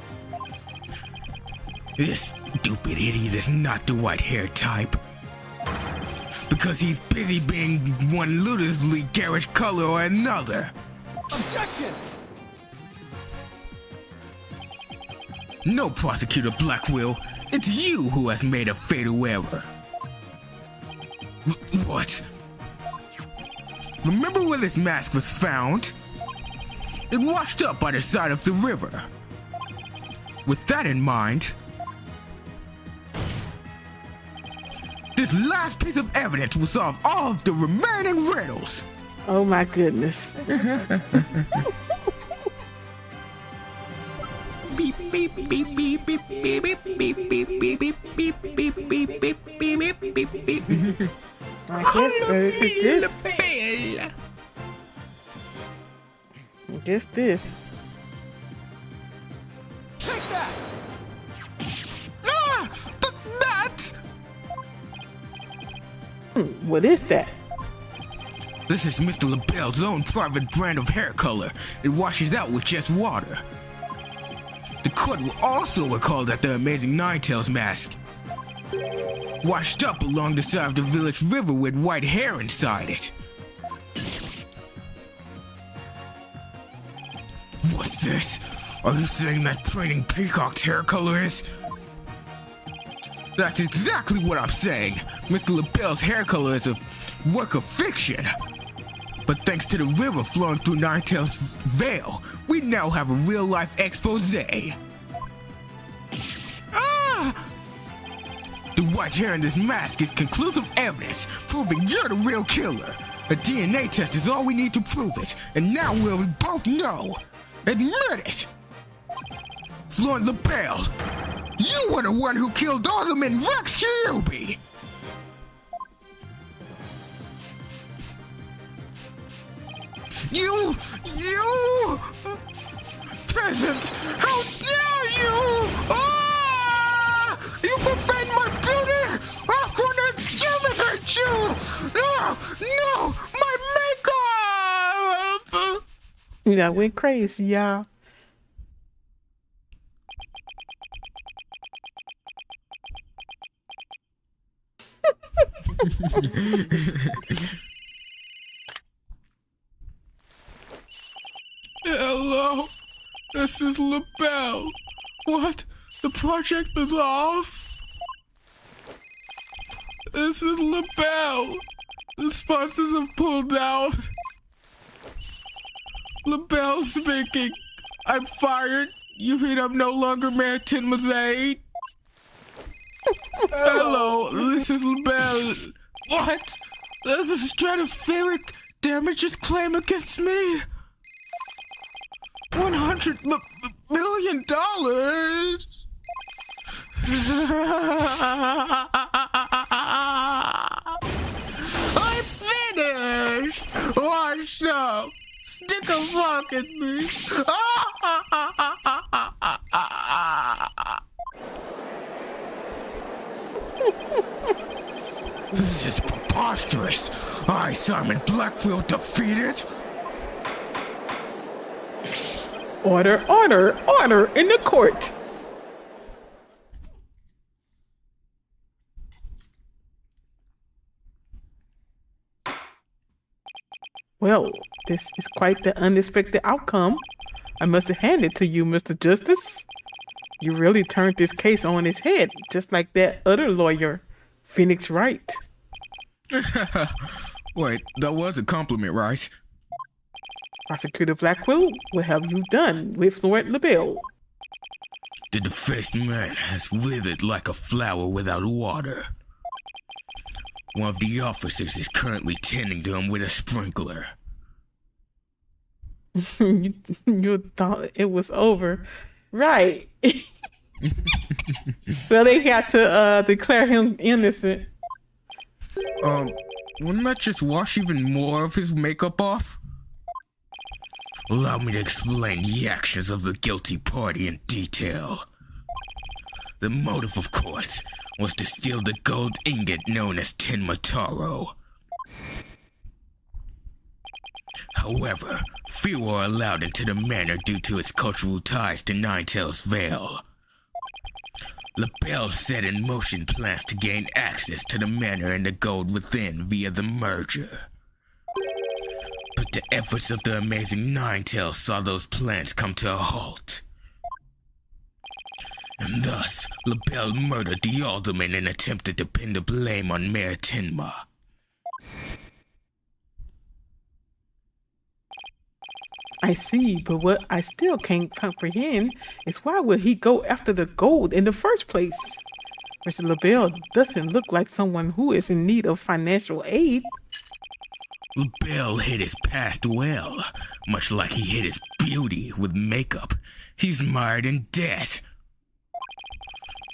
This stupid idiot is not the white hair type. Because he's busy being one ludicrously garish color or another. Objection! No, Prosecutor Blackwell, it's you who has made a fatal error. What? Remember where this mask was found? It washed up by the side of the river. With that in mind, this last piece of evidence will solve all of the remaining riddles. Oh my goodness. Beep beep beep beep beep beep beep beep beep beep beep beep beep beep beep beep beep. I guess this. Take that! Ah! That! What is that? This is Mr. LaBelle's own private brand of hair color. It washes out with just water. The court will also recall that the amazing Ninetales mask washed up along the side of the village river with white hair inside it. What's this? Are you saying that Training Peacock's hair color is? That's exactly what I'm saying. Mr. LaBelle's hair color is a work of fiction. But thanks to the river flowing through Ninetales' veil, we now have a real-life expose. Ah! The white hair in this mask is conclusive evidence, proving you're the real killer. A DNA test is all we need to prove it, and now we'll both know. Admit it! Floyd LaBelle, you were the one who killed Alderman Rex Kilby! You peasant! How dare you! Ah! You profane my beauty! I'm gonna exterminate you! No! My makeup! Yeah, went crazy, y'all. Hello, this is LaBelle. What? The project is off? This is LaBelle. The sponsors have pulled out. LaBelle speaking. I'm fired. You mean I'm no longer Mayor Tinmazade? Hello, this is LaBelle. What? There's a stratospheric damages claim against me. $100 million. I'm finished. Washed up. Stick a fork at me. This is preposterous. I, Simon Blackfield, defeated. Order, order, order in the court. Well, this is quite the unexpected outcome. I must hand it to you, Mr. Justice. You really turned this case on its head, just like that other lawyer, Phoenix Wright. Wait, that was a compliment, right? Prosecutor Blackwell, what have you done with Floyd LaBelle? The defaced man has withered like a flower without water. One of the officers is currently tending to him with a sprinkler. You thought it was over, Right. Well, they got to declare him innocent. Wouldn't that just wash even more of his makeup off? Allow me to explain the actions of the guilty party in detail. The motive, of course, was to steal the gold ingot known as Tenmataro. However, few were allowed into the manor due to its cultural ties to Ninetales Vale. LaBelle set in motion plans to gain access to the manor and the gold within via the merger. But the efforts of the amazing Ninetales saw those plans come to a halt. And thus, LaBelle murdered the alderman and attempted to pin the blame on Mayor Tenma. I see, but what I still can't comprehend is why would he go after the gold in the first place? Mr. LaBelle doesn't look like someone who is in need of financial aid. LaBelle hid his past well, much like he hid his beauty with makeup. He's mired in debt.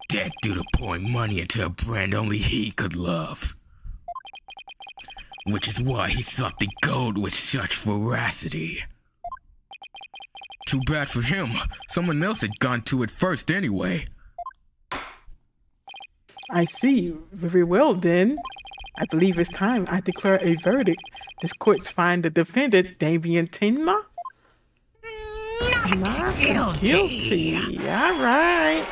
Debt due to pouring money into a brand only he could love. Which is why he sought the gold with such voracity. Too bad for him. Someone else had gone to it first anyway. I see. Very well then. I believe it's time I declare a verdict. This court's find the defendant, Damien Tenma. Not guilty. All right.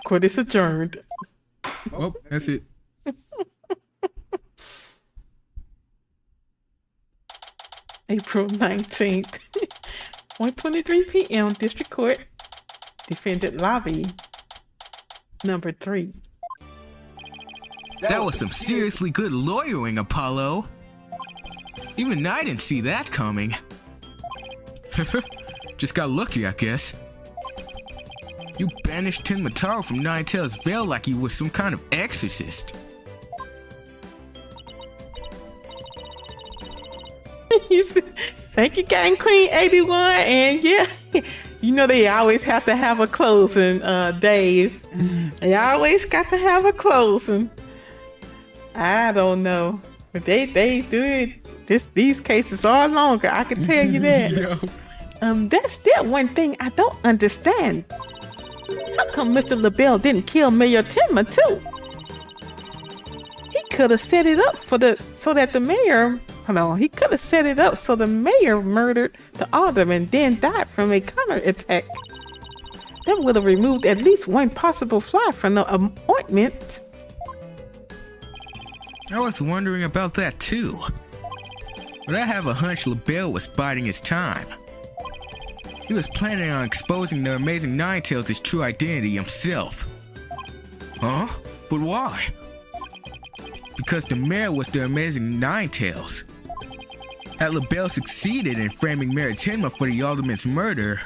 Court is adjourned. Oh, that's it. April 19th, 1:23 p.m. District Court. Defendant Lobby. Number 3. That was some seriously good lawyering, Apollo. Even I didn't see that coming. Just got lucky, I guess. You banished Tenmataro from Ninetales Vale like he was some kind of exorcist. Thank you, Gang Queen 81. And yeah, you know they always have to have a closing, Dave. They always got to have a closing. I don't know, but they do it. These cases are longer. I can tell you that. Yeah. That's still one thing I don't understand. How come Mr. LaBelle didn't kill Mayor Tenma too? He could have set it up he could have set it up so the mayor murdered the alderman, then died from a counterattack. That would have removed at least one possible fly from the ointment. I was wondering about that too. But I have a hunch LaBelle was biding his time. He was planning on exposing the amazing Ninetales' true identity himself. Huh? But why? Because the mayor was the amazing Ninetales. Had LaBelle succeeded in framing Mayor Tenma for the alderman's murder,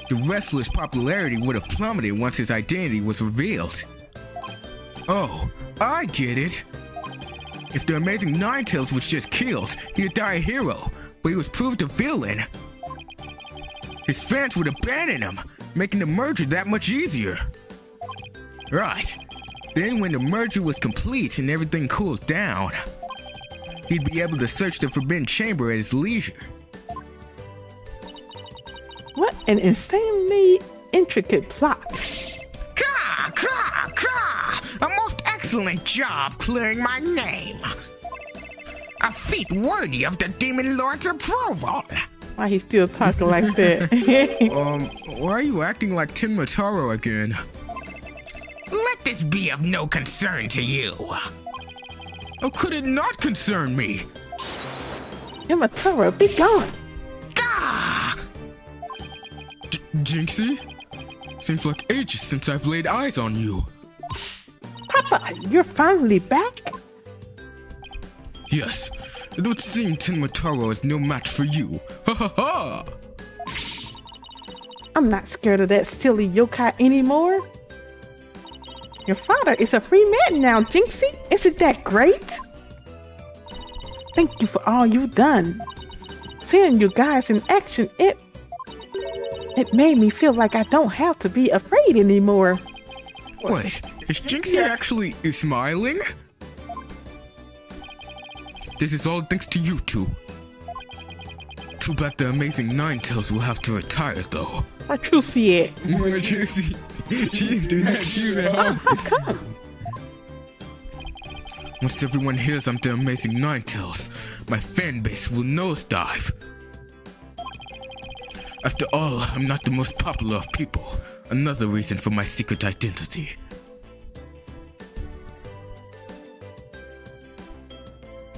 the wrestler's popularity would have plummeted once his identity was revealed. Oh, I get it. If the amazing Ninetales was just killed, he'd die a hero, but he was proved a villain. His fans would abandon him, making the merger that much easier. Right. Then when the merger was complete and everything cools down, he'd be able to search the Forbidden Chamber at his leisure. What an insanely intricate plot. Ka! Ka! Ka! A most excellent job clearing my name. A feat worthy of the Demon Lord's approval. Why he still talking like that? Why are you acting like Tenmataro again? Let this be of no concern to you. How could it not concern me? Tenmataro, be gone. Gah! Jinxie? Seems like ages since I've laid eyes on you. Papa, you're finally back? Yes, it would seem Tenmataro is no match for you. Ha ha ha! I'm not scared of that silly yokai anymore. Your father is a free man now, Jinxie. Isn't that great? Thank you for all you've done. Seeing you guys in action, it made me feel like I don't have to be afraid anymore. Wait, is Jinxie actually smiling? This is all thanks to you two. Too bad the amazing Ninetales will have to retire though. Where Trucy at? Where Trucy? She didn't do that, she was at home. How come? Once everyone hears I'm the amazing Ninetales, my fan base will nosedive. After all, I'm not the most popular of people. Another reason for my secret identity.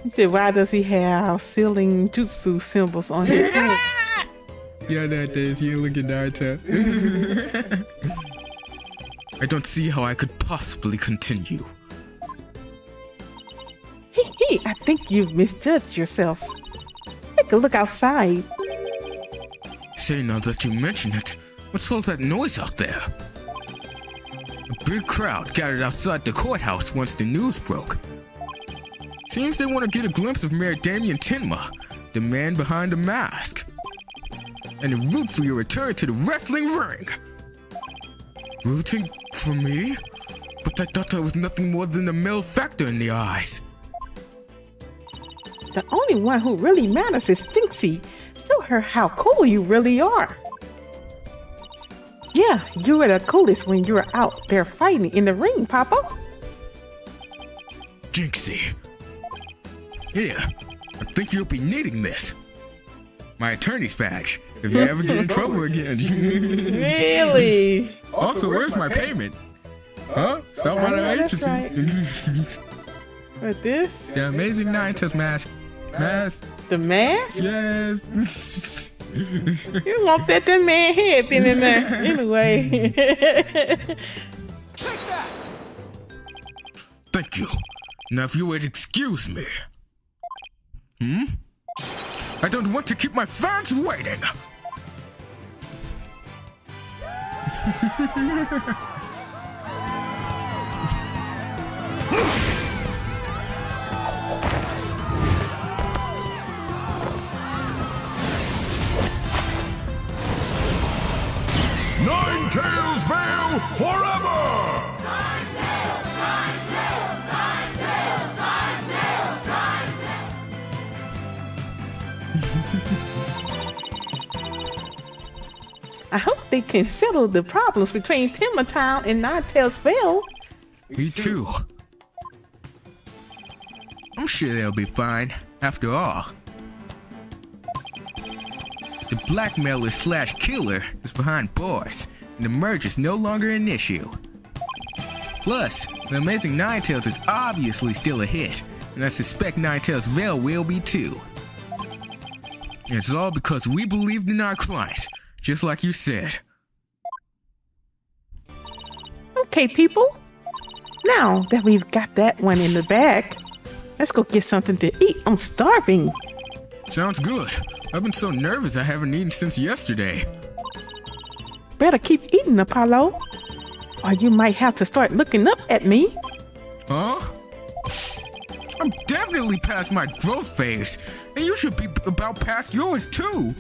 He said, why does he have sealing jutsu symbols on his head? Yeah, that is. You look at Naruto. I don't see how I could possibly continue. I think you've misjudged yourself. Take a look outside. Say, now that you mention it, what's all that noise out there? A big crowd gathered outside the courthouse once the news broke. Seems they want to get a glimpse of Mayor Damien Tenma, the man behind the mask, and to root for your return to the wrestling ring. Rooting for me? But I thought I was nothing more than a male factor in the eyes. The only one who really matters is Jinxie. Show her how cool you really are. Yeah, you are the coolest when you're out there fighting in the ring, Papa. Jinxie. Yeah, I think you'll be needing this. My attorney's badge, if you ever get in trouble again. Really? Also, where's my payment? Huh? Stop by the agency. Right. With this? The amazing Ninetales mask. Mask. The mask? Yes. You want that man head been in there. Anyway. Take that! Thank you. Now if you would excuse me. I don't want to keep my fans waiting. Ninetales forever! I hope they can settle the problems between Tenma Town and Ninetales. Me too. I'm sure they'll be fine, after all. The blackmailer slash killer is behind bars, and the merge is no longer an issue. Plus, the amazing Ninetales is obviously still a hit, and I suspect Ninetales Veil will be too. It's all because we believed in our client, just like you said. Okay, people. Now that we've got that one in the bag, let's go get something to eat. I'm starving. Sounds good. I've been so nervous I haven't eaten since yesterday. Better keep eating, Apollo, or you might have to start looking up at me. Huh? I'm definitely past my growth phase, and you should be about past yours too.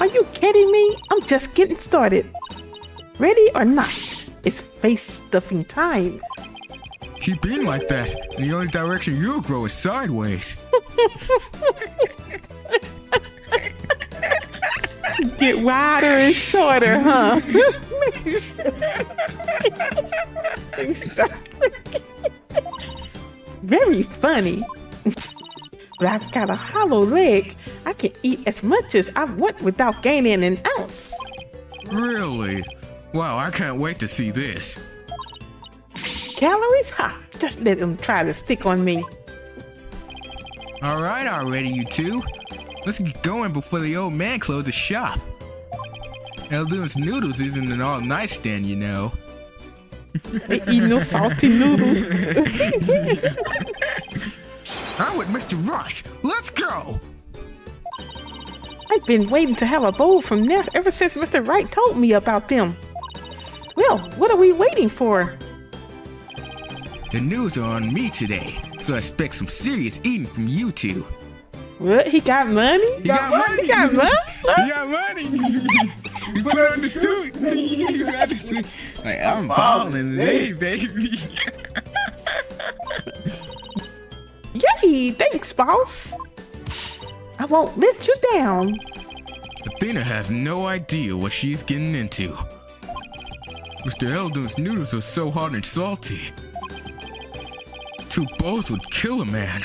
Are you kidding me? I'm just getting started. Ready or not, it's face stuffing time. Keep being like that, and the only direction you'll grow is sideways. Get wider and shorter, huh? Very funny. But I've got a hollow leg. I can eat as much as I want without gaining an ounce. Really? Wow, I can't wait to see this. Calories? Ha! Just let them try to stick on me. Alright already, you two. Let's get going before the old man closes shop. Eldoon's Noodles isn't an all-night stand, you know. They eat no salty noodles. I'm with Mr. Right. Let's go! I've been waiting to have a bowl from there ever since Mr. Wright told me about them. Well, what are we waiting for? The news are on me today, so I expect some serious eating from you two. What? He got money? He got money. He got money? He got money. He put on the suit. He got the suit. Like, I'm balling today, baby. Yay! Thanks, boss. I won't let you down. Athena has no idea what she's getting into. Mr. Eldon's noodles are so hot and salty. 2 bowls would kill a man.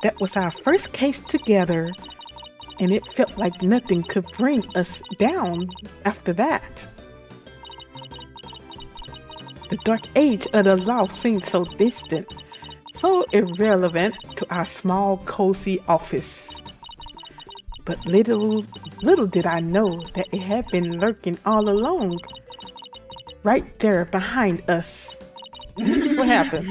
That was our first case together, and it felt like nothing could bring us down after that. The dark age of the law seemed so distant, so irrelevant to our small, cozy office. But little did I know that it had been lurking all along, right there behind us. What happened?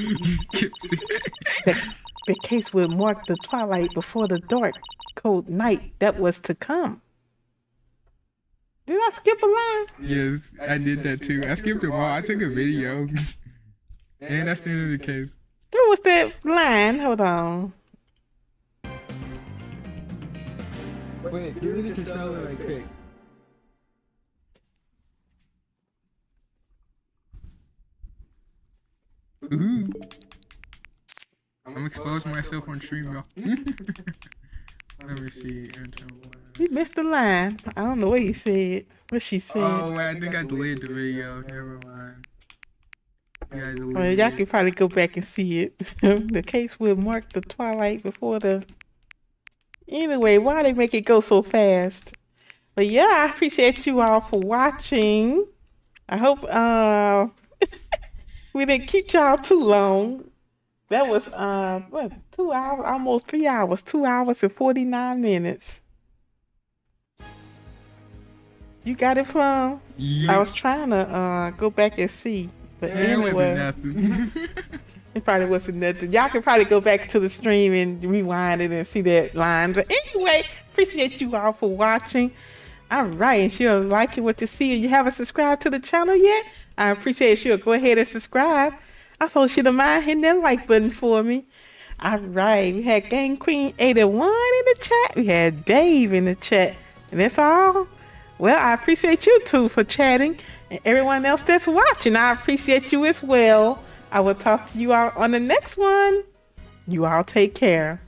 The case would mark the twilight before the dark, cold night that was to come. Did I skip a line? Yes, I did that too. I skipped them all. I took a video. And that's the end of the case. What was that line? Hold on. Wait, give me the controller right quick. Ooh. I'm exposing myself on stream, y'all. Let me see. You missed the line. I don't know what he said. What she said. Oh, wait, I think I deleted the video. Never mind. Yeah, I deleted Well, y'all it. can probably go back and see it. The case will mark the twilight before the... Anyway, why they make it go so fast? But yeah, I appreciate you all for watching. I hope we didn't keep y'all too long. That was, 2 hours, almost 3 hours, 2 hours and 49 minutes. You got it, Plum? Yeah. I was trying to go back and see. But It anyway, wasn't nothing. it probably wasn't nothing. Y'all can probably go back to the stream and rewind it and see that line. But anyway, appreciate you all for watching. All right, and sure liking what you see and you haven't subscribed to the channel yet, I appreciate you. Go ahead and subscribe. Also, should have mind hitting that like button for me. All right, we had Game Queen 81 in the chat. We had Dave in the chat. And that's all. Well, I appreciate you two for chatting. And everyone else that's watching, I appreciate you as well. I will talk to you all on the next one. You all take care.